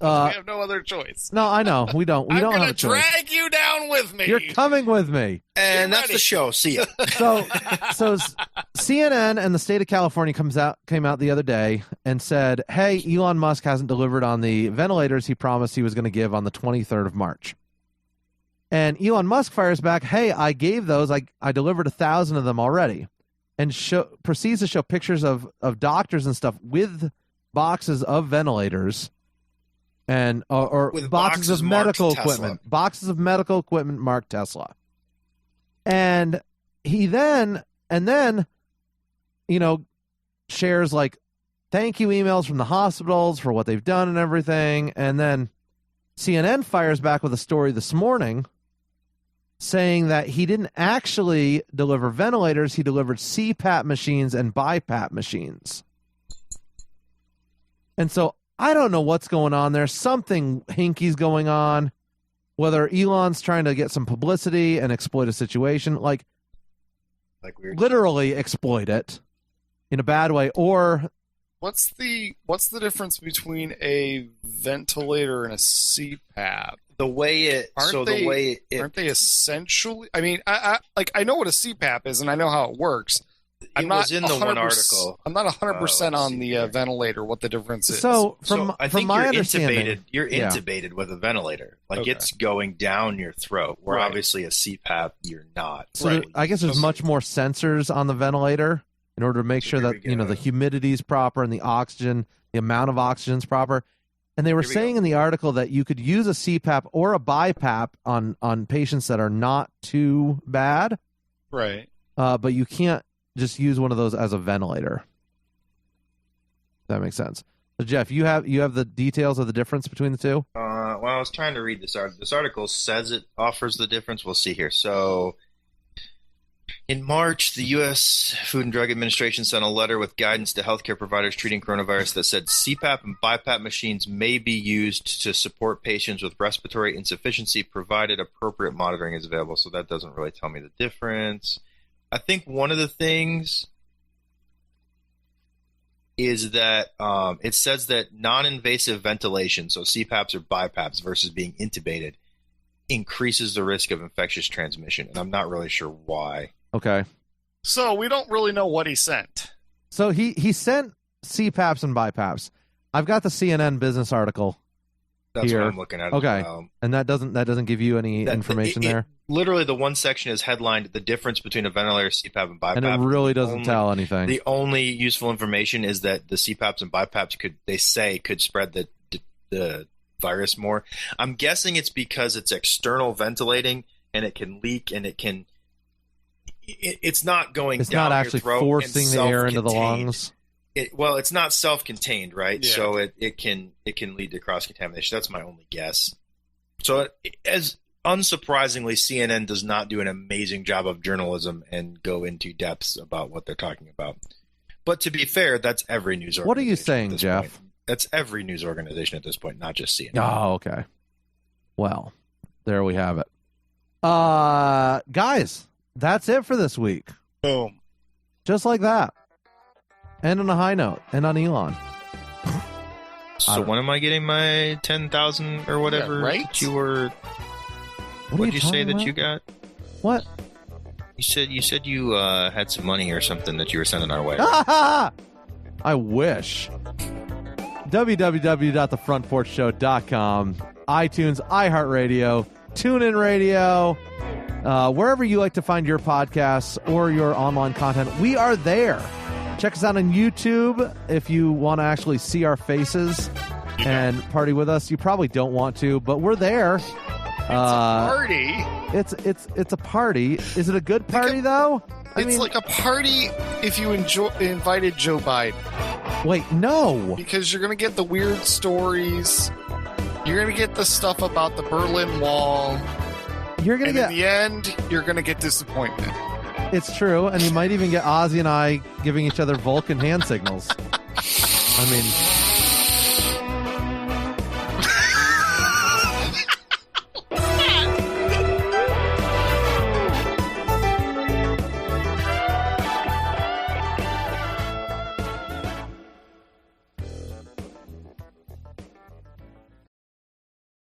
We have no other choice. No, I know. We don't. We don't have a choice. I'm going to drag you down with me. You're coming with me. And that's the show. See ya. So CNN and the state of California came out the other day and said, hey, Elon Musk hasn't delivered on the ventilators he promised he was going to give on the 23rd of March. And Elon Musk fires back, hey, I gave those. I delivered 1,000 of them already. And proceeds to show pictures of doctors and stuff with boxes of ventilators. And or boxes of medical equipment, boxes of medical equipment marked Tesla. And he then shares like thank you emails from the hospitals for what they've done and everything. And then CNN fires back with a story this morning saying that he didn't actually deliver ventilators, he delivered CPAP machines and BiPAP machines. And so I don't know what's going on there. Something hinky's going on. Whether Elon's trying to get some publicity and exploit a situation, like literally exploit it in a bad way, or what's the difference between a ventilator and a CPAP? Aren't they essentially? I mean, I know what a CPAP is and I know how it works. It was in the one article. I'm not 100% on the ventilator, what the difference is. So I think my you're understanding, you're intubated with a ventilator. Like it's going down your throat, where obviously a CPAP, you're not. So I guess there's much more sensors on the ventilator in order to make sure that the humidity is proper and the oxygen, the amount of oxygen is proper. And they were saying in the article that you could use a CPAP or a BiPAP on patients that are not too bad. Right. But you can't just use one of those as a ventilator. That makes sense. So Jeff, you have the details of the difference between the two? Well, I was trying to read this article. This article says it offers the difference. We'll see here. So, In March, the U.S. Food and Drug Administration sent a letter with guidance to healthcare providers treating coronavirus that said CPAP and BiPAP machines may be used to support patients with respiratory insufficiency provided appropriate monitoring is available. So that doesn't really tell me the difference. I think one of the things is that it says that non-invasive ventilation, so CPAPs or BiPAPs versus being intubated, increases the risk of infectious transmission. And I'm not really sure why. Okay. So we don't really know what he sent. So he sent CPAPs and BiPAPs. I've got the CNN business article. That's here. what I'm looking at. Okay. As well. And that doesn't give you any information there? Literally, the one section is headlined "The Difference Between a Ventilator, CPAP, and BiPAP." And it really doesn't tell anything. The only useful information is that the CPAPs and BiPAPs could spread the virus more. I'm guessing it's because it's external ventilating and it can leak and it can. It's not going. It's down not actually your throat forcing the air into the lungs. It's not self-contained, right? Yeah. So it can lead to cross-contamination. That's my only guess. So as unsurprisingly, CNN does not do an amazing job of journalism and go into depths about what they're talking about. But to be fair, that's every news organization. What are you saying, Jeff? Point. That's every news organization at this point, not just CNN. Oh, okay. Well, there we have it. Guys, that's it for this week. Boom. Just like that. And on a high note. And on Elon. So when am I getting my 10,000 or whatever? Yeah, right? That you were... What did you say that you got? What? You said you had some money or something that you were sending our way. I wish. www.thefrontporchshow.com, iTunes, iHeartRadio, TuneIn Radio, wherever you like to find your podcasts or your online content, we are there. Check us out on YouTube if you want to actually see our faces and party with us. You probably don't want to, but we're there. It's a party. It's a party. Is it a good party though? It's like a party if you invited Joe Biden. Wait, no. Because you're going to get the weird stories. You're going to get the stuff about the Berlin Wall. You're going to get... in the end, you're going to get disappointment. It's true, and you might even get Ozzy and I giving each other Vulcan hand signals. I mean...